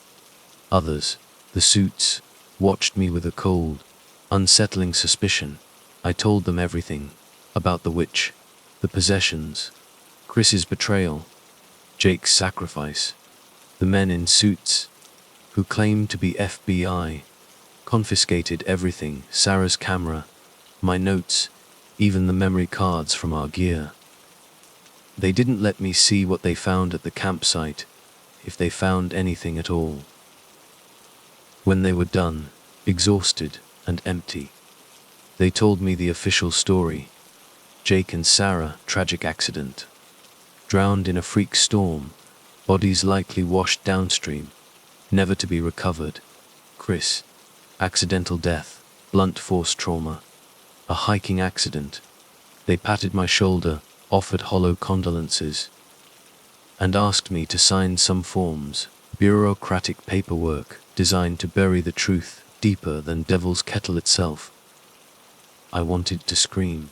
Others, the suits, watched me with a cold, unsettling suspicion. I told them everything, about the witch, the possessions, Chris's betrayal, Jake's sacrifice, the men in suits, who claimed to be FBI, confiscated everything, Sarah's camera, my notes, even the memory cards from our gear. They didn't let me see what they found at the campsite, if they found anything at all. When they were done, exhausted and empty, they told me the official story. Jake and Sarah, tragic accident. Drowned in a freak storm, bodies likely washed downstream, never to be recovered. Chris, accidental death, blunt force trauma, a hiking accident. They patted my shoulder, offered hollow condolences, and asked me to sign some forms, bureaucratic paperwork designed to bury the truth deeper than Devil's Kettle itself. I wanted to scream,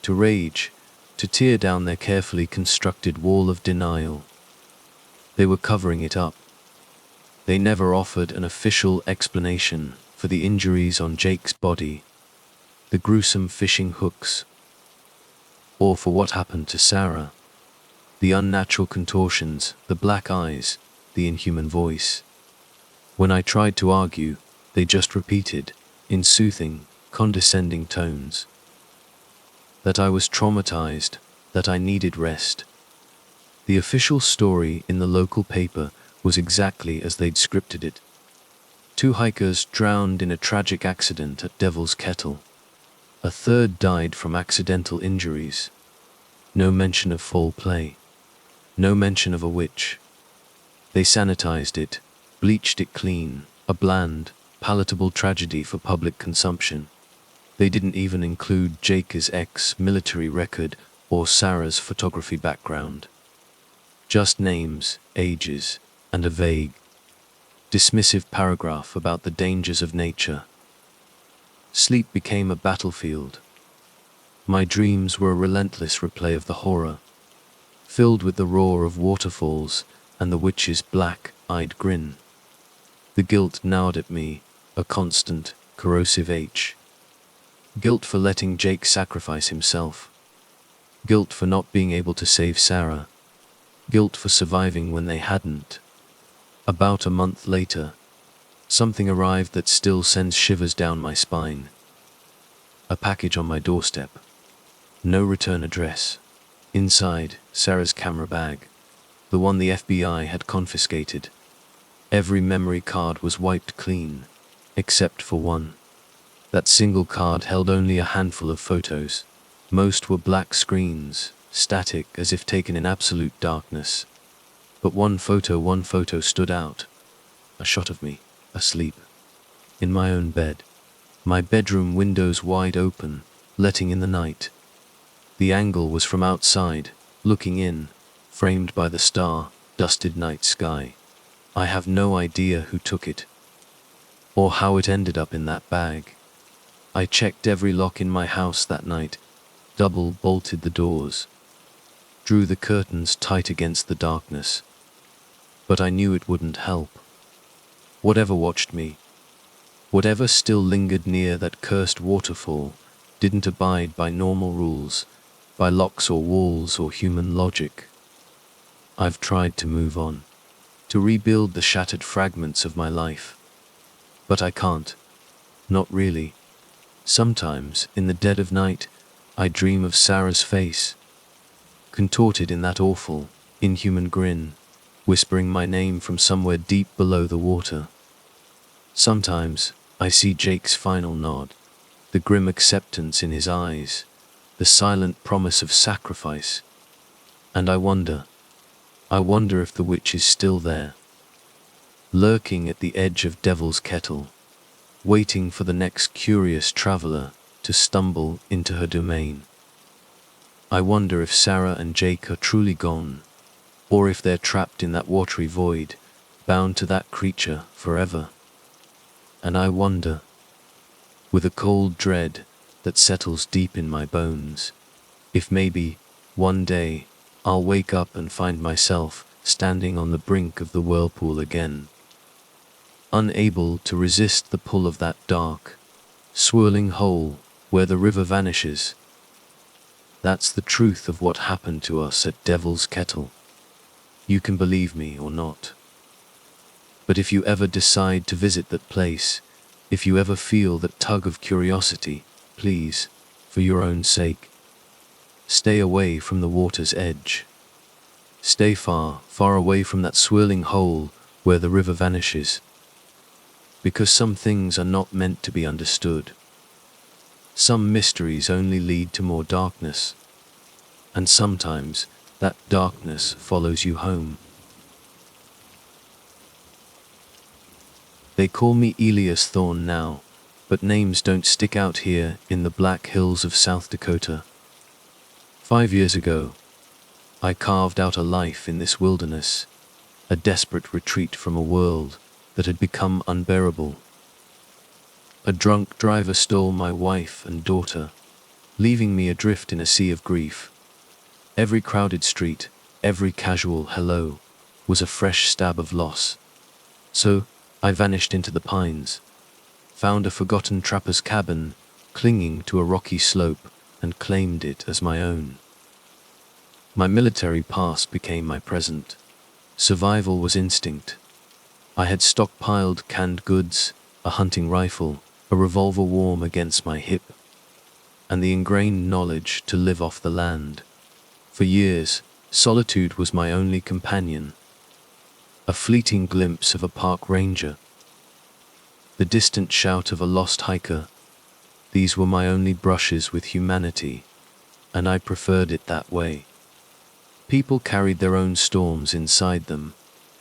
to rage, to tear down their carefully constructed wall of denial. They were covering it up. They never offered an official explanation for the injuries on Jake's body, the gruesome fishing hooks, or for what happened to Sarah, the unnatural contortions, the black eyes, the inhuman voice. When I tried to argue, they just repeated, in soothing, condescending tones, that I was traumatized, that I needed rest. The official story in the local paper was exactly as they'd scripted it. 2 hikers drowned in a tragic accident at Devil's Kettle. A third died from accidental injuries. No mention of foul play. No mention of a witch. They sanitized it, bleached it clean, a bland, palatable tragedy for public consumption. They didn't even include Jake's ex-military record or Sarah's photography background. Just names, ages, and a vague, dismissive paragraph about the dangers of nature. Sleep became a battlefield. My dreams were a relentless replay of the horror, filled with the roar of waterfalls and the witch's black-eyed grin. The guilt gnawed at me, a constant, corrosive ache. Guilt for letting Jake sacrifice himself. Guilt for not being able to save Sarah. Guilt for surviving when they hadn't. About a month later, something arrived that still sends shivers down my spine. A package on my doorstep. No return address. Inside, Sarah's camera bag, the one the FBI had confiscated. Every memory card was wiped clean, except for one. That single card held only a handful of photos. Most were black screens, static as if taken in absolute darkness. But one photo stood out. A shot of me, asleep, in my own bed. My bedroom windows wide open, letting in the night. The angle was from outside, looking in, framed by the star-dusted night sky. I have no idea who took it, or how it ended up in that bag. I checked every lock in my house that night, double-bolted the doors, drew the curtains tight against the darkness. But I knew it wouldn't help. Whatever watched me, whatever still lingered near that cursed waterfall, didn't abide by normal rules, by locks or walls or human logic. I've tried to move on, to rebuild the shattered fragments of my life. But I can't. Not really. Sometimes, in the dead of night, I dream of Sarah's face, contorted in that awful, inhuman grin, whispering my name from somewhere deep below the water. Sometimes, I see Jake's final nod, the grim acceptance in his eyes, the silent promise of sacrifice. And I wonder if the witch is still there, lurking at the edge of Devil's Kettle, waiting for the next curious traveler to stumble into her domain. I wonder if Sarah and Jake are truly gone, or if they're trapped in that watery void, bound to that creature forever. And I wonder, with a cold dread that settles deep in my bones, if maybe, one day, I'll wake up and find myself standing on the brink of the whirlpool again, unable to resist the pull of that dark, swirling hole where the river vanishes. That's the truth of what happened to us at Devil's Kettle. You can believe me or not. But if you ever decide to visit that place, if you ever feel that tug of curiosity, please, for your own sake, stay away from the water's edge. Stay far, far away from that swirling hole where the river vanishes. Because some things are not meant to be understood. Some mysteries only lead to more darkness. And sometimes, that darkness follows you home. They call me Elias Thorne now, but names don't stick out here in the Black Hills of South Dakota. 5 years ago, I carved out a life in this wilderness, a desperate retreat from a world that had become unbearable. A drunk driver stole my wife and daughter, leaving me adrift in a sea of grief. Every crowded street, every casual hello, was a fresh stab of loss. So, I vanished into the pines, found a forgotten trapper's cabin, clinging to a rocky slope, and claimed it as my own. My military past became my present. Survival was instinct. I had stockpiled canned goods, a hunting rifle, a revolver warm against my hip, and the ingrained knowledge to live off the land. For years, solitude was my only companion. A fleeting glimpse of a park ranger, the distant shout of a lost hiker, these were my only brushes with humanity, and I preferred it that way. People carried their own storms inside them,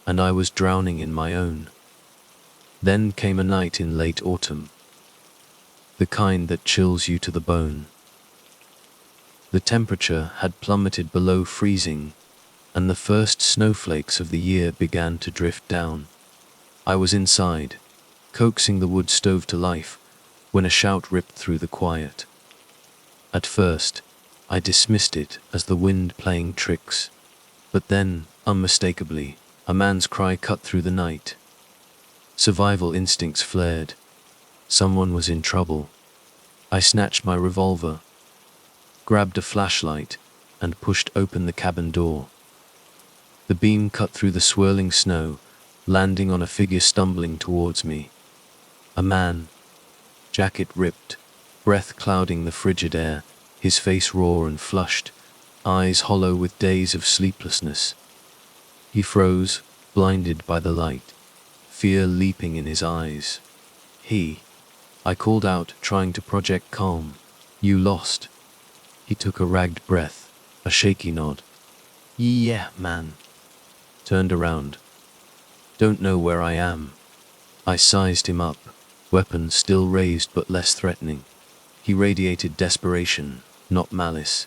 and I was drowning in my own. Then came a night in late autumn, the kind that chills you to the bone. The temperature had plummeted below freezing, and the first snowflakes of the year began to drift down. I was inside, coaxing the wood stove to life, when a shout ripped through the quiet. At first, I dismissed it as the wind playing tricks, but then, unmistakably, a man's cry cut through the night. Survival instincts flared. Someone was in trouble. I snatched my revolver, grabbed a flashlight, and pushed open the cabin door. The beam cut through the swirling snow, landing on a figure stumbling towards me. A man, jacket ripped, breath clouding the frigid air, his face raw and flushed, eyes hollow with days of sleeplessness. He froze, blinded by the light, fear leaping in his eyes. I called out, trying to project calm. "You lost." He took a ragged breath, a shaky nod. "Yeah, man." Turned around. "Don't know where I am." I sized him up, weapon still raised but less threatening. He radiated desperation, not malice.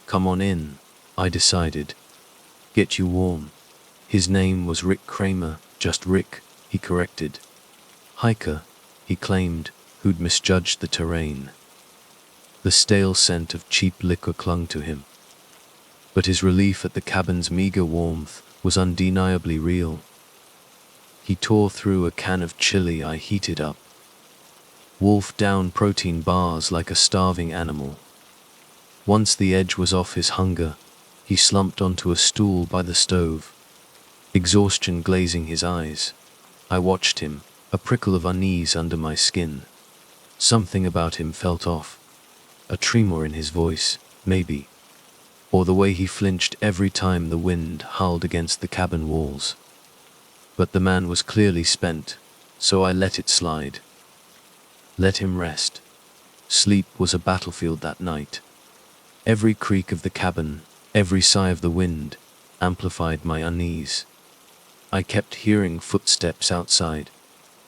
"Come on in," I decided. "Get you warm." His name was Rick Kramer, just Rick, he corrected. Hiker, he claimed, who'd misjudged the terrain. The stale scent of cheap liquor clung to him. But his relief at the cabin's meager warmth was undeniably real. He tore through a can of chili I heated up, wolfed down protein bars like a starving animal. Once the edge was off his hunger, he slumped onto a stool by the stove, exhaustion glazing his eyes. I watched him, a prickle of unease under my skin. Something about him felt off. A tremor in his voice, maybe. Or the way he flinched every time the wind howled against the cabin walls. But the man was clearly spent, so I let it slide. Let him rest. Sleep was a battlefield that night. Every creak of the cabin, every sigh of the wind, amplified my unease. I kept hearing footsteps outside,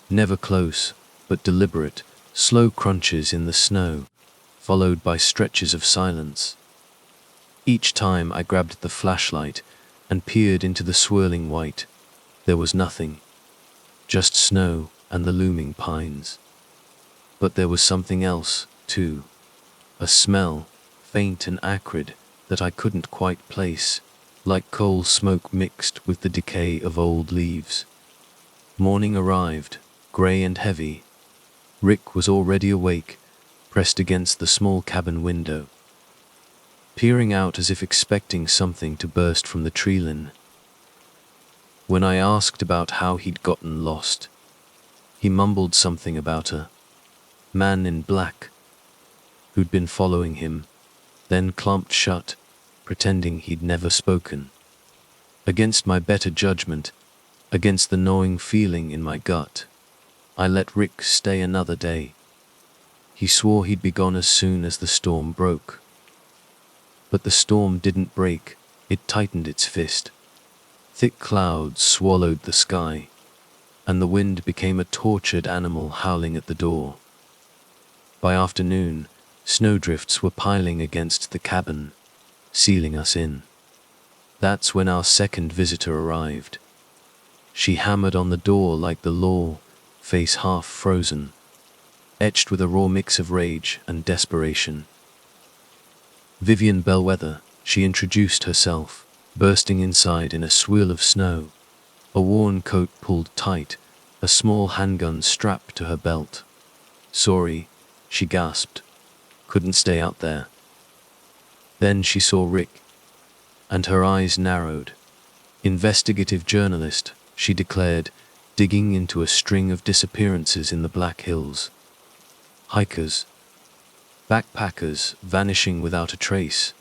never close, but deliberate, slow crunches in the snow, followed by stretches of silence. Each time I grabbed the flashlight and peered into the swirling white, there was nothing. Just snow and the looming pines. But there was something else, too. A smell, faint and acrid, that I couldn't quite place, like coal smoke mixed with the decay of old leaves. Morning arrived, grey and heavy. Rick was already awake, pressed against the small cabin window, peering out as if expecting something to burst from the treelin. When I asked about how he'd gotten lost, he mumbled something about a man in black who'd been following him, then clumped shut, pretending he'd never spoken. Against my better judgment, against the gnawing feeling in my gut, I let Rick stay another day. He swore he'd be gone as soon as the storm broke. But the storm didn't break, it tightened its fist. Thick clouds swallowed the sky, and the wind became a tortured animal howling at the door. By afternoon, snowdrifts were piling against the cabin, sealing us in. That's when our second visitor arrived. She hammered on the door like the law, face half frozen, etched with a raw mix of rage and desperation. Vivian Bellwether, she introduced herself, bursting inside in a swirl of snow, a worn coat pulled tight, a small handgun strapped to her belt. "Sorry," she gasped. "Couldn't stay out there." Then she saw Rick, and her eyes narrowed. "Investigative journalist," she declared, digging into a string of disappearances in the Black Hills. Hikers, backpackers vanishing without a trace.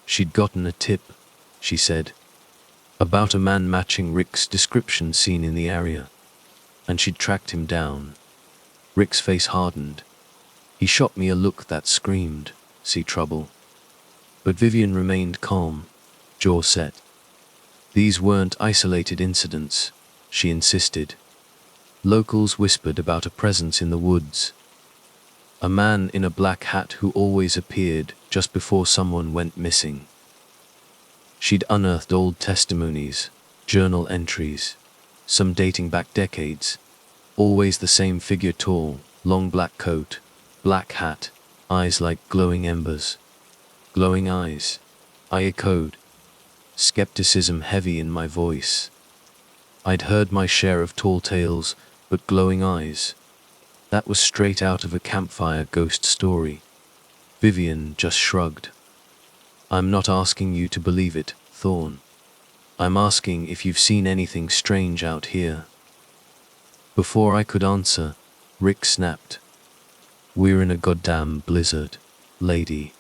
She'd gotten a tip, she said, about a man matching Rick's description seen in the area, and she'd tracked him down. Rick's face hardened. He shot me a look that screamed, "See trouble." But Vivian remained calm. jaw set. These weren't isolated incidents, she insisted. Locals whispered about a presence in the woods. A man in a black hat who always appeared just before someone went missing. She'd unearthed old testimonies, journal entries, some dating back decades. Always the same figure, tall, long black coat, black hat, eyes like glowing embers. Glowing eyes, I echoed, skepticism heavy in my voice. I'd heard my share of tall tales, but glowing eyes, that was straight out of a campfire ghost story. Vivian just shrugged. I'm not asking you to believe it, Thorn. I'm asking if you've seen anything strange out here. Before I could answer, Rick snapped. We're in a goddamn blizzard, lady.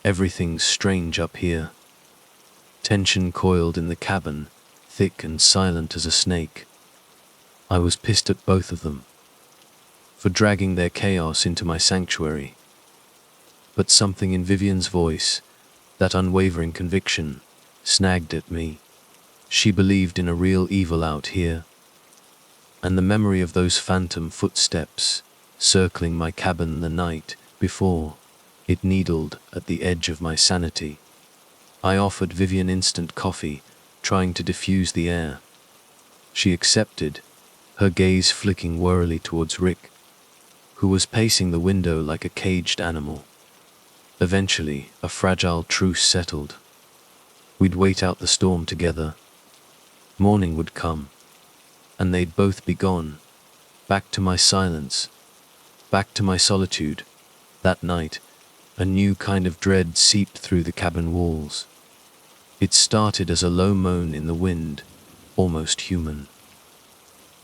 Everything's strange up here. Tension coiled in the cabin, thick and silent as a snake. I was pissed at both of them for dragging their chaos into my sanctuary. But something in Vivian's voice, that unwavering conviction, snagged at me. She believed in a real evil out here. And the memory of those phantom footsteps circling my cabin the night before, it needled at the edge of my sanity. I offered Vivian instant coffee, trying to diffuse the air. She accepted, her gaze flicking warily towards Rick, who was pacing the window like a caged animal. Eventually, a fragile truce settled. We'd wait out the storm together. Morning would come, and they'd both be gone, back to my silence, back to my solitude. That night, a new kind of dread seeped through the cabin walls. It started as a low moan in the wind, almost human.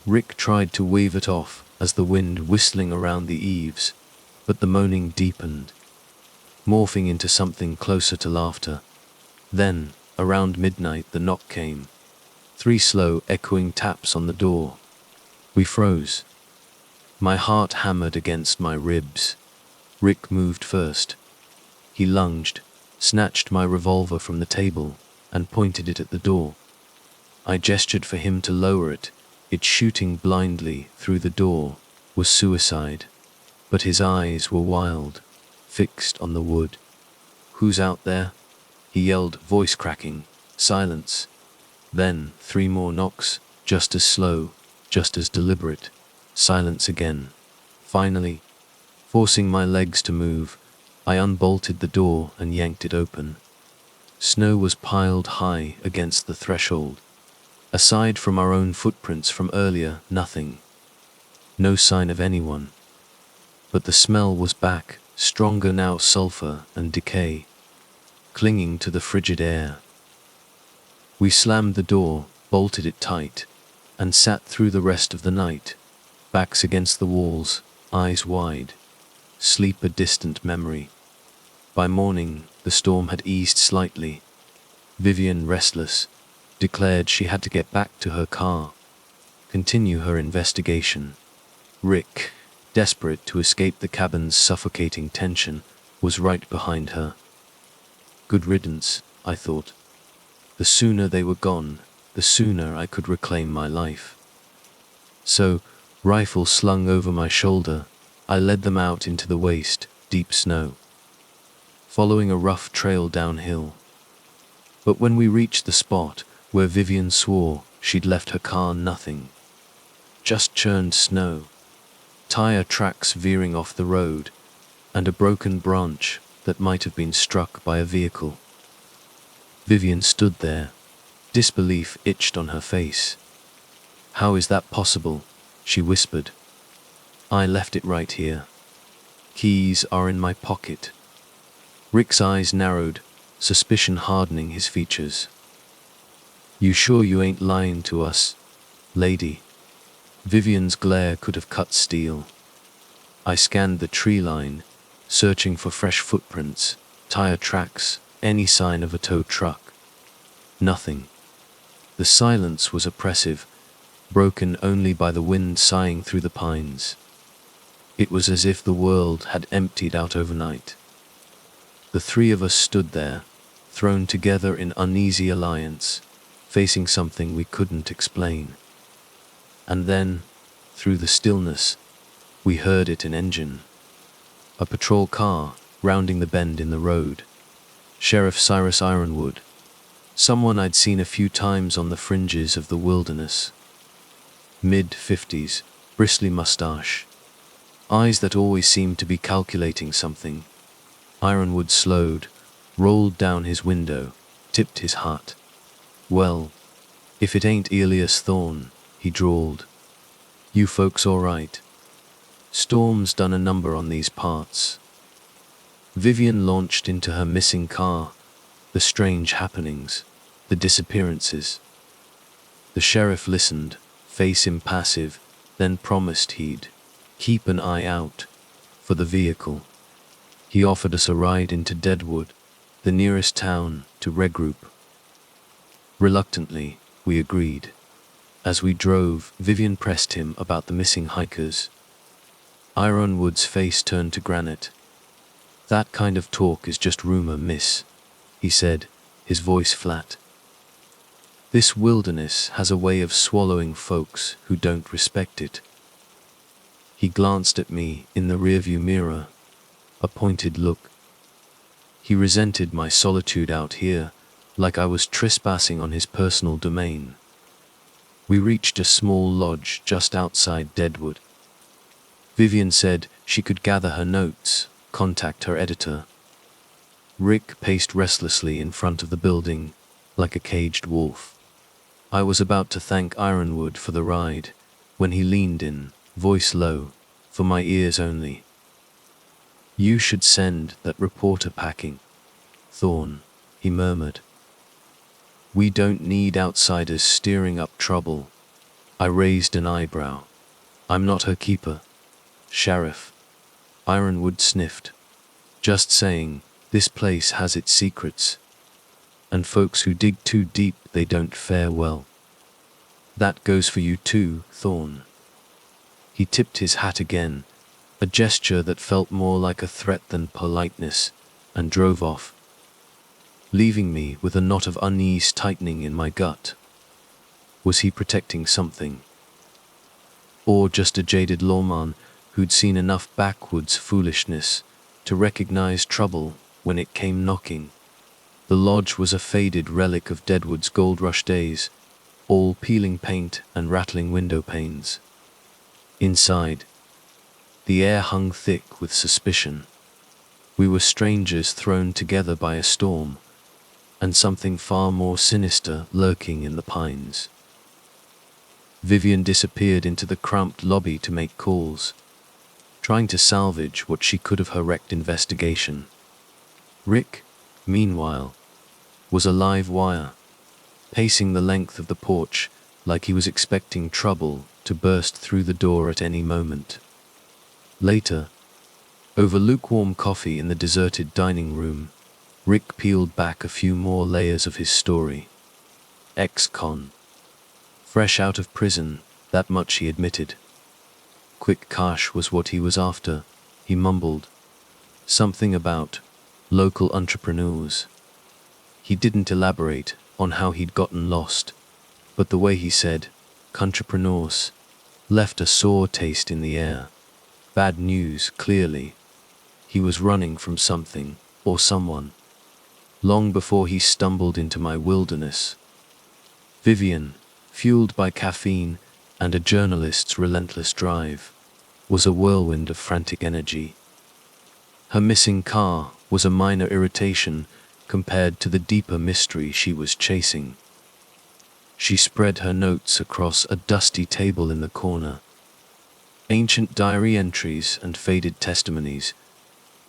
Rick tried to wave it off as the wind whistling around the eaves, but the moaning deepened, morphing into something closer to laughter. Then, around midnight, the knock came. 3 slow, echoing taps on the door. We froze. My heart hammered against my ribs. Rick moved first. He lunged, snatched my revolver from the table, and pointed it at the door. I gestured for him to lower it. It shooting blindly through the door was suicide, but his eyes were wild, fixed on the wood. Who's out there? He yelled, voice cracking. Silence. Then 3 more knocks, just as slow, just as deliberate. Silence again. Finally, forcing my legs to move, I unbolted the door and yanked it open. Snow was piled high against the threshold. Aside from our own footprints from earlier, nothing. No sign of anyone. But the smell was back, stronger now, sulfur and decay, clinging to the frigid air. We slammed the door, bolted it tight, and sat through the rest of the night, backs against the walls, eyes wide, sleep a distant memory. By morning, the storm had eased slightly. Vivian, restless, declared she had to get back to her car, continue her investigation. Rick, desperate to escape the cabin's suffocating tension, was right behind her. Good riddance, I thought. The sooner they were gone, the sooner I could reclaim my life. So, rifle slung over my shoulder, I led them out into the waist, deep snow, following a rough trail downhill. But when we reached the spot where Vivian swore she'd left her car, nothing. Just churned snow, tire tracks veering off the road, and a broken branch that might have been struck by a vehicle. Vivian stood there, disbelief itched on her face. How is that possible? She whispered. I left it right here. Keys are in my pocket. Rick's eyes narrowed, suspicion hardening his features. You sure you ain't lying to us, lady? Vivian's glare could have cut steel. I scanned the tree line, searching for fresh footprints, tire tracks, any sign of a tow truck. Nothing. The silence was oppressive, broken only by the wind sighing through the pines. It was as if the world had emptied out overnight. The 3 of us stood there, thrown together in uneasy alliance, facing something we couldn't explain. And then, through the stillness, we heard it, an engine. A patrol car, rounding the bend in the road. Sheriff Cyrus Ironwood. Someone I'd seen a few times on the fringes of the wilderness. Mid-50s, bristly mustache. Eyes that always seemed to be calculating something. Ironwood slowed, rolled down his window, tipped his hat. "Well, if it ain't Elias Thorne," he drawled. "You folks all right? Storm's done a number on these parts." Vivian launched into her missing car, the strange happenings, the disappearances. The sheriff listened, face impassive, then promised he'd keep an eye out for the vehicle. He offered us a ride into Deadwood, the nearest town, to regroup. Reluctantly, we agreed. As we drove, Vivian pressed him about the missing hikers. Ironwood's face turned to granite. "That kind of talk is just rumor, miss," he said, his voice flat. "This wilderness has a way of swallowing folks who don't respect it." He glanced at me in the rearview mirror, a pointed look. He resented my solitude out here, like I was trespassing on his personal domain. We reached a small lodge just outside Deadwood. Vivian said she could gather her notes, contact her editor. Rick paced restlessly in front of the building, like a caged wolf. I was about to thank Ironwood for the ride, when he leaned in, voice low, for my ears only. "You should send that reporter packing, Thorne," he murmured. "We don't need outsiders stirring up trouble." I raised an eyebrow. "I'm not her keeper, Sheriff." Ironwood sniffed. "Just saying, this place has its secrets. And folks who dig too deep, they don't fare well. That goes for you too, Thorne." He tipped his hat again, a gesture that felt more like a threat than politeness, and drove off, leaving me with a knot of unease tightening in my gut. Was he protecting something? Or just a jaded lawman who'd seen enough backwoods foolishness to recognize trouble when it came knocking? The lodge was a faded relic of Deadwood's gold rush days, all peeling paint and rattling window panes. Inside, the air hung thick with suspicion. We were strangers thrown together by a storm, and something far more sinister lurking in the pines. Vivian disappeared into the cramped lobby to make calls, trying to salvage what she could of her wrecked investigation. Rick, meanwhile, was a live wire, pacing the length of the porch like he was expecting trouble to burst through the door at any moment. Later, over lukewarm coffee in the deserted dining room, Rick peeled back a few more layers of his story. Ex-con. Fresh out of prison, that much he admitted. Quick cash was what he was after, he mumbled. Something about local entrepreneurs. He didn't elaborate on how he'd gotten lost, but the way he said, "entrepreneurs," left a sore taste in the air. Bad news, clearly. He was running from something, or someone, long before he stumbled into my wilderness. Vivian, fueled by caffeine and a journalist's relentless drive, was a whirlwind of frantic energy. Her missing car was a minor irritation compared to the deeper mystery she was chasing. She spread her notes across a dusty table in the corner. Ancient diary entries and faded testimonies,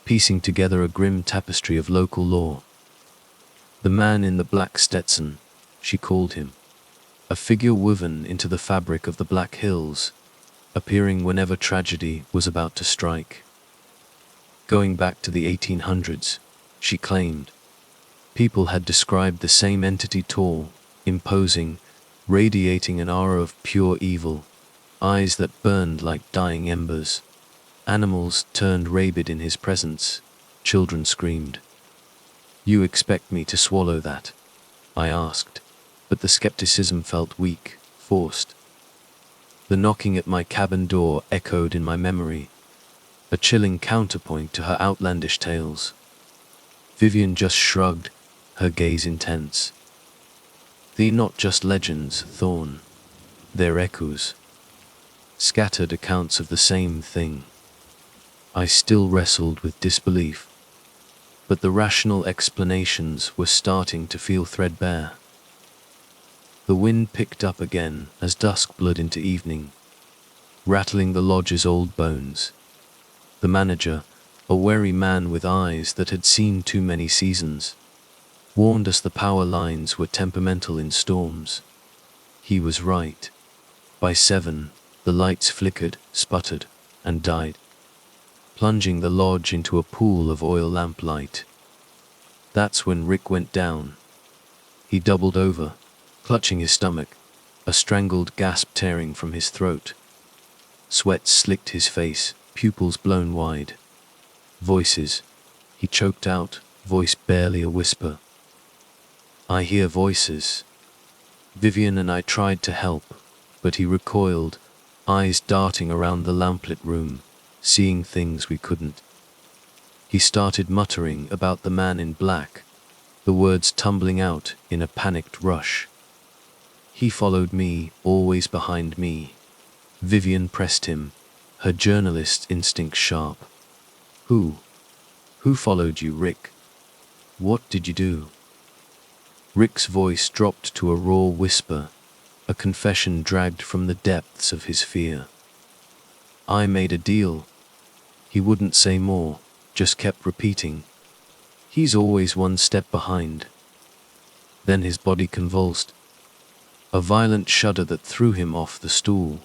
piecing together a grim tapestry of local law. The man in the black Stetson, she called him. A figure woven into the fabric of the Black Hills, appearing whenever tragedy was about to strike. Going back to the 1800s, she claimed, people had described the same entity, tall, imposing, radiating an aura of pure evil, eyes that burned like dying embers. Animals turned rabid in his presence, children screamed. You expect me to swallow that? I asked, but the skepticism felt weak, forced. The knocking at my cabin door echoed in my memory, a chilling counterpoint to her outlandish tales. Vivian just shrugged, her gaze intense. They're not just legends, Thorn. They're echoes. Scattered accounts of the same thing. I still wrestled with disbelief, but the rational explanations were starting to feel threadbare. The wind picked up again as dusk blurred into evening, rattling the lodge's old bones. The manager, a wary man with eyes that had seen too many seasons, warned us the power lines were temperamental in storms. He was right. By 7, the lights flickered, sputtered, and died, plunging the lodge into a pool of oil lamplight. That's when Rick went down. He doubled over, clutching his stomach, a strangled gasp tearing from his throat. Sweat slicked his face, pupils blown wide. Voices, he choked out, voice barely a whisper. I hear voices. Vivian and I tried to help, but he recoiled, eyes darting around the lamplit room, seeing things we couldn't. He started muttering about the man in black, the words tumbling out in a panicked rush. He followed me, always behind me. Vivian pressed him, her journalist's instinct sharp. Who? Who followed you, Rick? What did you do? Rick's voice dropped to a raw whisper, a confession dragged from the depths of his fear. I made a deal. He wouldn't say more, just kept repeating. He's always one step behind. Then his body convulsed, a violent shudder that threw him off the stool.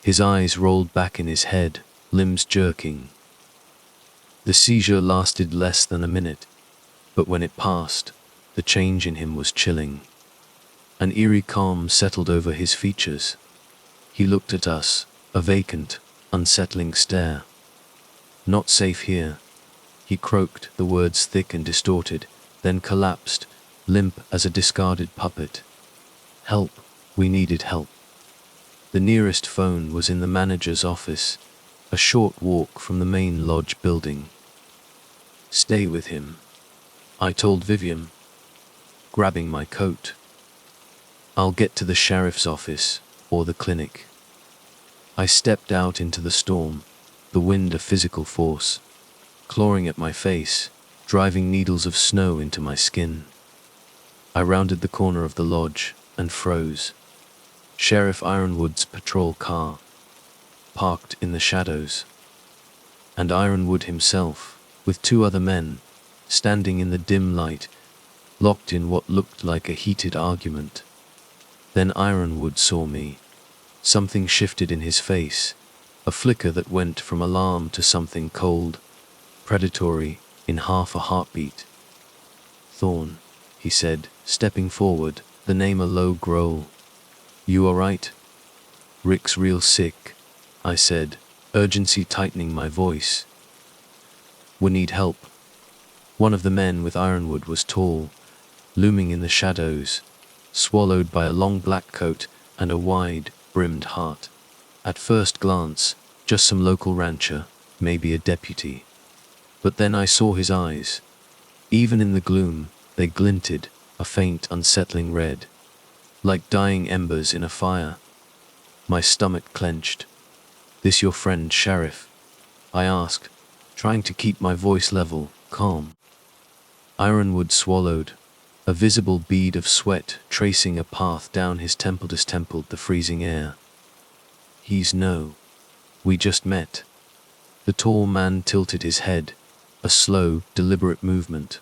His eyes rolled back in his head, limbs jerking. The seizure lasted less than a minute, but when it passed, the change in him was chilling. An eerie calm settled over his features. He looked at us, a vacant, unsettling stare. Not safe here. He croaked, the words thick and distorted, then collapsed, limp as a discarded puppet. Help, we needed help. The nearest phone was in the manager's office, a short walk from the main lodge building. Stay with him, I told Vivian, grabbing my coat. I'll get to the sheriff's office, or the clinic. I stepped out into the storm, the wind a physical force, clawing at my face, driving needles of snow into my skin. I rounded the corner of the lodge and froze. Sheriff Ironwood's patrol car, parked in the shadows. And Ironwood himself, with 2 other men, standing in the dim light, locked in what looked like a heated argument. Then Ironwood saw me. Something shifted in his face, a flicker that went from alarm to something cold, predatory, in half a heartbeat. Thorn, he said, stepping forward, the name a low growl. You alright? Rick's real sick, I said, urgency tightening my voice. We need help. One of the men with Ironwood was tall, looming in the shadows, swallowed by a long black coat and a wide-brimmed hat. At first glance, just some local rancher, maybe a deputy. But then I saw his eyes. Even in the gloom, they glinted, a faint, unsettling red, like dying embers in a fire. My stomach clenched. This your friend, Sheriff? I asked, trying to keep my voice level, calm. Ironwood swallowed, a visible bead of sweat tracing a path down his temple distempled the freezing air. He's no. We just met. The tall man tilted his head, a slow, deliberate movement.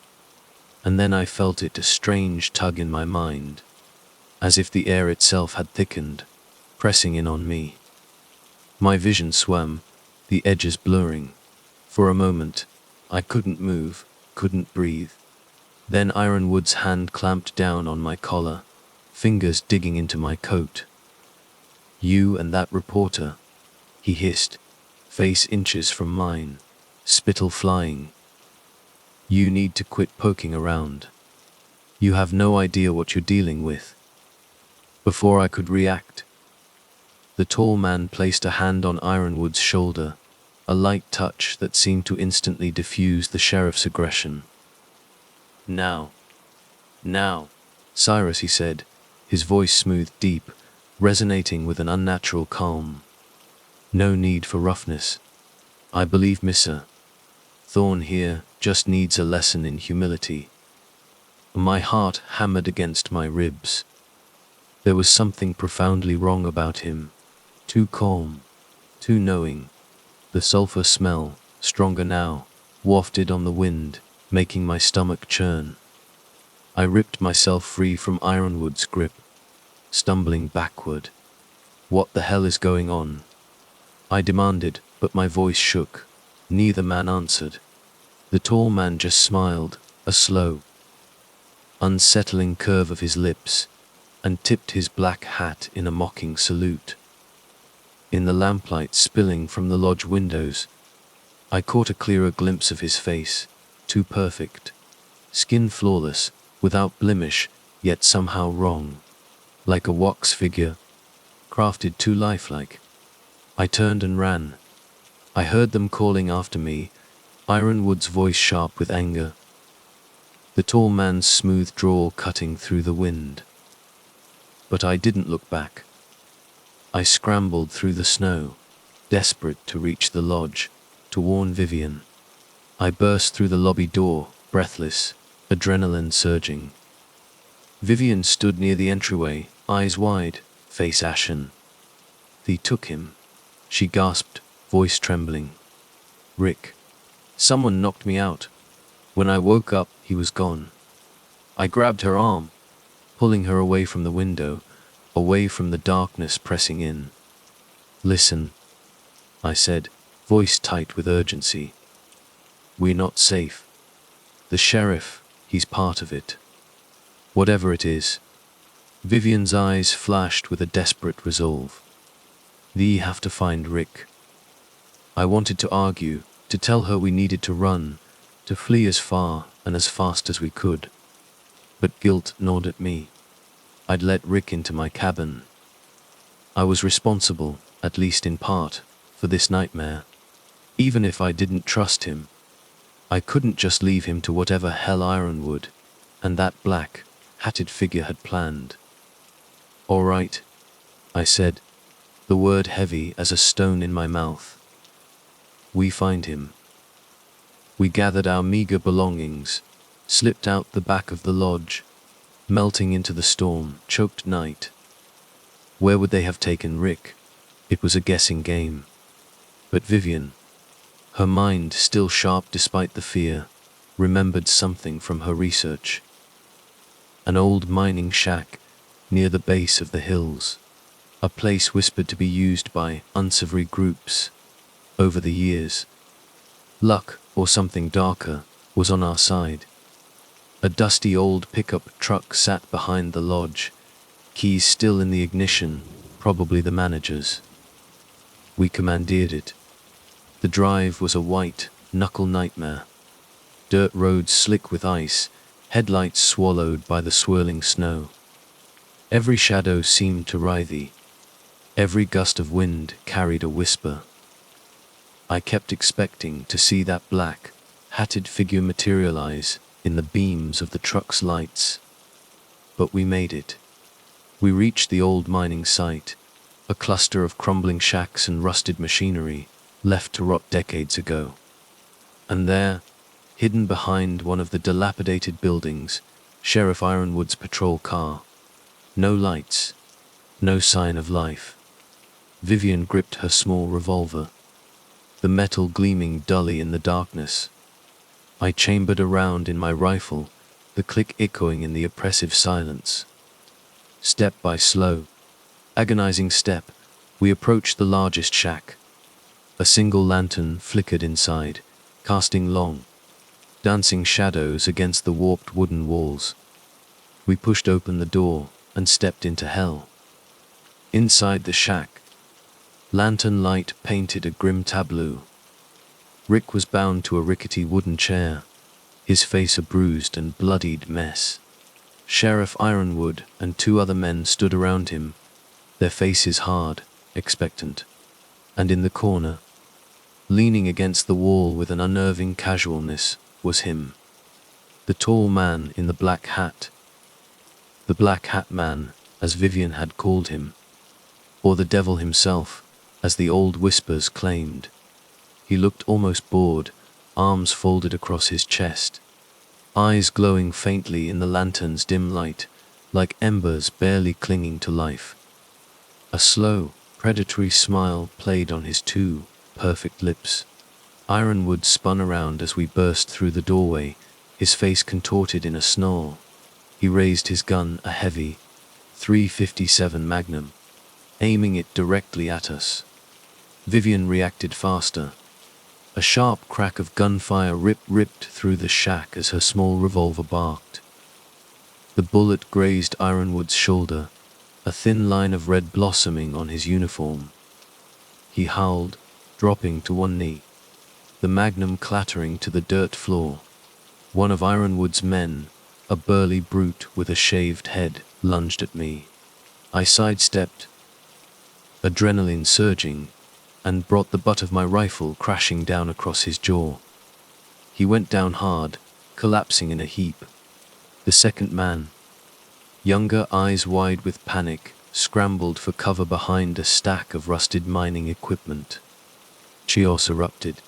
And then I felt it, a strange tug in my mind, as if the air itself had thickened, pressing in on me. My vision swam, the edges blurring. For a moment, I couldn't move, couldn't breathe. Then Ironwood's hand clamped down on my collar, fingers digging into my coat. You and that reporter, he hissed, face inches from mine, spittle flying. You need to quit poking around. You have no idea what you're dealing with. Before I could react, the tall man placed a hand on Ironwood's shoulder, a light touch that seemed to instantly diffuse the sheriff's aggression. Now, Cyrus, he said, his voice smooth, deep, resonating with an unnatural calm. No need for roughness. I believe Mr. Thorn here just needs a lesson in humility. My heart hammered against my ribs. There was something profoundly wrong about him. Too calm, too knowing. The sulfur smell, stronger now, wafted on the wind, making my stomach churn. I ripped myself free from Ironwood's grip, stumbling backward. What the hell is going on? I demanded, but my voice shook. Neither man answered. The tall man just smiled, a slow, unsettling curve of his lips, and tipped his black hat in a mocking salute. In the lamplight spilling from the lodge windows, I caught a clearer glimpse of his face, too perfect, skin flawless, without blemish, yet somehow wrong, like a wax figure, crafted too lifelike. I turned and ran. I heard them calling after me, Ironwood's voice sharp with anger, the tall man's smooth drawl cutting through the wind. But I didn't look back. I scrambled through the snow, desperate to reach the lodge, to warn Vivian. I burst through the lobby door, breathless, adrenaline surging. Vivian stood near the entryway, eyes wide, face ashen. "They took him," she gasped, voice trembling. "Rick. Someone knocked me out. When I woke up, he was gone." I grabbed her arm, pulling her away from the window, away from the darkness pressing in. "Listen," I said, voice tight with urgency. "We're not safe. The sheriff, he's part of it. Whatever it is." Vivian's eyes flashed with a desperate resolve. "We have to find Rick." I wanted to argue, to tell her we needed to run, to flee as far and as fast as we could. But guilt gnawed at me. I'd let Rick into my cabin. I was responsible, at least in part, for this nightmare. Even if I didn't trust him, I couldn't just leave him to whatever hell Ironwood and that black, hatted figure had planned. "All right," I said, the word heavy as a stone in my mouth. "We find him." We gathered our meager belongings, slipped out the back of the lodge, melting into the storm-choked night. Where would they have taken Rick? It was a guessing game. But Vivian, her mind still sharp despite the fear, remembered something from her research. An old mining shack near the base of the hills, a place whispered to be used by unsavory groups. Over the years, luck, or something darker, was on our side. A dusty old pickup truck sat behind the lodge, keys still in the ignition, probably the manager's. We commandeered it. The drive was a white, knuckle nightmare. Dirt roads slick with ice, headlights swallowed by the swirling snow. Every shadow seemed to writhe. Every gust of wind carried a whisper. I kept expecting to see that black, hatted figure materialize in the beams of the truck's lights. But we made it. We reached the old mining site, a cluster of crumbling shacks and rusted machinery, left to rot decades ago. And there, hidden behind one of the dilapidated buildings, Sheriff Ironwood's patrol car. No lights, no sign of life. Vivian gripped her small revolver, the metal gleaming dully in the darkness. I chambered around in my rifle, the click echoing in the oppressive silence. Step by slow, agonizing step, we approached the largest shack. A single lantern flickered inside, casting long, dancing shadows against the warped wooden walls. We pushed open the door and stepped into hell. Inside the shack, lantern light painted a grim tableau. Rick was bound to a rickety wooden chair, his face a bruised and bloodied mess. Sheriff Ironwood and two other men stood around him, their faces hard, expectant. And in the corner, leaning against the wall with an unnerving casualness, was him. The tall man in the black hat. The Black Hat Man, as Vivian had called him. Or the devil himself, as the old whispers claimed. He looked almost bored, arms folded across his chest, eyes glowing faintly in the lantern's dim light, like embers barely clinging to life. A slow, predatory smile played on his two perfect lips. Ironwood spun around as we burst through the doorway, his face contorted in a snarl. He raised his gun, a heavy .357 Magnum, aiming it directly at us. Vivian reacted faster. A sharp crack of gunfire ripped through the shack as her small revolver barked. The bullet grazed Ironwood's shoulder, a thin line of red blossoming on his uniform. He howled, dropping to one knee, the Magnum clattering to the dirt floor. One of Ironwood's men, a burly brute with a shaved head, lunged at me. I sidestepped, adrenaline surging, and brought the butt of my rifle crashing down across his jaw. He went down hard, collapsing in a heap. The second man, younger, eyes wide with panic, scrambled for cover behind a stack of rusted mining equipment. Chaos erupted,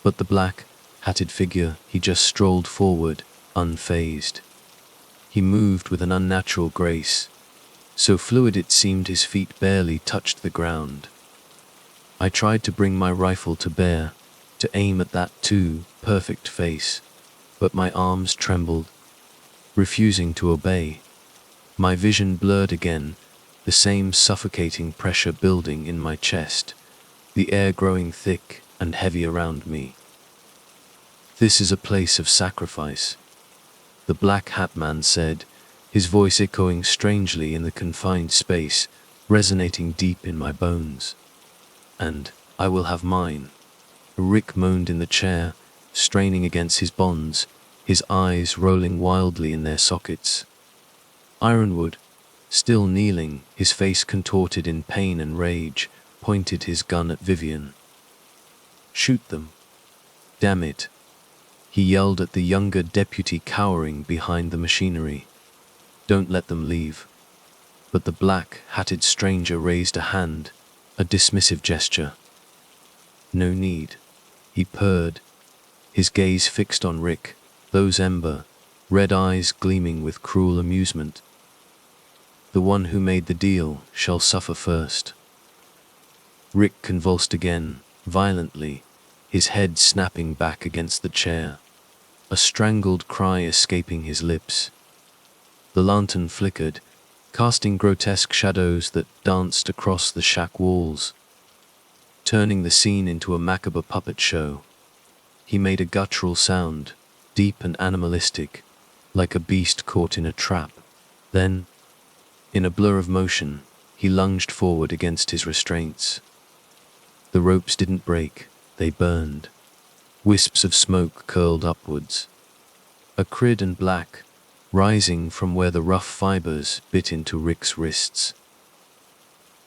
but the black-hatted figure, he just strolled forward, unfazed. He moved with an unnatural grace, so fluid it seemed his feet barely touched the ground. I tried to bring my rifle to bear, to aim at that too perfect face, but my arms trembled, refusing to obey. My vision blurred again, the same suffocating pressure building in my chest, the air growing thick and heavy around me. "This is a place of sacrifice," the Black Hat Man said, his voice echoing strangely in the confined space, resonating deep in my bones. "And I will have mine." Rick moaned in the chair, straining against his bonds, his eyes rolling wildly in their sockets. Ironwood, still kneeling, his face contorted in pain and rage, pointed his gun at Vivian. "Shoot them. Damn it," he yelled at the younger deputy cowering behind the machinery. "Don't let them leave." But the black-hatted stranger raised a hand, a dismissive gesture. "No need," he purred, his gaze fixed on Rick, those ember, red eyes gleaming with cruel amusement. "The one who made the deal shall suffer first." Rick convulsed again, violently, his head snapping back against the chair, a strangled cry escaping his lips. The lantern flickered, casting grotesque shadows that danced across the shack walls, turning the scene into a macabre puppet show. He made a guttural sound, deep and animalistic, like a beast caught in a trap. Then, in a blur of motion, he lunged forward against his restraints. The ropes didn't break, they burned. Wisps of smoke curled upwards. Acrid and black, rising from where the rough fibers bit into Rick's wrists.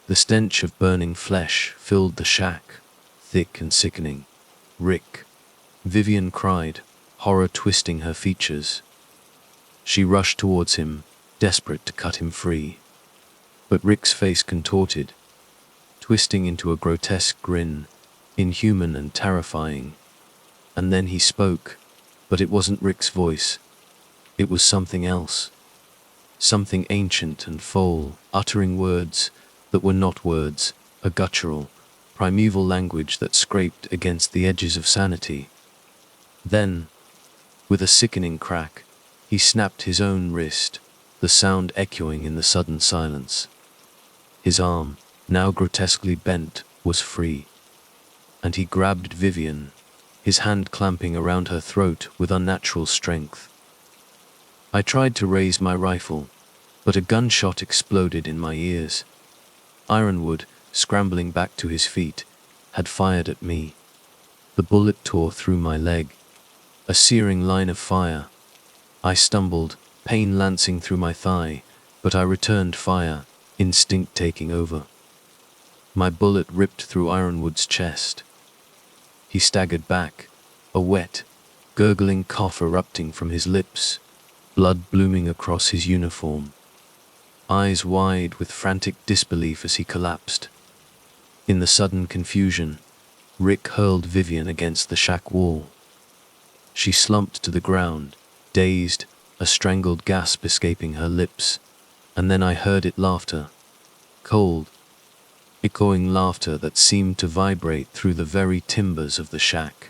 The stench of burning flesh filled the shack, thick and sickening. "Rick!" Vivian cried, horror twisting her features. She rushed towards him, desperate to cut him free. But Rick's face contorted, twisting into a grotesque grin, inhuman and terrifying. And then he spoke, but it wasn't Rick's voice. It was something else. Something ancient and foul, uttering words that were not words, a guttural, primeval language that scraped against the edges of sanity. Then, with a sickening crack, he snapped his own wrist, the sound echoing in the sudden silence. His arm, now grotesquely bent, was free. And he grabbed Vivian, his hand clamping around her throat with unnatural strength. I tried to raise my rifle, but a gunshot exploded in my ears. Ironwood, scrambling back to his feet, had fired at me. The bullet tore through my leg, a searing line of fire. I stumbled, pain lancing through my thigh, but I returned fire, instinct taking over. My bullet ripped through Ironwood's chest. He staggered back, a wet, gurgling cough erupting from his lips, blood blooming across his uniform. Eyes wide with frantic disbelief as he collapsed. In the sudden confusion, Rick hurled Vivian against the shack wall. She slumped to the ground, dazed, a strangled gasp escaping her lips, and then I heard it laughter. Cold, echoing laughter that seemed to vibrate through the very timbers of the shack.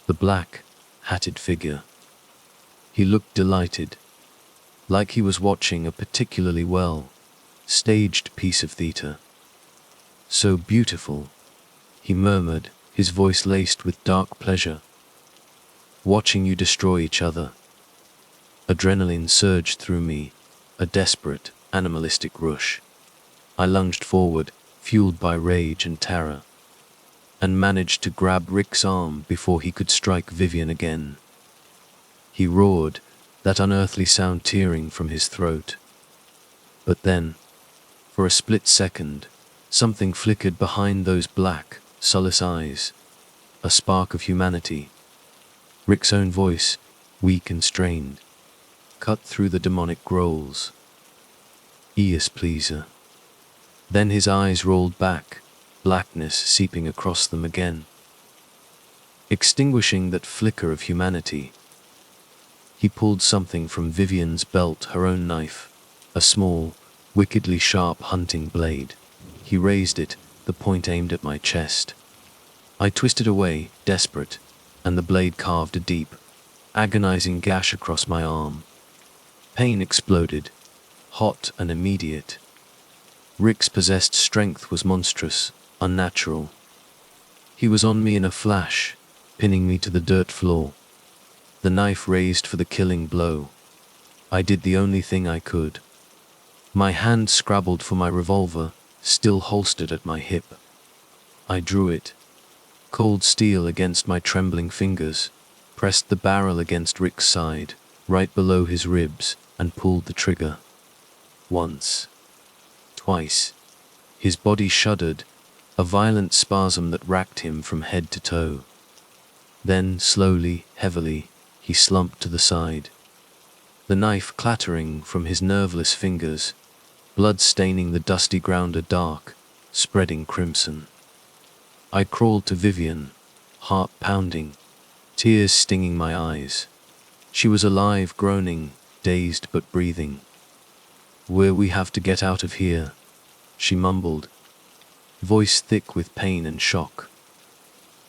The black, hatted figure. He looked delighted, like he was watching a particularly well-staged piece of theater. "So beautiful," he murmured, his voice laced with dark pleasure. "Watching you destroy each other." Adrenaline surged through me, a desperate, animalistic rush. I lunged forward, fueled by rage and terror, and managed to grab Rick's arm before he could strike Vivian again. He roared, that unearthly sound tearing from his throat. But then, for a split second, something flickered behind those black, soulless eyes. A spark of humanity. Rick's own voice, weak and strained, cut through the demonic growls. "Ears pleaser." Then his eyes rolled back, blackness seeping across them again, extinguishing that flicker of humanity. He pulled something from Vivian's belt, her own knife, a small, wickedly sharp hunting blade. He raised it, the point aimed at my chest. I twisted away, desperate, and the blade carved a deep, agonizing gash across my arm. Pain exploded, hot and immediate. Rick's possessed strength was monstrous, unnatural. He was on me in a flash, pinning me to the dirt floor. The knife raised for the killing blow. I did the only thing I could. My hand scrabbled for my revolver, still holstered at my hip. I drew it, cold steel against my trembling fingers, pressed the barrel against Rick's side, right below his ribs, and pulled the trigger. Once. Twice. His body shuddered, a violent spasm that racked him from head to toe. Then, slowly, heavily, he slumped to the side. The knife clattering from his nerveless fingers, blood staining the dusty ground a dark, spreading crimson. I crawled to Vivian, heart pounding, tears stinging my eyes. She was alive, groaning, dazed but breathing. "We have to get out of here," she mumbled, voice thick with pain and shock.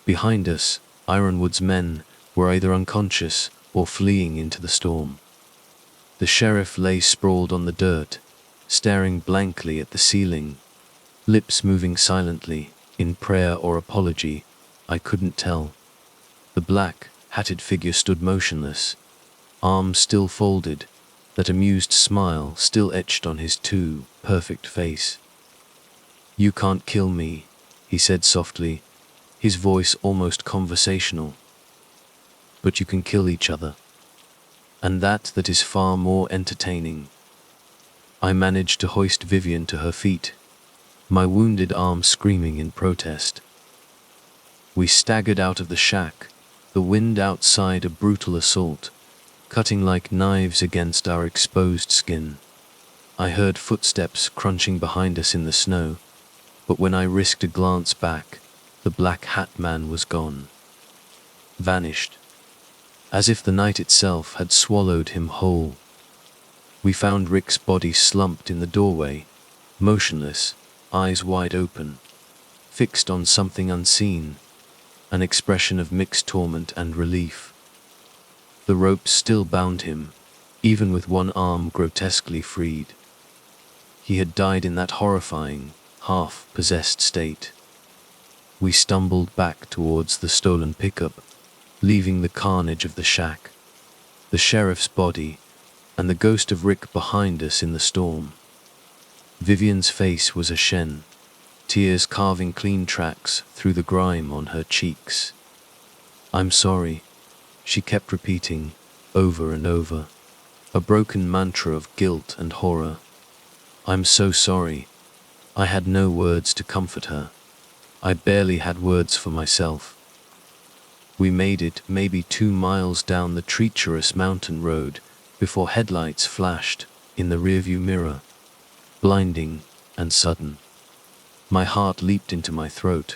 Behind us, Ironwood's men were either unconscious or fleeing into the storm. The sheriff lay sprawled on the dirt, staring blankly at the ceiling, lips moving silently, in prayer or apology, I couldn't tell. The black, hatted figure stood motionless, arms still folded, that amused smile still etched on his too perfect face. "You can't kill me," he said softly, his voice almost conversational. "But you can kill each other. And that is far more entertaining." I managed to hoist Vivian to her feet, my wounded arm screaming in protest. We staggered out of the shack, the wind outside a brutal assault, cutting like knives against our exposed skin. I heard footsteps crunching behind us in the snow, but when I risked a glance back, the black hat man was gone. Vanished. As if the night itself had swallowed him whole. We found Rick's body slumped in the doorway, motionless, eyes wide open, fixed on something unseen, an expression of mixed torment and relief. The ropes still bound him, even with one arm grotesquely freed. He had died in that horrifying, half-possessed state. We stumbled back towards the stolen pickup, leaving the carnage of the shack, the sheriff's body, and the ghost of Rick behind us in the storm. Vivian's face was ashen, tears carving clean tracks through the grime on her cheeks. "I'm sorry," She kept repeating, over and over, a broken mantra of guilt and horror. "I'm so sorry." I had no words to comfort her. I barely had words for myself. We made it maybe 2 miles down the treacherous mountain road before headlights flashed in the rearview mirror, blinding and sudden. My heart leaped into my throat.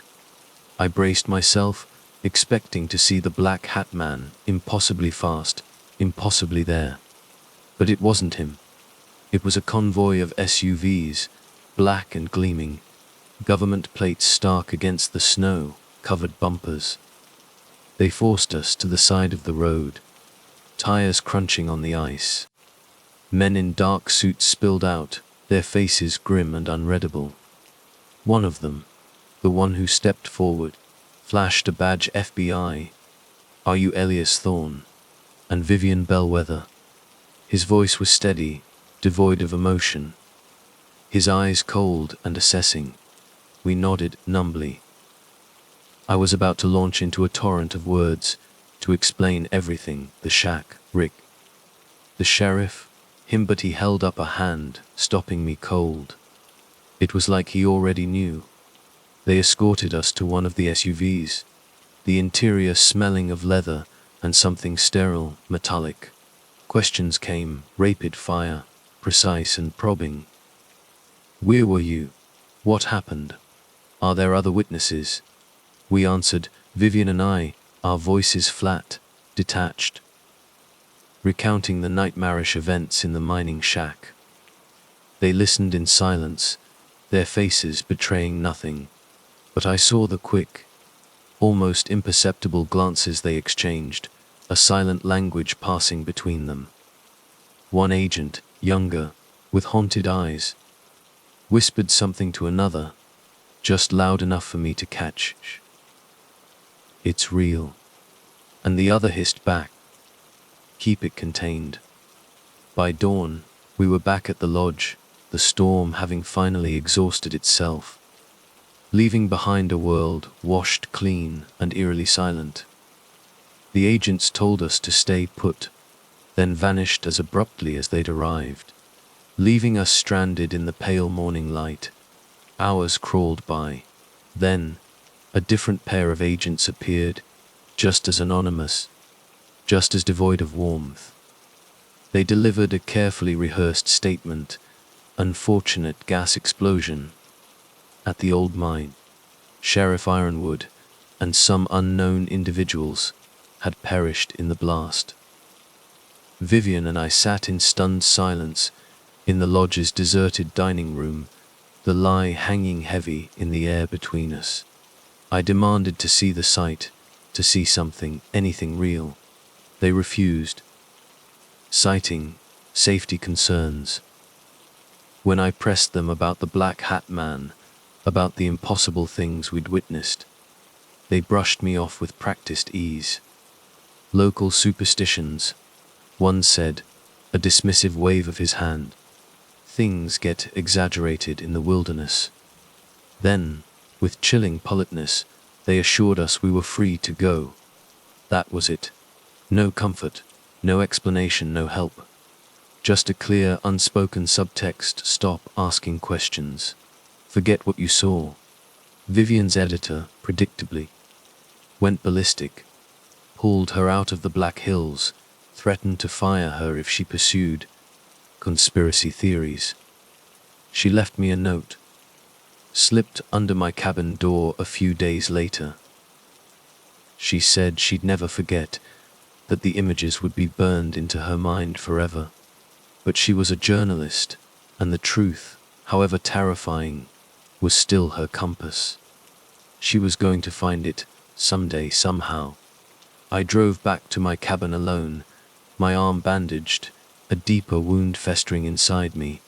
I braced myself, expecting to see the black hat man, impossibly fast, impossibly there. But it wasn't him. It was a convoy of SUVs, black and gleaming, government plates stark against the snow-covered bumpers. They forced us to the side of the road, tires crunching on the ice. Men in dark suits spilled out, their faces grim and unreadable. One of them, the one who stepped forward, flashed a badge FBI. "Are you Elias Thorne and Vivian Bellwether?" His voice was steady, devoid of emotion. His eyes cold and assessing. We nodded numbly. I was about to launch into a torrent of words, to explain everything, the shack, Rick, the sheriff, him, but he held up a hand, stopping me cold. It was like he already knew. They escorted us to one of the SUVs, the interior smelling of leather and something sterile, metallic. Questions came, rapid fire, precise and probing. "Where were you? What happened? Are there other witnesses?" We answered, Vivian and I, our voices flat, detached, recounting the nightmarish events in the mining shack. They listened in silence, their faces betraying nothing, but I saw the quick, almost imperceptible glances they exchanged, a silent language passing between them. One agent, younger, with haunted eyes, whispered something to another, just loud enough for me to catch. "It's real." And the other hissed back, "Keep it contained." By dawn, we were back at the lodge, the storm having finally exhausted itself, leaving behind a world washed clean and eerily silent. The agents told us to stay put, then vanished as abruptly as they'd arrived, leaving us stranded in the pale morning light. Hours crawled by. Then, a different pair of agents appeared, just as anonymous, just as devoid of warmth. They delivered a carefully rehearsed statement: "Unfortunate gas explosion at the old mine. Sheriff Ironwood and some unknown individuals had perished in the blast." Vivian and I sat in stunned silence in the lodge's deserted dining room, the lie hanging heavy in the air between us. I demanded to see the site, to see something, anything real. They refused, citing safety concerns. When I pressed them about the black hat man, about the impossible things we'd witnessed, they brushed me off with practiced ease. "Local superstitions," one said, a dismissive wave of his hand. "Things get exaggerated in the wilderness." Then, with chilling politeness, they assured us we were free to go. That was it. No comfort, no explanation, no help. Just a clear, unspoken subtext: stop asking questions. Forget what you saw. Vivian's editor, predictably, went ballistic, pulled her out of the Black Hills, threatened to fire her if she pursued conspiracy theories. She left me a note, slipped under my cabin door a few days later. She said she'd never forget, that the images would be burned into her mind forever. But she was a journalist, and the truth, however terrifying, was still her compass. She was going to find it, someday, somehow. I drove back to my cabin alone, my arm bandaged, a deeper wound festering inside me,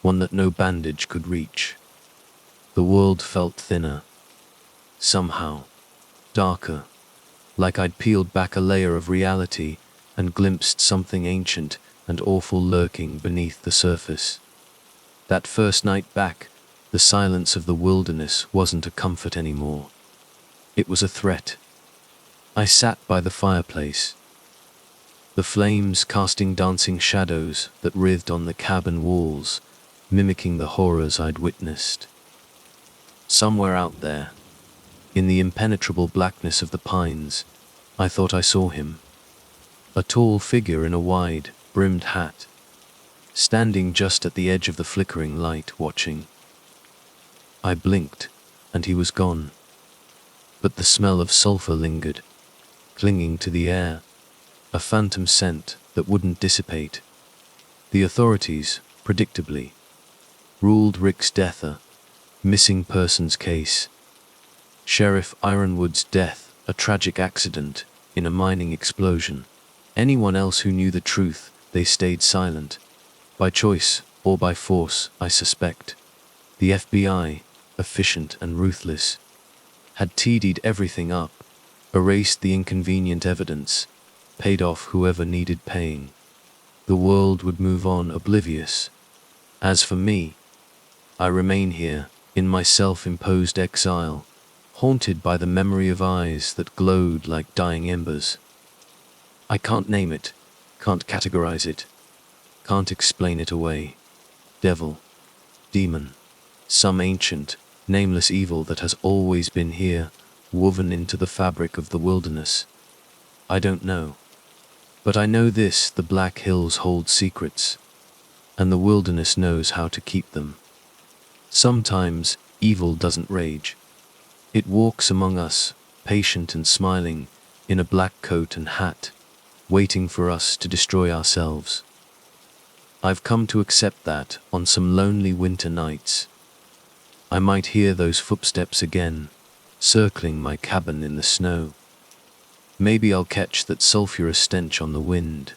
one that no bandage could reach. The world felt thinner, somehow, darker, like I'd peeled back a layer of reality and glimpsed something ancient and awful lurking beneath the surface. That first night back, the silence of the wilderness wasn't a comfort anymore. It was a threat. I sat by the fireplace, the flames casting dancing shadows that writhed on the cabin walls, mimicking the horrors I'd witnessed. Somewhere out there, in the impenetrable blackness of the pines, I thought I saw him, a tall figure in a wide, brimmed hat, standing just at the edge of the flickering light, watching. I blinked, and he was gone, but the smell of sulfur lingered, clinging to the air, a phantom scent that wouldn't dissipate. The authorities, predictably, ruled Rick's death a missing persons case. Sheriff Ironwood's death, a tragic accident in a mining explosion. Anyone else who knew the truth, they stayed silent. By choice, or by force, I suspect. The FBI, efficient and ruthless, had tidied everything up, erased the inconvenient evidence, paid off whoever needed paying. The world would move on oblivious. As for me, I remain here, in my self-imposed exile, haunted by the memory of eyes that glowed like dying embers. I can't name it, can't categorize it, can't explain it away. Devil, demon, some ancient, nameless evil that has always been here, woven into the fabric of the wilderness. I don't know. But I know this: the Black Hills hold secrets, and the wilderness knows how to keep them. Sometimes, evil doesn't rage. It walks among us, patient and smiling, in a black coat and hat, waiting for us to destroy ourselves. I've come to accept that on some lonely winter nights, I might hear those footsteps again, circling my cabin in the snow. Maybe I'll catch that sulphurous stench on the wind.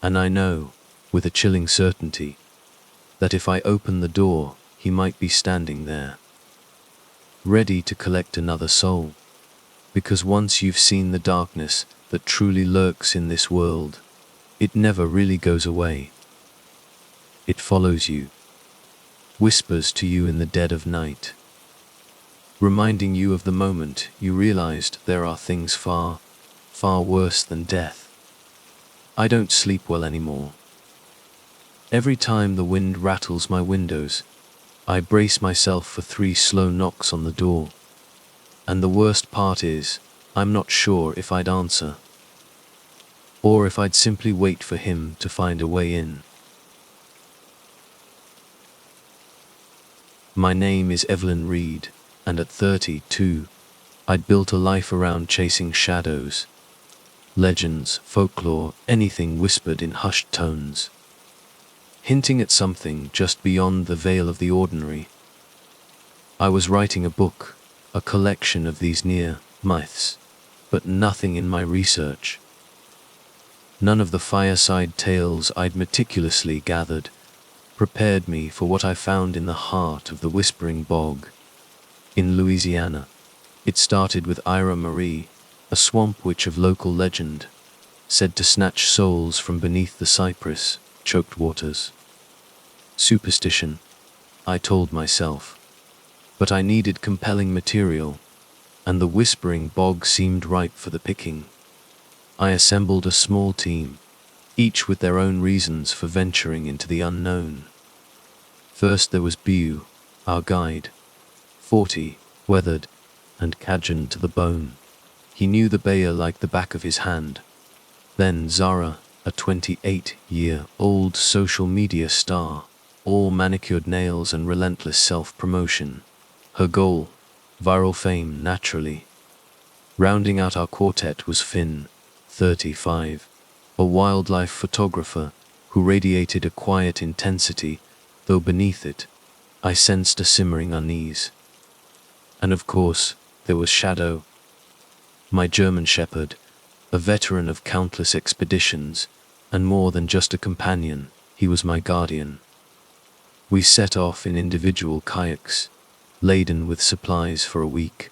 And I know, with a chilling certainty, that if I open the door, he might be standing there, ready to collect another soul. Because once you've seen the darkness that truly lurks in this world, it never really goes away. It follows you, whispers to you in the dead of night, reminding you of the moment you realized there are things far, far worse than death. I don't sleep well anymore. Every time the wind rattles my windows, I brace myself for 3 slow knocks on the door. And the worst part is, I'm not sure if I'd answer, or if I'd simply wait for him to find a way in. My name is Evelyn Reed, and at 32, I'd built a life around chasing shadows, legends, folklore, anything whispered in hushed tones, hinting at something just beyond the veil of the ordinary. I was writing a book, a collection of these near myths, but nothing in my research, none of the fireside tales I'd meticulously gathered, prepared me for what I found in the heart of the Whispering Bog, in Louisiana. It started with Ira Marie, a swamp witch of local legend, said to snatch souls from beneath the cypress-choked waters. Superstition, I told myself. But I needed compelling material, and the Whispering Bog seemed ripe for the picking. I assembled a small team, each with their own reasons for venturing into the unknown. First there was Bew, our guide, 40, weathered, and Cajun to the bone. He knew the Bayer like the back of his hand. Then Zara, a 28-year-old social media star, all manicured nails and relentless self-promotion. Her goal, viral fame naturally. Rounding out our quartet was Finn, 35, a wildlife photographer who radiated a quiet intensity, though beneath it, I sensed a simmering unease. And of course, there was Shadow, my German shepherd, a veteran of countless expeditions, and more than just a companion, he was my guardian. We set off in individual kayaks, laden with supplies for a week.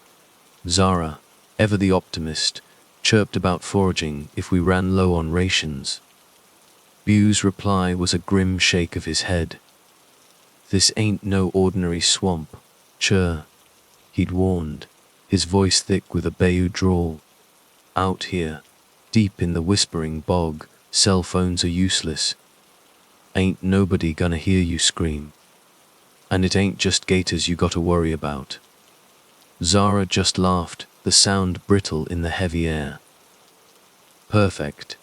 Zara, ever the optimist, chirped about foraging if we ran low on rations. Bew's reply was a grim shake of his head. "This ain't no ordinary swamp, chur," he'd warned, his voice thick with a Bayou drawl. "Out here, Deep in the whispering bog, cell phones are useless. Ain't nobody gonna hear you scream. And it ain't just gators you gotta worry about. Zara just laughed, the sound brittle in the heavy air. Perfect,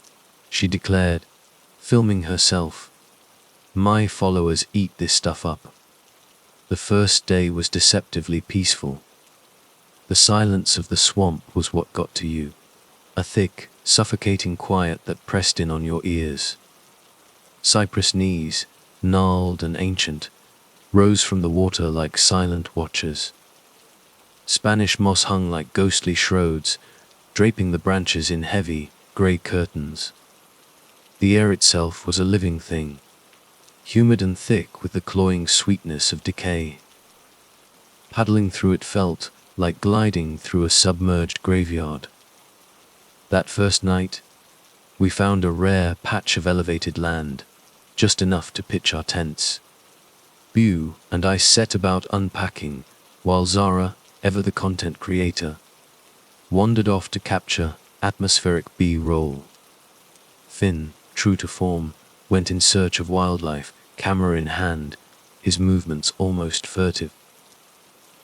she declared, filming herself. My followers eat this stuff up. The first day was deceptively peaceful. The silence of the swamp was what got to you. A thick, suffocating quiet that pressed in on your ears. Cypress knees, gnarled and ancient, rose from the water like silent watchers. Spanish moss hung like ghostly shrouds, draping the branches in heavy, grey curtains. The air itself was a living thing, humid and thick with the cloying sweetness of decay. Paddling through it felt like gliding through a submerged graveyard. That first night, we found a rare patch of elevated land, just enough to pitch our tents. Bew and I set about unpacking, while Zara, ever the content creator, wandered off to capture atmospheric B-roll. Finn, true to form, went in search of wildlife, camera in hand, his movements almost furtive.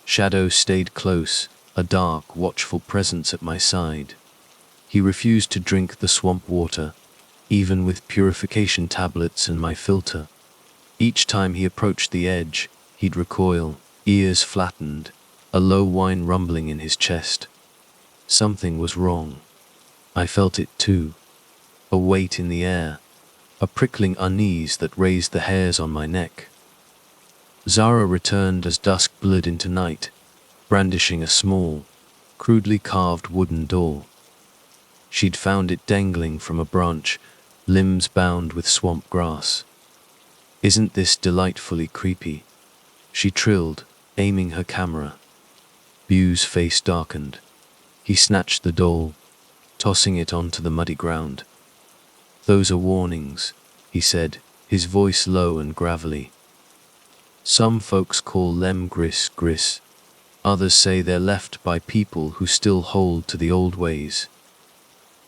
Shadow stayed close, a dark, watchful presence at my side. He refused to drink the swamp water, even with purification tablets and my filter. Each time he approached the edge, he'd recoil, ears flattened, a low whine rumbling in his chest. Something was wrong. I felt it too. A weight in the air, a prickling unease that raised the hairs on my neck. Zara returned as dusk blurred into night, brandishing a small, crudely carved wooden door. She'd found it dangling from a branch, limbs bound with swamp grass. "Isn't this delightfully creepy?" she trilled, aiming her camera. Bew's face darkened. He snatched the doll, tossing it onto the muddy ground. "Those are warnings," he said, his voice low and gravelly. "Some folks call them gris. Others say they're left by people who still hold to the old ways.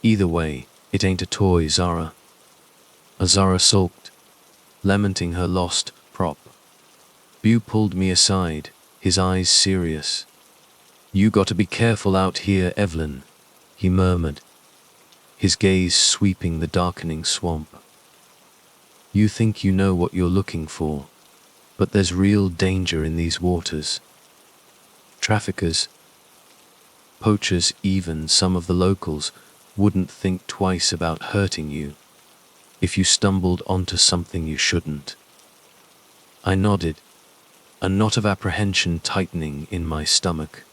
Either way, it ain't a toy, Zara." Zara sulked, lamenting her lost prop. Bew pulled me aside, his eyes serious. "You gotta be careful out here, Evelyn," he murmured, his gaze sweeping the darkening swamp. "You think you know what you're looking for, but there's real danger in these waters. Traffickers, poachers, even some of the locals wouldn't think twice about hurting you if you stumbled onto something you shouldn't." I nodded, a knot of apprehension tightening in my stomach.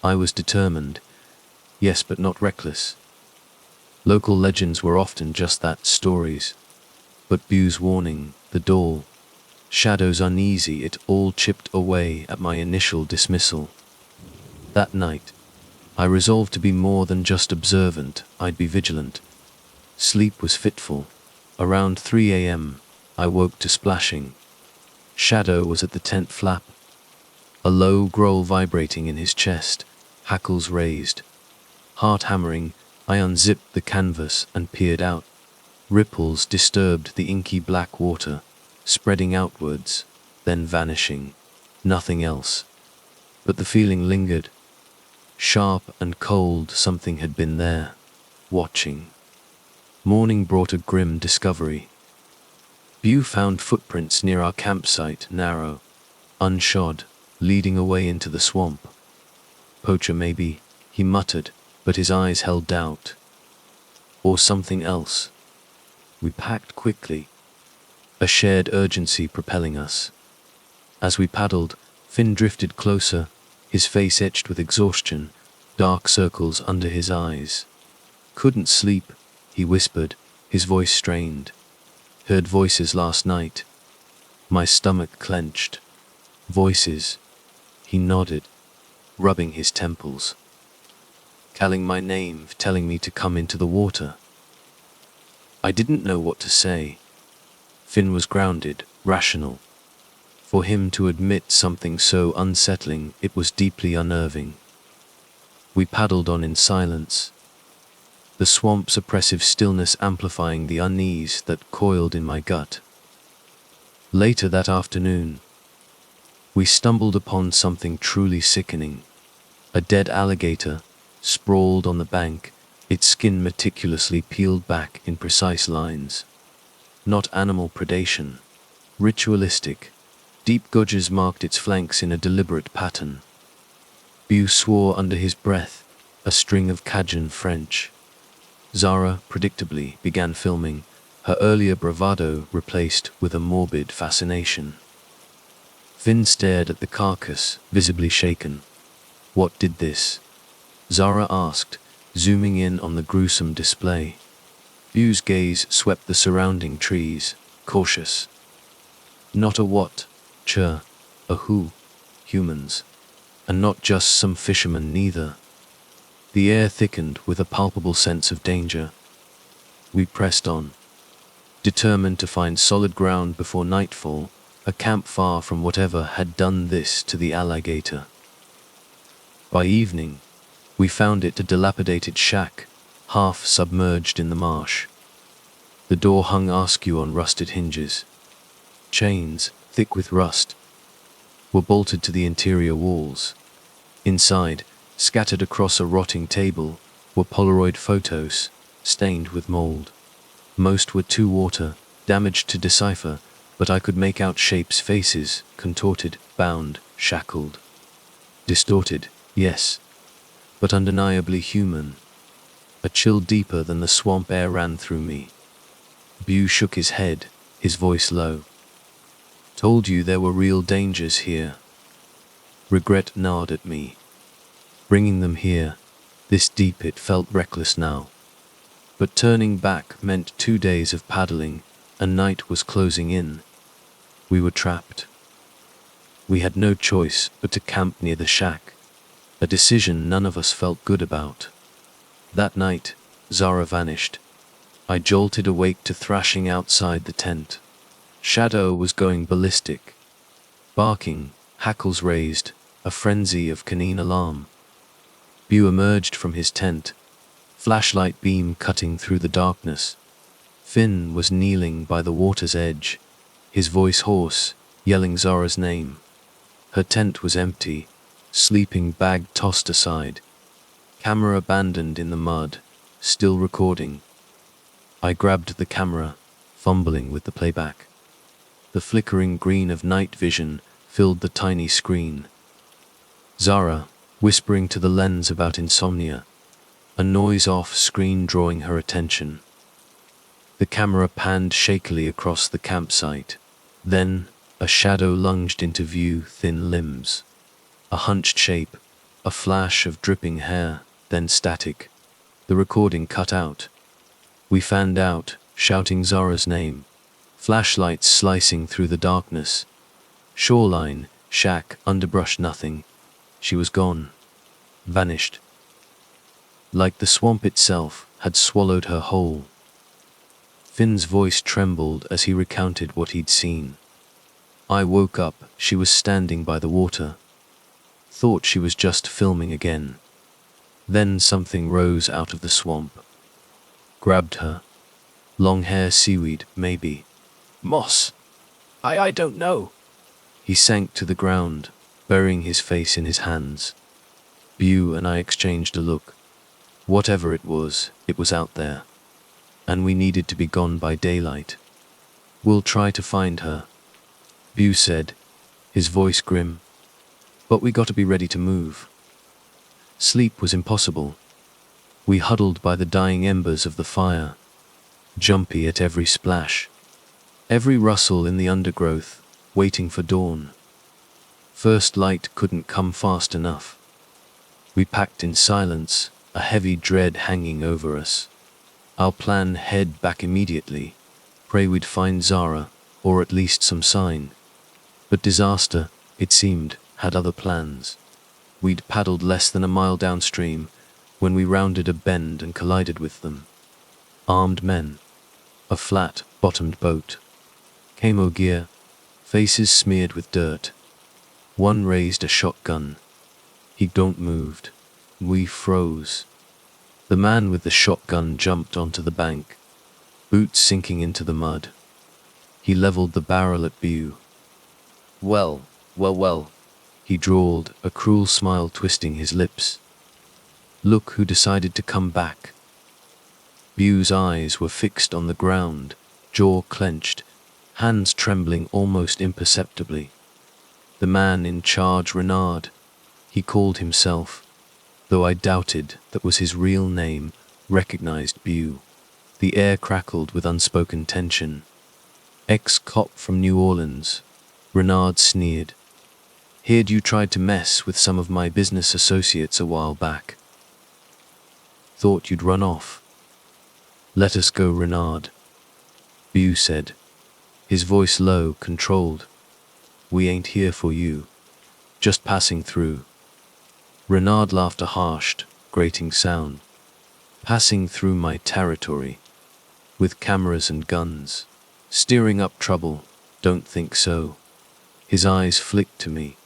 I was determined, yes, but not reckless. Local legends were often just that, stories. But Bew's warning, the doll, shadows uneasy, it all chipped away at my initial dismissal. That night, I resolved to be more than just observant, I'd be vigilant. Sleep was fitful. Around 3 a.m., I woke to splashing. Shadow was at the tent flap, a low growl vibrating in his chest, hackles raised. Heart hammering, I unzipped the canvas and peered out. Ripples disturbed the inky black water, spreading outwards, then vanishing. Nothing else. But the feeling lingered. Sharp and cold, something had been there, watching. Morning brought a grim discovery. Bew found footprints near our campsite, narrow, unshod, leading away into the swamp. "Poacher maybe," he muttered, but his eyes held doubt. "Or something else." We packed quickly, a shared urgency propelling us. As we paddled, Finn drifted closer, his face etched with exhaustion, dark circles under his eyes. "Couldn't sleep," he whispered, his voice strained. "Heard voices last night." My stomach clenched. "Voices?" He nodded, rubbing his temples. "Calling my name, telling me to come into the water." I didn't know what to say. Finn was grounded, rational. For him to admit something so unsettling, it was deeply unnerving. We paddled on in silence. the swamp's oppressive stillness amplifying the unease that coiled in my gut. Later that afternoon, we stumbled upon something truly sickening. A dead alligator, sprawled on the bank, its skin meticulously peeled back in precise lines. Not animal predation. Ritualistic. Deep gouges marked its flanks in a deliberate pattern. Bew swore under his breath, a string of Cajun French. Zara, predictably, began filming, her earlier bravado replaced with a morbid fascination. Finn stared at the carcass, visibly shaken. "What did this?" Zara asked, zooming in on the gruesome display. Bew's gaze swept the surrounding trees, cautious. "Not a what, chur, a who, humans. And not just some fishermen neither." The air thickened with a palpable sense of danger. We pressed on, determined to find solid ground before nightfall, a camp far from whatever had done this to the alligator. By evening, we found it a dilapidated shack, half submerged in the marsh. The door hung askew on rusted hinges. Chains, thick with rust, were bolted to the interior walls. Inside, scattered across a rotting table, were Polaroid photos, stained with mold. Most were too water, damaged to decipher, but I could make out shapes, faces, contorted, bound, shackled. Distorted, yes, but undeniably human. A chill deeper than the swamp air ran through me. Bew shook his head, his voice low. "Told you there were real dangers here." Regret gnawed at me. Bringing them here, this deep, it felt reckless now. But turning back meant 2 days of paddling, and night was closing in. We were trapped. We had no choice but to camp near the shack, a decision none of us felt good about. That night, Zara vanished. I jolted awake to thrashing outside the tent. Shadow was going ballistic. Barking, hackles raised, a frenzy of canine alarm. Bew emerged from his tent, flashlight beam cutting through the darkness. Finn was kneeling by the water's edge, his voice hoarse, yelling Zara's name. Her tent was empty, sleeping bag tossed aside. Camera abandoned in the mud, still recording. I grabbed the camera, fumbling with the playback. The flickering green of night vision filled the tiny screen. Zara, whispering to the lens about insomnia, a noise off screen drawing her attention. The camera panned shakily across the campsite. Then, a shadow lunged into view, thin limbs. A hunched shape, a flash of dripping hair, then static. The recording cut out. We fanned out, shouting Zara's name. Flashlights slicing through the darkness. Shoreline, shack, underbrush, nothing. She was gone. Vanished. Like the swamp itself had swallowed her whole. Finn's voice trembled as he recounted what he'd seen. I woke up, she was standing by the water. Thought she was just filming again. Then something rose out of the swamp. Grabbed her. Long hair, seaweed, maybe. Moss. I don't know. He sank to the ground, burying his face in his hands. Bew and I exchanged a look. Whatever it was out there. And we needed to be gone by daylight. "We'll try to find her," Bew said, his voice grim. "But we got to be ready to move." Sleep was impossible. We huddled by the dying embers of the fire, jumpy at every splash, every rustle in the undergrowth, waiting for dawn. First light couldn't come fast enough. We packed in silence, a heavy dread hanging over us. Our plan: head back immediately, pray we'd find Zara, or at least some sign. But disaster, it seemed, had other plans. We'd paddled less than a mile downstream when we rounded a bend and collided with them. Armed men. A flat-bottomed boat. Camo gear, faces smeared with dirt. One raised a shotgun. He don't moved. We froze. The man with the shotgun jumped onto the bank, boots sinking into the mud. He leveled the barrel at Bew. "Well, well," he drawled, a cruel smile twisting his lips. "Look who decided to come back." Bew's eyes were fixed on the ground, jaw clenched, hands trembling almost imperceptibly. The man in charge, Renard, he called himself, though I doubted that was his real name, recognized Bew. The air crackled with unspoken tension. "Ex-cop from New Orleans," Renard sneered. "Heard you tried to mess with some of my business associates a while back. Thought you'd run off." "Let us go, Renard," Bew said, his voice low, controlled. "We ain't here for you. Just passing through." Renard laughed, a harsh, grating sound. "Passing through my territory, with cameras and guns. Steering up trouble, don't think so." His eyes flicked to me.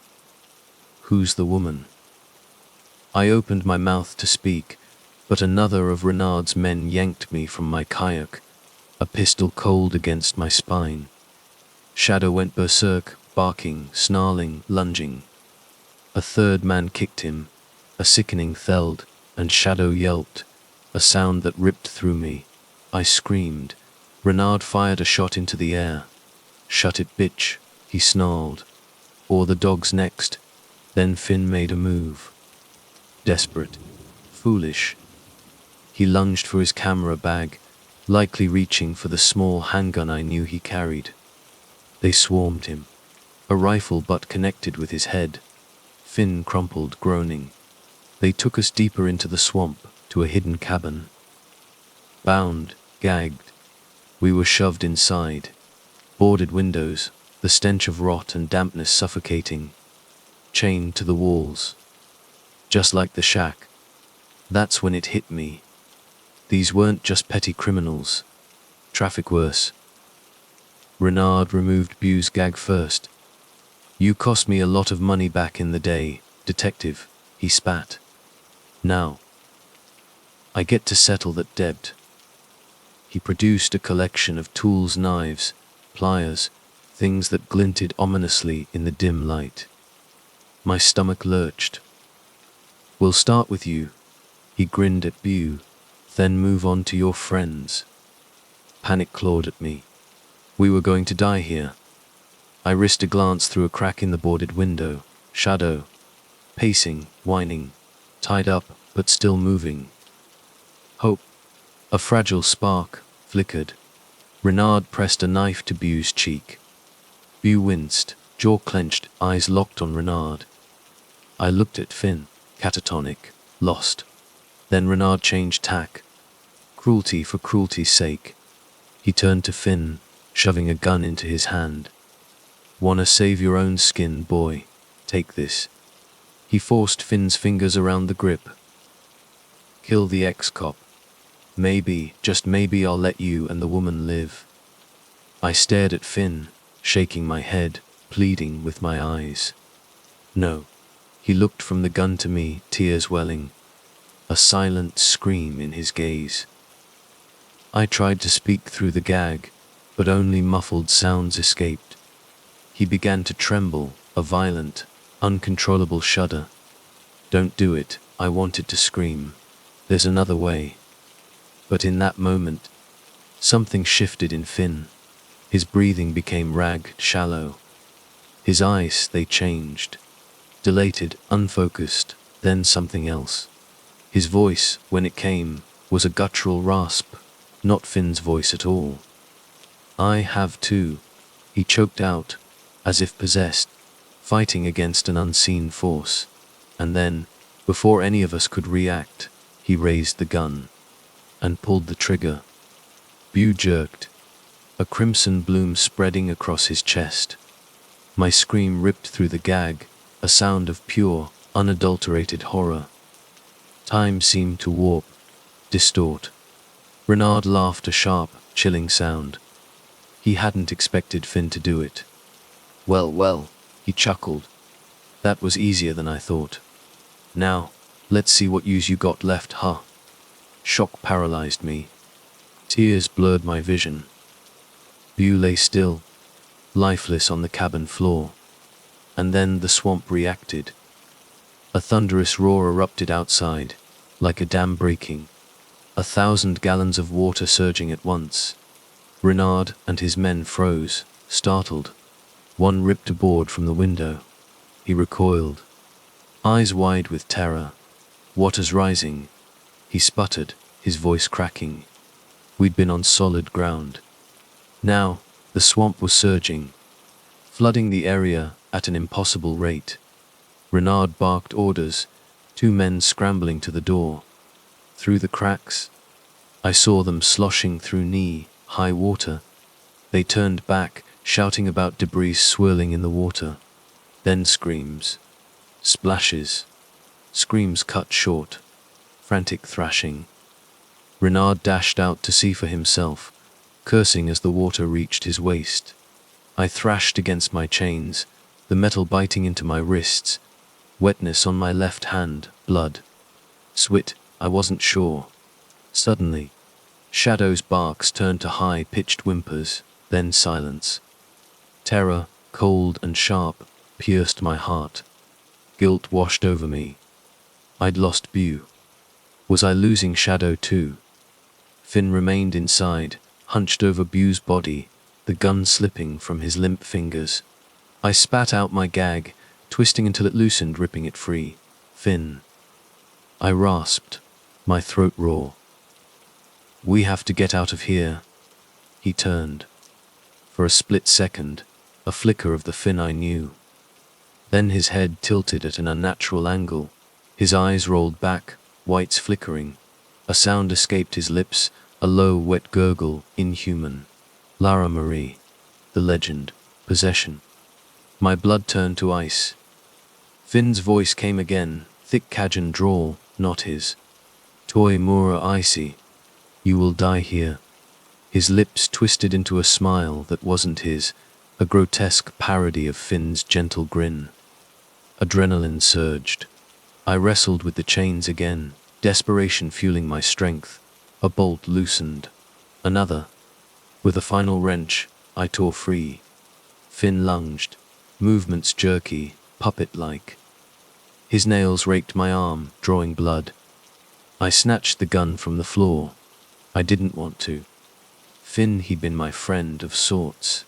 "Who's the woman?" I opened my mouth to speak, but another of Renard's men yanked me from my kayak, a pistol cold against my spine. Shadow went berserk, barking, snarling, lunging. A third man kicked him, a sickening thud, and Shadow yelped, a sound that ripped through me. I screamed. Renard fired a shot into the air. "Shut it, bitch," he snarled. "Or the dog's next." Then Finn made a move. Desperate. Foolish. He lunged for his camera bag, likely reaching for the small handgun I knew he carried. They swarmed him. A rifle butt connected with his head. Finn crumpled, groaning. They took us deeper into the swamp, to a hidden cabin. Bound, gagged. We were shoved inside. Boarded windows, the stench of rot and dampness suffocating. Chained to the walls. Just like the shack. That's when it hit me. These weren't just petty criminals. Traffic worse. Renard removed Bew's gag first. "You cost me a lot of money back in the day, detective," he spat. "Now I get to settle that debt." He produced a collection of tools, knives, pliers, things that glinted ominously in the dim light. My stomach lurched. "We'll start with you," he grinned at Bew, "then move on to your friends." Panic clawed at me. We were going to die here. I risked a glance through a crack in the boarded window. Shadow. Pacing, whining, tied up, but still moving. Hope. A fragile spark flickered. Renard pressed a knife to Bew's cheek. Bew winced, jaw clenched, eyes locked on Renard. I looked at Finn, catatonic, lost. Then Renard changed tack. Cruelty for cruelty's sake. He turned to Finn, shoving a gun into his hand. "Wanna save your own skin, boy? Take this." He forced Finn's fingers around the grip. "Kill the ex-cop. Maybe, just maybe I'll let you and the woman live." I stared at Finn, shaking my head, pleading with my eyes. "No." He looked from the gun to me, tears welling. A silent scream in his gaze. I tried to speak through the gag, but only muffled sounds escaped. He began to tremble, a violent, uncontrollable shudder. "Don't do it," I wanted to scream. "There's another way." But in that moment, something shifted in Finn. His breathing became ragged, shallow. His eyes, they changed. Dilated, unfocused, then something else. His voice, when it came, was a guttural rasp, not Finn's voice at all. "I have too," he choked out, as if possessed, fighting against an unseen force. And then, before any of us could react, he raised the gun and pulled the trigger. Bew jerked, a crimson bloom spreading across his chest. My scream ripped through the gag, a sound of pure, unadulterated horror. Time seemed to warp, distort. Renard laughed, a sharp, chilling sound. He hadn't expected Finn to do it. Well, he chuckled. "That was easier than I thought. Now, let's see what use you got left, huh?" Shock paralyzed me. Tears blurred my vision. Bew lay still, lifeless on the cabin floor. And then the swamp reacted. A thunderous roar erupted outside, like a dam breaking. 1,000 gallons of water surging at once. Renard and his men froze, startled. One ripped a board from the window. He recoiled, eyes wide with terror. "Water's rising," he sputtered, his voice cracking. We'd been on solid ground. Now, the swamp was surging, flooding the area at an impossible rate. Renard barked orders, 2 men scrambling to the door. Through the cracks, I saw them sloshing through knee-high water. They turned back, shouting about debris swirling in the water. Then screams. Splashes. Screams cut short. Frantic thrashing. Renard dashed out to see for himself, cursing as the water reached his waist. I thrashed against my chains, the metal biting into my wrists. Wetness on my left hand, blood. Swit, I wasn't sure. Suddenly, Shadow's barks turned to high-pitched whimpers, then silence. Terror, cold and sharp, pierced my heart. Guilt washed over me. I'd lost Bew. Was I losing Shadow too? Finn remained inside, hunched over Bew's body, the gun slipping from his limp fingers. I spat out my gag, twisting until it loosened, ripping it free. "Finn." I rasped, my throat raw. "We have to get out of here." He turned. For a split second, a flicker of the Finn I knew. Then his head tilted at an unnatural angle. His eyes rolled back, whites flickering. A sound escaped his lips, a low, wet gurgle, inhuman. Lara Marie. The legend. Possession. My blood turned to ice. Finn's voice came again, thick Cajun drawl, not his. "Toi Mura icy. You will die here." His lips twisted into a smile that wasn't his, a grotesque parody of Finn's gentle grin. Adrenaline surged. I wrestled with the chains again, desperation fueling my strength. A bolt loosened. Another. With a final wrench, I tore free. Finn lunged, movements jerky, puppet-like. His nails raked my arm, drawing blood. I snatched the gun from the floor. I didn't want to. Finn, he'd been my friend of sorts.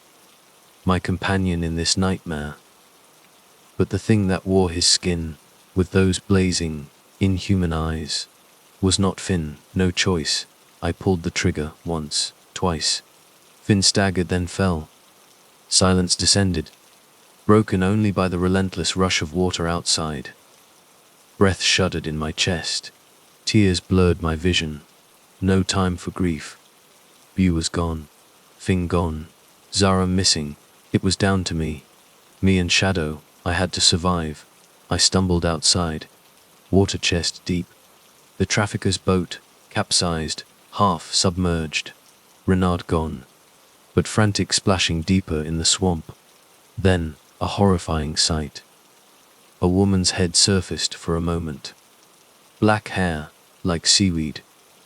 My companion in this nightmare. But the thing that wore his skin, with those blazing, inhuman eyes, was not Finn. No choice. I pulled the trigger once, twice. Finn staggered, then fell. Silence descended, broken only by the relentless rush of water outside. Breath shuddered in my chest. Tears blurred my vision. No time for grief. Bew was gone. Finn gone. Zara missing. It was down to me. Me and Shadow. I had to survive. I stumbled outside. Water chest deep. The trafficker's boat, capsized, half submerged. Renard gone. But frantic splashing deeper in the swamp. Then, a horrifying sight. A woman's head surfaced for a moment. Black hair, like seaweed,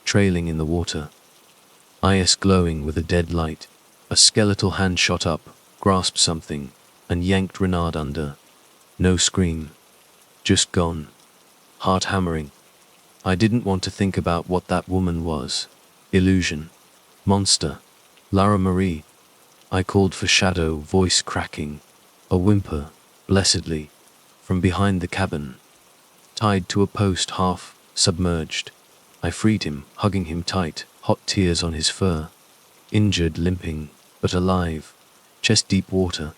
trailing in the water. Eyes glowing with a dead light. A skeletal hand shot up, grasped something, and yanked Renard under. No scream. Just gone. Heart hammering. I didn't want to think about what that woman was. Illusion. Monster. Lara Marie. I called for Shadow, voice cracking. A whimper, blessedly, from behind the cabin. Tied to a post, half submerged. I freed him, hugging him tight, hot tears on his fur. Injured, limping, but alive. Chest deep water.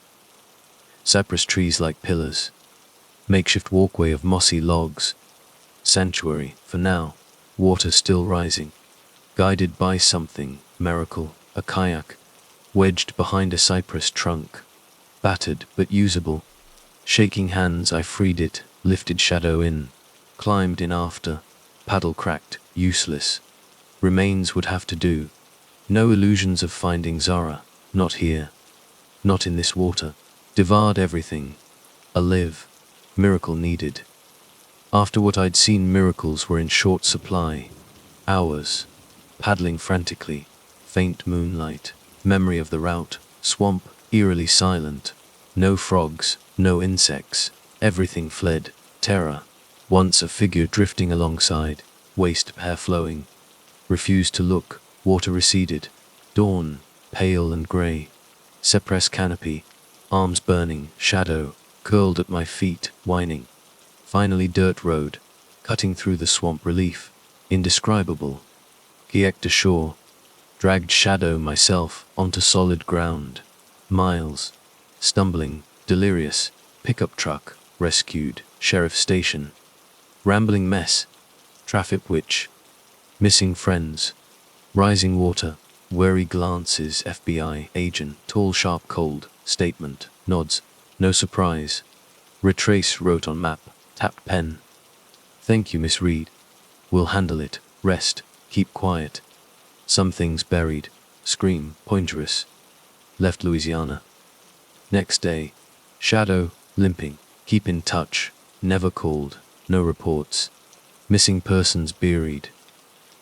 Cypress trees like pillars. Makeshift walkway of mossy logs. Sanctuary, for now. Water still rising. Guided by something, miracle, a kayak. Wedged behind a cypress trunk. Battered, but usable. Shaking hands, I freed it, lifted Shadow in. Climbed in after. Paddle cracked, useless. Remains would have to do. No illusions of finding Zara. Not here. Not in this water. Devoured everything. A live. Miracle needed. After what I'd seen, miracles were in short supply. Hours, paddling frantically, faint moonlight, memory of the route, swamp, eerily silent. No frogs, no insects, everything fled, terror. Once a figure drifting alongside, waist hair flowing. Refused to look, water receded. Dawn, pale and grey. Cypress canopy, arms burning, shadow, curled at my feet, whining. Finally dirt road, cutting through the swamp relief, indescribable. Kayaked ashore, dragged shadow myself onto solid ground. Miles, stumbling, delirious, pickup truck, rescued, sheriff station. Rambling mess, traffic witch, missing friends, rising water, wary glances, FBI agent, tall sharp cold, statement, nods, no surprise. Retrace wrote on map, tapped pen. Thank you, Miss Reed. We'll handle it, rest, keep quiet. Some things buried, scream, pointerous. Left Louisiana. Next day, shadow, limping, keep in touch, never called, no reports. Missing persons buried.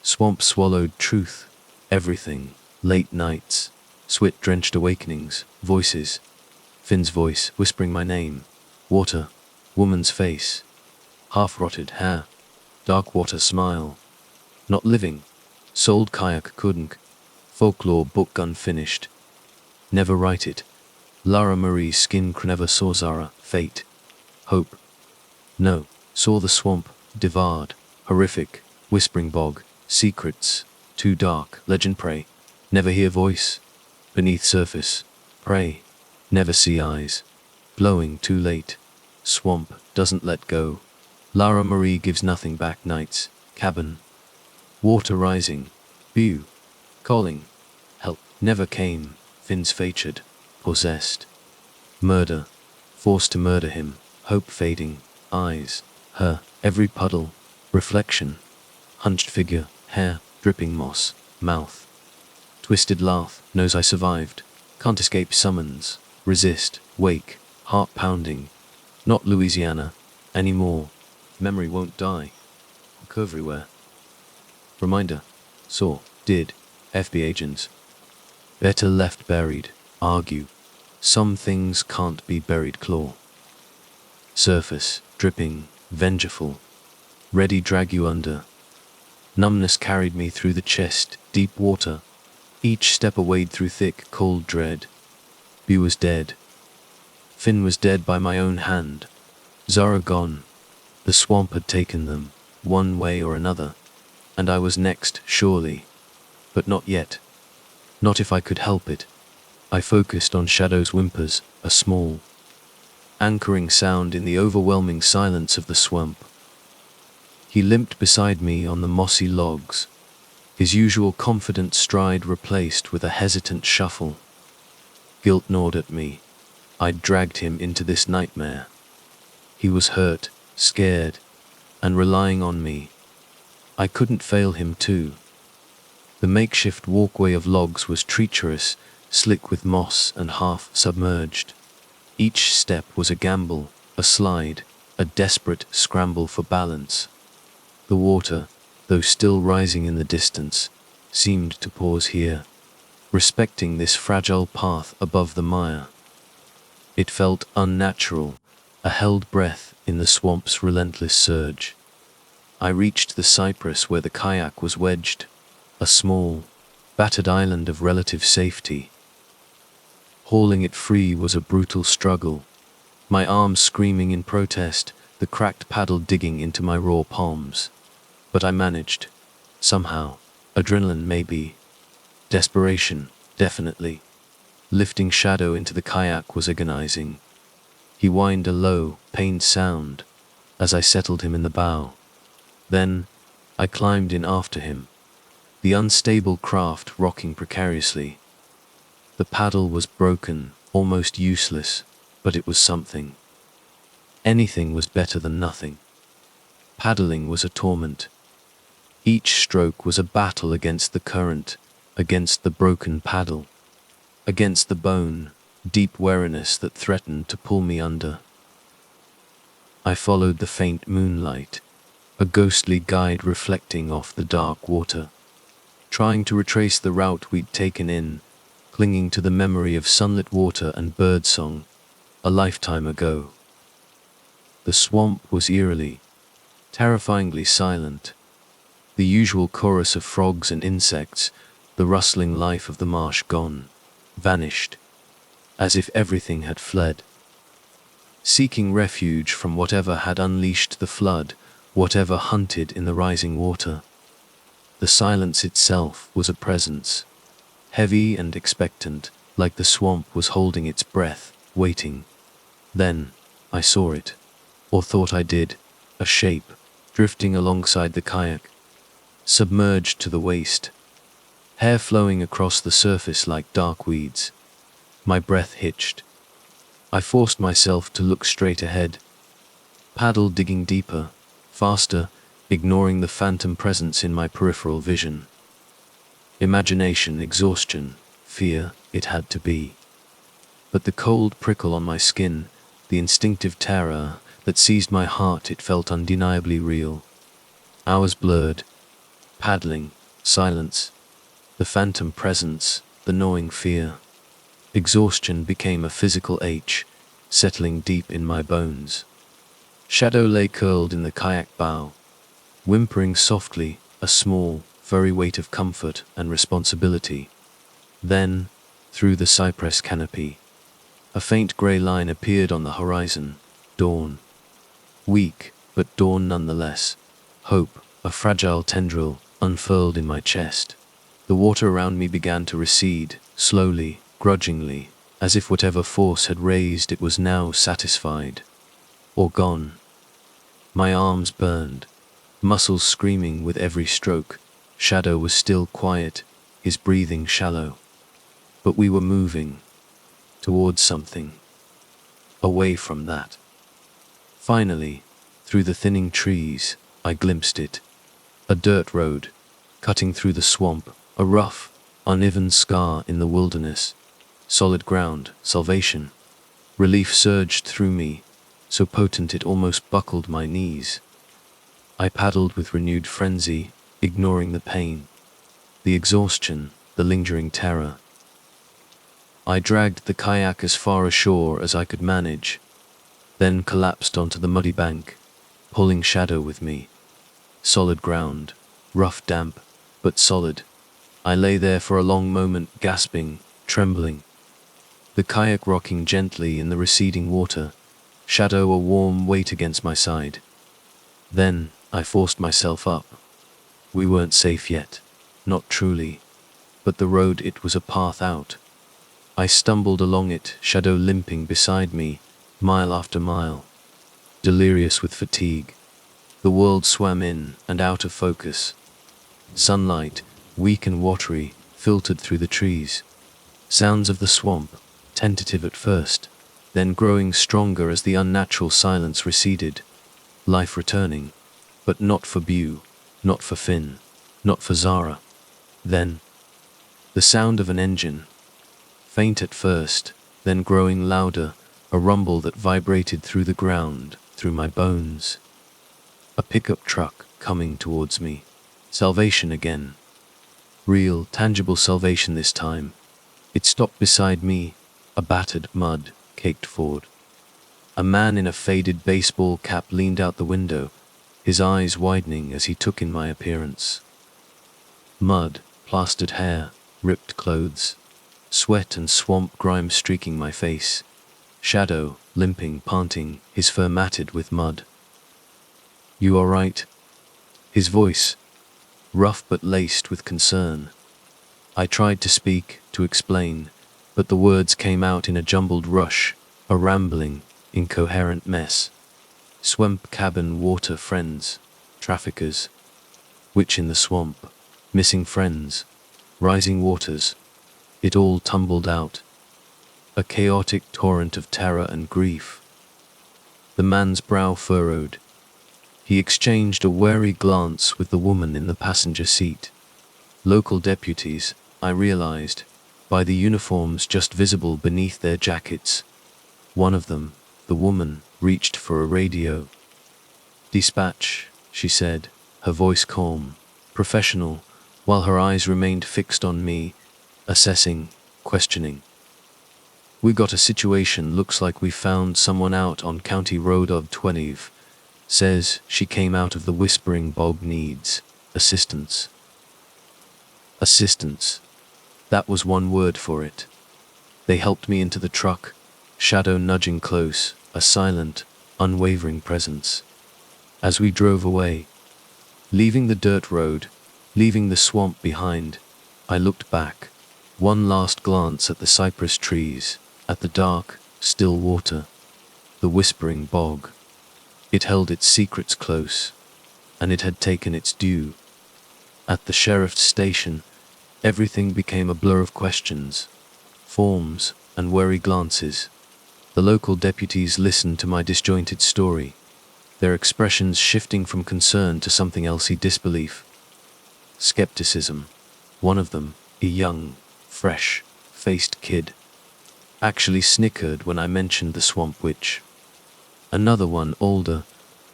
Swamp swallowed truth, everything, late nights, sweat-drenched awakenings, voices. Finn's voice whispering my name. Water, woman's face, half-rotted hair, dark water smile. Not living, sold kayak couldn't, folklore book unfinished. Never write it. Lara Marie's skin never saw Zara, fate, hope. No, saw the swamp, devoured, horrific, whispering bog, secrets, too dark, legend pray. Never hear voice, beneath surface, pray. Never see eyes, blowing too late. Swamp doesn't let go. Lara Marie gives nothing back nights, cabin. Water rising, view, calling, help, never came, Finn's featured, possessed. Murder, forced to murder him, hope fading, eyes, her, every puddle, reflection. Hunched figure, hair, dripping moss, mouth. Twisted laugh, knows I survived, can't escape summons, resist, wake, heart pounding. Not Louisiana, anymore, memory won't die. Look everywhere. Reminder, saw, did, FB agents. Better left buried, argue. Some things can't be buried claw. Surface, dripping, vengeful. Ready drag you under. Numbness carried me through the chest, deep water. Each step a wade through thick, cold dread. B was dead. Finn was dead by my own hand. Zara gone. The swamp had taken them, one way or another. And I was next, surely. But not yet. Not if I could help it. I focused on Shadow's whimpers, a small, anchoring sound in the overwhelming silence of the swamp. He limped beside me on the mossy logs, his usual confident stride replaced with a hesitant shuffle. Guilt gnawed at me. I'd dragged him into this nightmare. He was hurt, scared, and relying on me. I couldn't fail him too. The makeshift walkway of logs was treacherous, slick with moss and half submerged. Each step was a gamble, a slide, a desperate scramble for balance. The water, though still rising in the distance, seemed to pause here, respecting this fragile path above the mire. It felt unnatural, a held breath in the swamp's relentless surge. I reached the cypress where the kayak was wedged, a small, battered island of relative safety. Hauling it free was a brutal struggle, my arms screaming in protest, the cracked paddle digging into my raw palms. But I managed, somehow, adrenaline maybe, desperation, definitely. Lifting Shadow into the kayak was agonizing. He whined a low, pained sound as I settled him in the bow. Then, I climbed in after him, the unstable craft rocking precariously. The paddle was broken, almost useless, but it was something. Anything was better than nothing. Paddling was a torment. Each stroke was a battle against the current, against the broken paddle, against the bone, deep weariness that threatened to pull me under. I followed the faint moonlight, a ghostly guide reflecting off the dark water, trying to retrace the route we'd taken in, clinging to the memory of sunlit water and birdsong a lifetime ago. The swamp was eerily, terrifyingly silent. The usual chorus of frogs and insects, the rustling life of the marsh gone, vanished, as if everything had fled, seeking refuge from whatever had unleashed the flood, whatever hunted in the rising water. The silence itself was a presence, heavy and expectant, like the swamp was holding its breath, waiting. Then I saw it, or thought I did, a shape, drifting alongside the kayak, submerged to the waist, hair flowing across the surface like dark weeds. My breath hitched. I forced myself to look straight ahead, paddle digging deeper, faster, ignoring the phantom presence in my peripheral vision. Imagination, exhaustion, fear, it had to be. But the cold prickle on my skin, the instinctive terror that seized my heart, it felt undeniably real. Hours blurred, paddling, silence, the phantom presence, the gnawing fear. Exhaustion became a physical ache, settling deep in my bones. Shadow lay curled in the kayak bow, whimpering softly, a small, furry weight of comfort and responsibility. Then, through the cypress canopy, a faint grey line appeared on the horizon. Dawn. Weak, but dawn nonetheless. Hope, a fragile tendril, unfurled in my chest. The water around me began to recede, slowly, grudgingly, as if whatever force had raised it was now satisfied. Or gone. My arms burned, muscles screaming with every stroke. Shadow was still quiet, his breathing shallow. But we were moving. Towards something. Away from that. Finally, through the thinning trees, I glimpsed it. A dirt road, cutting through the swamp, a rough, uneven scar in the wilderness. Solid ground, salvation. Relief surged through me, so potent it almost buckled my knees. I paddled with renewed frenzy, ignoring the pain, the exhaustion, the lingering terror. I dragged the kayak as far ashore as I could manage, then collapsed onto the muddy bank, pulling Shadow with me. Solid ground, rough, damp, but solid. I lay there for a long moment, gasping, trembling. The kayak rocking gently in the receding water, Shadow a warm weight against my side. Then I forced myself up. We weren't safe yet, not truly, but the road, it was a path out. I stumbled along it, Shadow limping beside me, mile after mile. Delirious with fatigue, the world swam in and out of focus. Sunlight, weak and watery, filtered through the trees. Sounds of the swamp, tentative at first, then growing stronger as the unnatural silence receded. Life returning, but not for Bew, not for Finn, not for Zara. Then, the sound of an engine. Faint at first, then growing louder, a rumble that vibrated through the ground, through my bones. A pickup truck coming towards me. Salvation again. Real, tangible salvation this time. It stopped beside me, a battered, mud-caked Ford. A man in a faded baseball cap leaned out the window, his eyes widening as he took in my appearance. Mud, plastered hair, ripped clothes, sweat and swamp grime streaking my face. Shadow, limping, panting, his fur matted with mud. "You all right?" His voice, rough but laced with concern. I tried to speak, to explain, but the words came out in a jumbled rush, a rambling, incoherent mess. Swamp cabin, water, friends, traffickers. Witch in the swamp, missing friends, rising waters. It all tumbled out. A chaotic torrent of terror and grief. The man's brow furrowed. He exchanged a wary glance with the woman in the passenger seat. Local deputies, I realized, by the uniforms just visible beneath their jackets. One of them, the woman, reached for a radio. "Dispatch," she said, her voice calm, professional, while her eyes remained fixed on me, assessing, questioning. "We got a situation, looks like we found someone out on County Road of 20. Says she came out of the Whispering Bog, needs assistance." Assistance. That was one word for it. They helped me into the truck, Shadow nudging close, a silent, unwavering presence. As we drove away, leaving the dirt road, leaving the swamp behind, I looked back, one last glance at the cypress trees, at the dark, still water, the Whispering Bog. It held its secrets close, and it had taken its due. At the sheriff's station, everything became a blur of questions, forms, and wary glances. The local deputies listened to my disjointed story, their expressions shifting from concern to something else, disbelief, skepticism. One of them, a young, fresh-faced kid, actually snickered when I mentioned the swamp witch. Another one, older,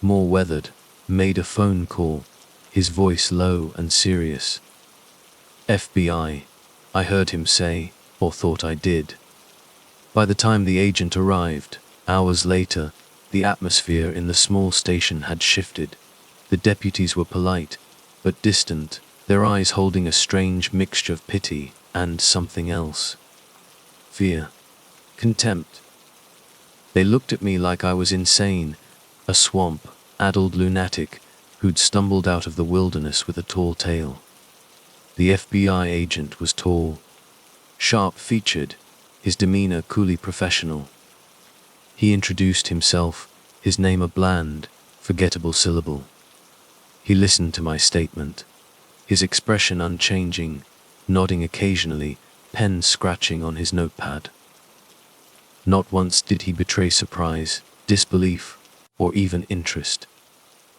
more weathered, made a phone call, his voice low and serious. "FBI, I heard him say, or thought I did." By the time the agent arrived, hours later, the atmosphere in the small station had shifted. The deputies were polite, but distant, their eyes holding a strange mixture of pity and something else. Fear. Contempt. They looked at me like I was insane, a swamp-addled lunatic who'd stumbled out of the wilderness with a tall tale. The FBI agent was tall, sharp-featured, his demeanor coolly professional. He introduced himself, his name a bland, forgettable syllable. He listened to my statement, his expression unchanging, nodding occasionally, pen scratching on his notepad. Not once did he betray surprise, disbelief, or even interest.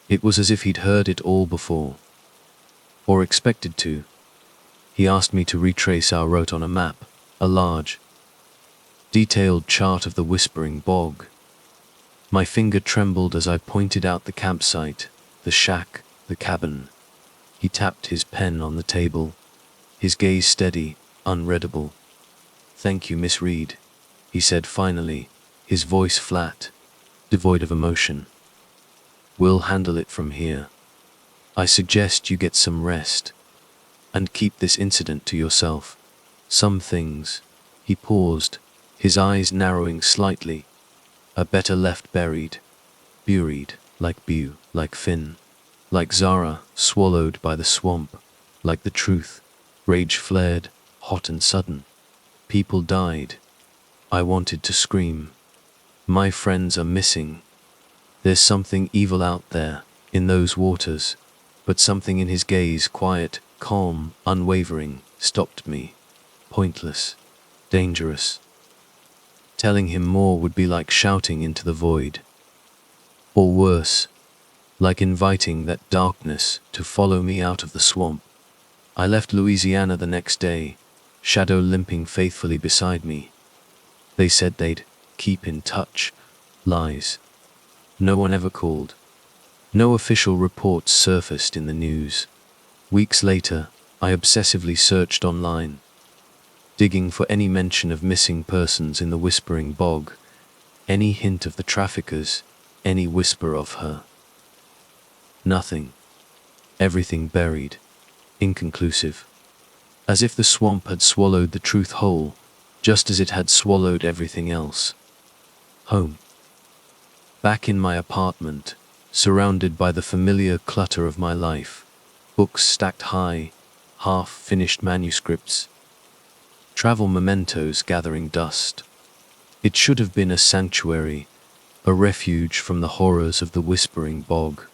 It was as if he'd heard it all before, or expected to. He asked me to retrace our route on a map, a large, detailed chart of the Whispering Bog. My finger trembled as I pointed out the campsite, the shack, the cabin. He tapped his pen on the table, his gaze steady, unreadable. "Thank you, Miss Reed," he said finally, his voice flat, devoid of emotion. "We'll handle it from here. I suggest you get some rest, and keep this incident to yourself. Some things." He paused, his eyes narrowing slightly, "are better left buried, like Bew, like Finn, like Zara, swallowed by the swamp, like the truth." Rage flared, hot and sudden. People died. I wanted to scream. My friends are missing. There's something evil out there, in those waters, but something in his gaze, quiet, calm, unwavering, stopped me. Pointless. Dangerous. Telling him more would be like shouting into the void. Or worse, like inviting that darkness to follow me out of the swamp. I left Louisiana the next day, Shadow limping faithfully beside me. They said they'd keep in touch. Lies. No one ever called. No official reports surfaced in the news. Weeks later, I obsessively searched online, digging for any mention of missing persons in the Whispering Bog, any hint of the traffickers, any whisper of her. Nothing. Everything buried. Inconclusive. As if the swamp had swallowed the truth whole, just as it had swallowed everything else. Home. Back in my apartment, surrounded by the familiar clutter of my life, books stacked high, half-finished manuscripts, travel mementos gathering dust. It should have been a sanctuary, a refuge from the horrors of the Whispering Bog.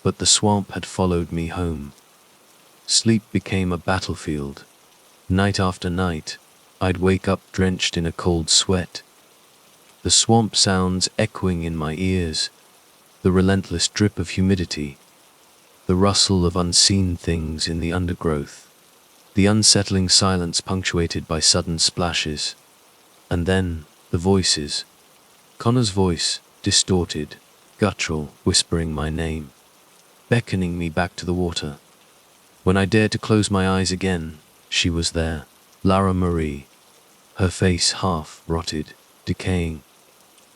But the swamp had followed me home. Sleep became a battlefield. Night after night, I'd wake up drenched in a cold sweat. The swamp sounds echoing in my ears, the relentless drip of humidity, the rustle of unseen things in the undergrowth, the unsettling silence punctuated by sudden splashes. And then, the voices. Connor's voice, distorted, guttural, whispering my name. beckoning me back to the water. When I dared to close my eyes again, she was there, Lara Marie, her face half rotted, decaying,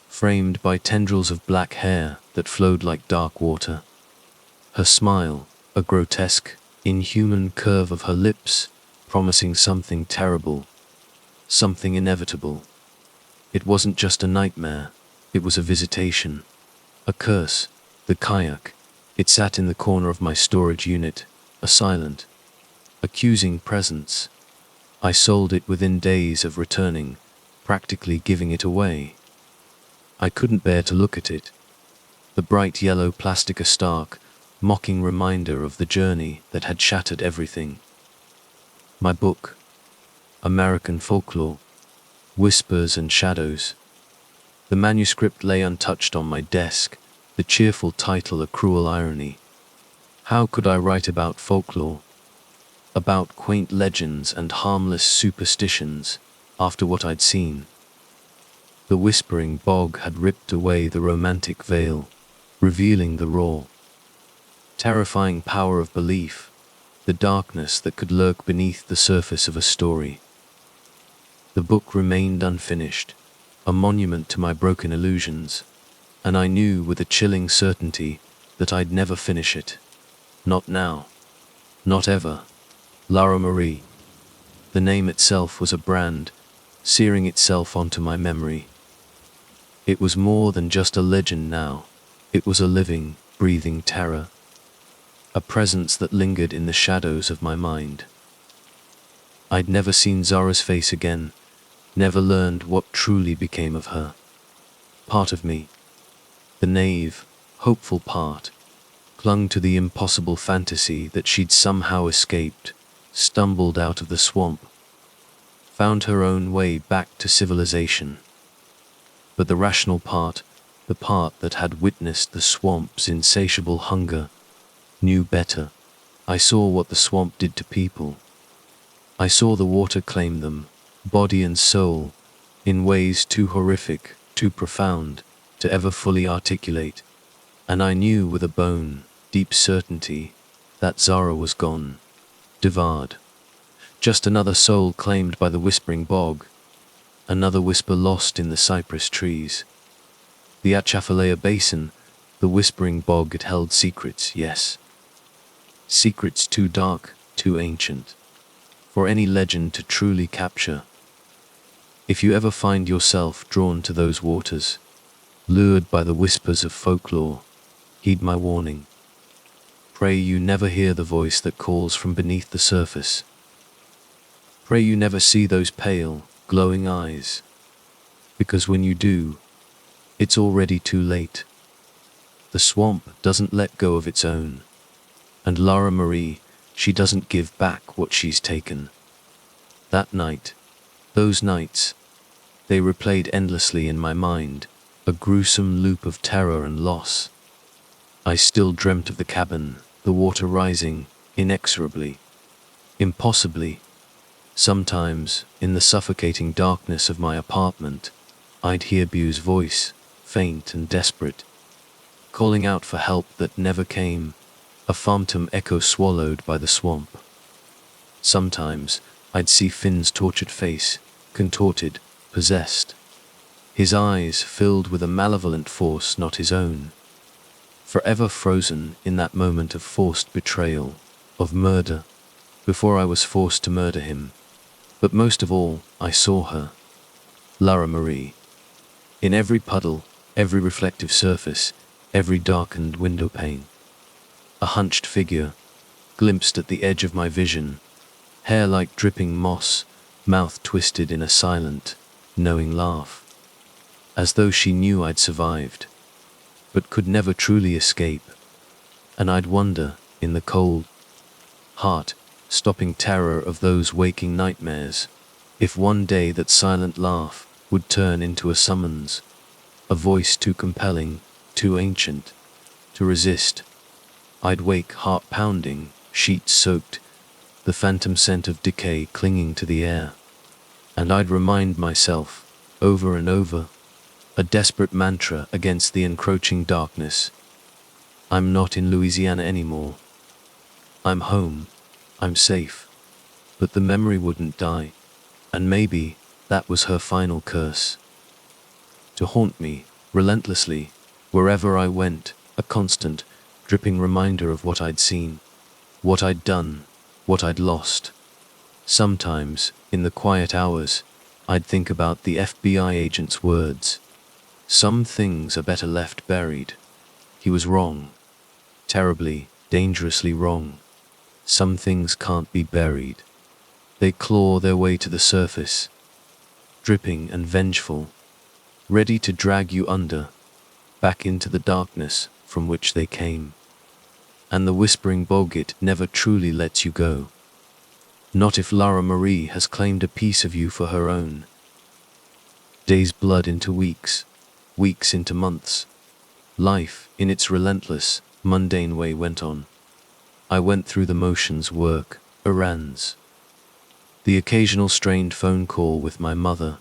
framed by tendrils of black hair that flowed like dark water. Her smile, a grotesque, inhuman curve of her lips, promising something terrible, something inevitable. It wasn't just a nightmare, it was a visitation, a curse. The kayak, it sat in the corner of my storage unit, a silent, accusing presence. I sold it within days of returning, practically giving it away. I couldn't bear to look at it. The bright yellow plastic, a stark, mocking reminder of the journey that had shattered everything. My book, American Folklore, Whispers and Shadows. The manuscript lay untouched on my desk, the cheerful title a cruel irony. How could I write about folklore, about quaint legends and harmless superstitions, after what I'd seen? The whispering bog had ripped away the romantic veil, revealing the raw, terrifying power of belief, the darkness that could lurk beneath the surface of a story. The book remained unfinished, a monument to my broken illusions, and I knew with a chilling certainty that I'd never finish it. Not now. Not ever. Lara Marie. The name itself was a brand, searing itself onto my memory. It was more than just a legend now. It was a living, breathing terror. A presence that lingered in the shadows of my mind. I'd never seen Zara's face again, never learned what truly became of her. Part of me, the naive, hopeful part, clung to the impossible fantasy that she'd somehow escaped, stumbled out of the swamp, found her own way back to civilization. But the rational part, the part that had witnessed the swamp's insatiable hunger, knew better. I saw what the swamp did to people. I saw the water claim them, body and soul, in ways too horrific, too profound, to ever fully articulate. And I knew with a bone, deep certainty, that Zara was gone, devoured. Just another soul claimed by the whispering bog, another whisper lost in the cypress trees. The Atchafalaya Basin, the whispering bog, it held secrets, yes. Secrets too dark, too ancient, for any legend to truly capture. If you ever find yourself drawn to those waters, lured by the whispers of folklore, heed my warning. Pray you never hear the voice that calls from beneath the surface. Pray you never see those pale, glowing eyes, because when you do, it's already too late. The swamp doesn't let go of its own, and Lara Marie, she doesn't give back what she's taken. That night, those nights, they replayed endlessly in my mind, a gruesome loop of terror and loss. I still dreamt of the cabin, the water rising, inexorably, impossibly. Sometimes, in the suffocating darkness of my apartment, I'd hear Bu's voice, faint and desperate, calling out for help that never came, a phantom echo swallowed by the swamp. Sometimes, I'd see Finn's tortured face, contorted, possessed, his eyes filled with a malevolent force not his own, forever frozen in that moment of forced betrayal, of murder, before I was forced to murder him. But most of all, I saw her, Lara Marie, in every puddle, every reflective surface, every darkened window pane. A hunched figure, glimpsed at the edge of my vision, hair like dripping moss, mouth twisted in a silent, knowing laugh, as though she knew I'd survived, but could never truly escape. And I'd wonder, in the cold, heart-stopping terror of those waking nightmares, if one day that silent laugh would turn into a summons, a voice too compelling, too ancient, to resist. I'd wake heart pounding, sheets soaked, the phantom scent of decay clinging to the air. And I'd remind myself, over and over, a desperate mantra against the encroaching darkness. I'm not in Louisiana anymore. I'm home. I'm safe. But the memory wouldn't die. And maybe that was her final curse. To haunt me, relentlessly, wherever I went, a constant, dripping reminder of what I'd seen, what I'd done, what I'd lost. Sometimes, in the quiet hours, I'd think about the FBI agent's words. Some things are better left buried. He was wrong. Terribly, dangerously wrong. Some things can't be buried. They claw their way to the surface, dripping and vengeful, ready to drag you under, back into the darkness from which they came. And the whispering bog, it never truly lets you go. Not if Lara Marie has claimed a piece of you for her own. Days bled into weeks, weeks into months. Life, in its relentless, mundane way, went on. I went through the motions: work, errands, the occasional strained phone call with my mother,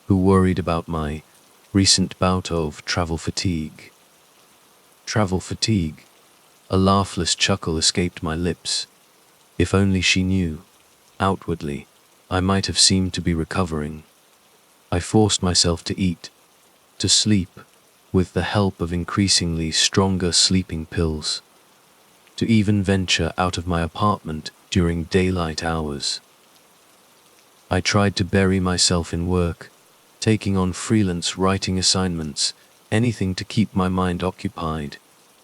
who worried about my recent bout of travel fatigue. Travel fatigue. A laughless chuckle escaped my lips. If only she knew. Outwardly, I might have seemed to be recovering. I forced myself to eat, to sleep, with the help of increasingly stronger sleeping pills, to even venture out of my apartment during daylight hours. I tried to bury myself in work, taking on freelance writing assignments, anything to keep my mind occupied,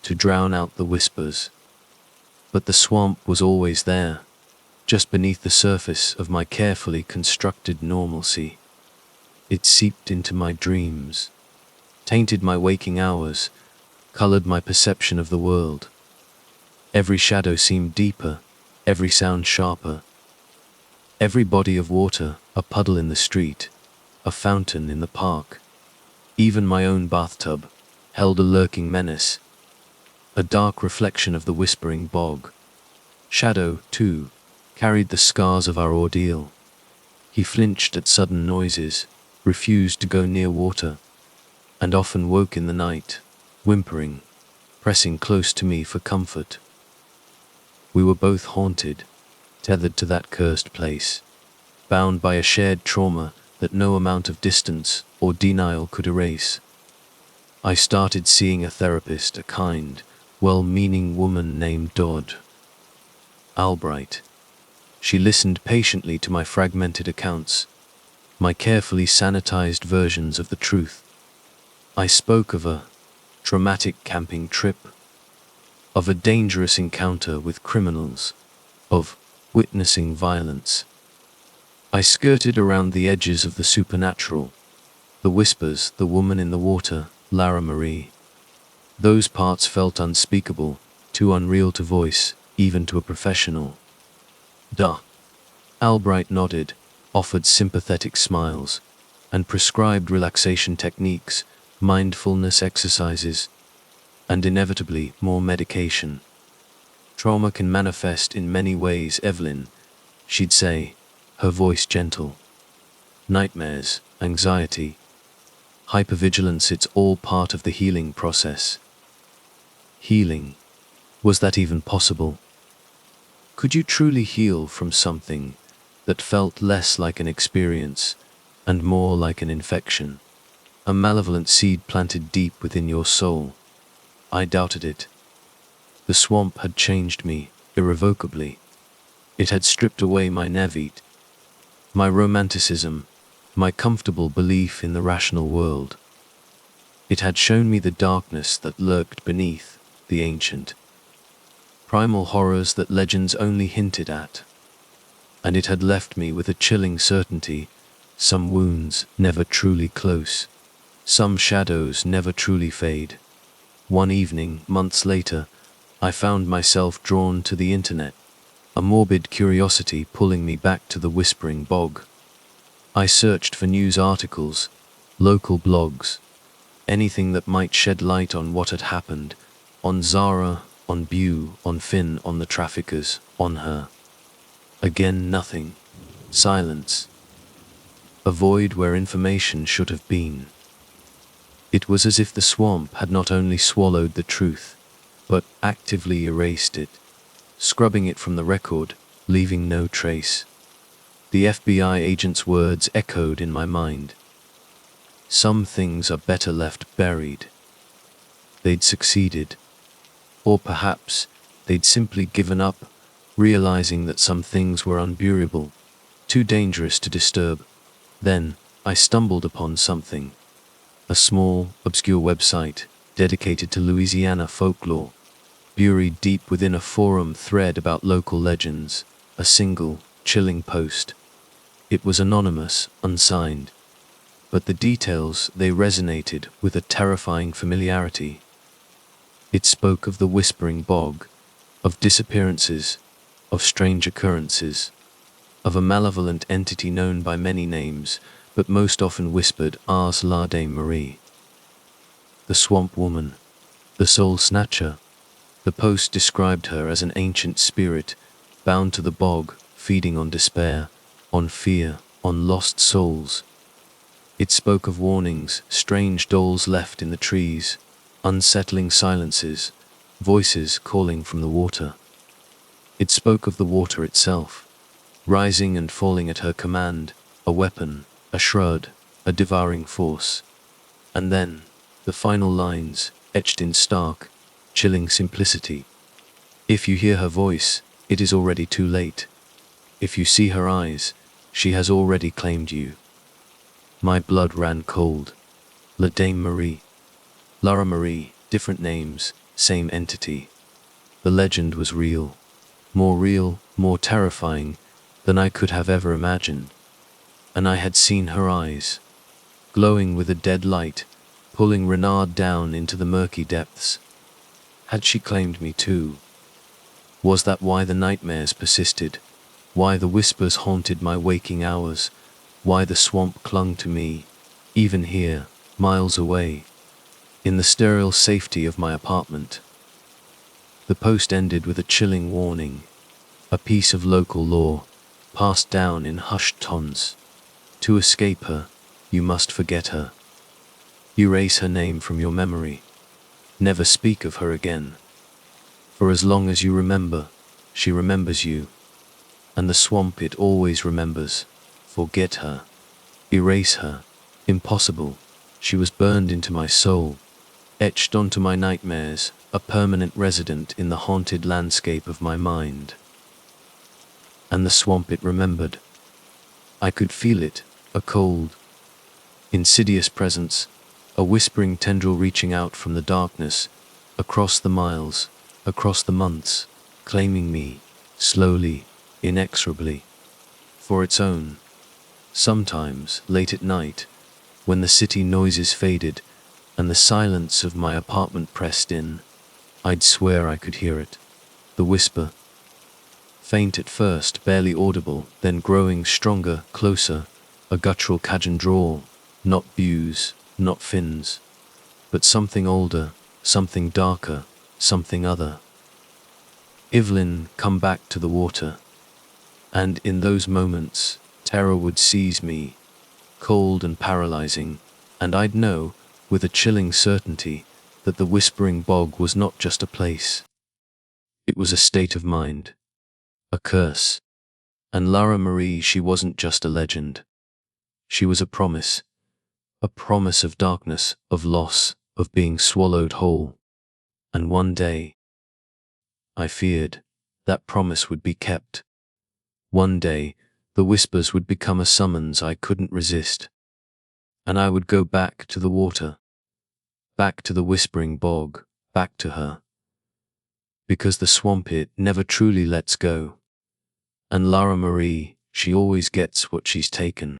to drown out the whispers. But the swamp was always there, just beneath the surface of my carefully constructed normalcy. It seeped into my dreams, tainted my waking hours, colored my perception of the world. Every shadow seemed deeper, every sound sharper. Every body of water, a puddle in the street, a fountain in the park. Even my own bathtub held a lurking menace, a dark reflection of the whispering bog. Shadow, too, carried the scars of our ordeal. He flinched at sudden noises, refused to go near water, and often woke in the night, whimpering, pressing close to me for comfort. We were both haunted, tethered to that cursed place, bound by a shared trauma that no amount of distance or denial could erase. I started seeing a therapist, a kind, well-meaning woman named Dodd Albright. She listened patiently to my fragmented accounts, my carefully sanitized versions of the truth. I spoke of a traumatic camping trip, of a dangerous encounter with criminals, of witnessing violence. I skirted around the edges of the supernatural, the whispers, the woman in the water, Lara Marie. Those parts felt unspeakable, too unreal to voice, even to a professional. Duh. Albright nodded, offered sympathetic smiles, and prescribed relaxation techniques, mindfulness exercises, and inevitably more medication. Trauma can manifest in many ways, Evelyn, she'd say, her voice gentle. Nightmares, anxiety, hypervigilance, it's all part of the healing process. Healing. Was that even possible? Could you truly heal from something that felt less like an experience and more like an infection? A malevolent seed planted deep within your soul? I doubted it. The swamp had changed me, irrevocably. It had stripped away my Nevite, my romanticism, my comfortable belief in the rational world. It had shown me the darkness that lurked beneath, the ancient, primal horrors that legends only hinted at. And it had left me with a chilling certainty: some wounds never truly close, some shadows never truly fade. One evening, months later, I found myself drawn to the internet, a morbid curiosity pulling me back to the whispering bog. I searched for news articles, local blogs, anything that might shed light on what had happened, on Zara, on Bew, on Finn, on the traffickers, on her. Again nothing. Silence. A void where information should have been. It was as if the swamp had not only swallowed the truth, but actively erased it, scrubbing it from the record, leaving no trace. The FBI agent's words echoed in my mind. Some things are better left buried. They'd succeeded. Or perhaps they'd simply given up, realizing that some things were unbearable, too dangerous to disturb. Then I stumbled upon something. A small, obscure website dedicated to Louisiana folklore, buried deep within a forum thread about local legends, a single, chilling post. It was anonymous, unsigned, but the details, they resonated with a terrifying familiarity. It spoke of the whispering bog, of disappearances, of strange occurrences, of a malevolent entity known by many names, but most often whispered as La Dame Marie. The Swamp Woman, the Soul Snatcher. The post described her as an ancient spirit, bound to the bog, feeding on despair, on fear, on lost souls. It spoke of warnings, strange dolls left in the trees, unsettling silences, voices calling from the water. It spoke of the water itself, rising and falling at her command, a weapon, a shroud, a devouring force. And then, the final lines, etched in stark, chilling simplicity. If you hear her voice, it is already too late. If you see her eyes, she has already claimed you. My blood ran cold. La Dame Marie. Lara Marie, different names, same entity. The legend was real, more terrifying than I could have ever imagined. And I had seen her eyes, glowing with a dead light, pulling Renard down into the murky depths. Had she claimed me too? Was that why the nightmares persisted? Why the whispers haunted my waking hours? Why the swamp clung to me, even here, miles away, in the sterile safety of my apartment? The post ended with a chilling warning, a piece of local law, passed down in hushed tones. To escape her, you must forget her. Erase her name from your memory. Never speak of her again. For as long as you remember, she remembers you. And the swamp, it always remembers. Forget her. Erase her. Impossible. She was burned into my soul, etched onto my nightmares, a permanent resident in the haunted landscape of my mind. And the swamp, it remembered. I could feel it, a cold, insidious presence, a whispering tendril reaching out from the darkness, across the miles, across the months, claiming me, slowly, inexorably, for its own. Sometimes, late at night, when the city noises faded and the silence of my apartment pressed in, I'd swear I could hear it. The whisper, faint at first, barely audible, then growing stronger, closer, a guttural Cajun drawl, not views, not fins, but something older, something darker, something other. Evelyn, come back to the water. And in those moments, terror would seize me, cold and paralyzing, and I'd know, with a chilling certainty, that the whispering bog was not just a place. It was a state of mind, a curse. And Lara Marie, she wasn't just a legend. She was a promise of darkness, of loss, of being swallowed whole. And one day, I feared, that promise would be kept. One day, the whispers would become a summons I couldn't resist. And I would go back to the water, back to the whispering bog, back to her. Because the swamp, it never truly lets go. And Lara Marie, she always gets what she's taken.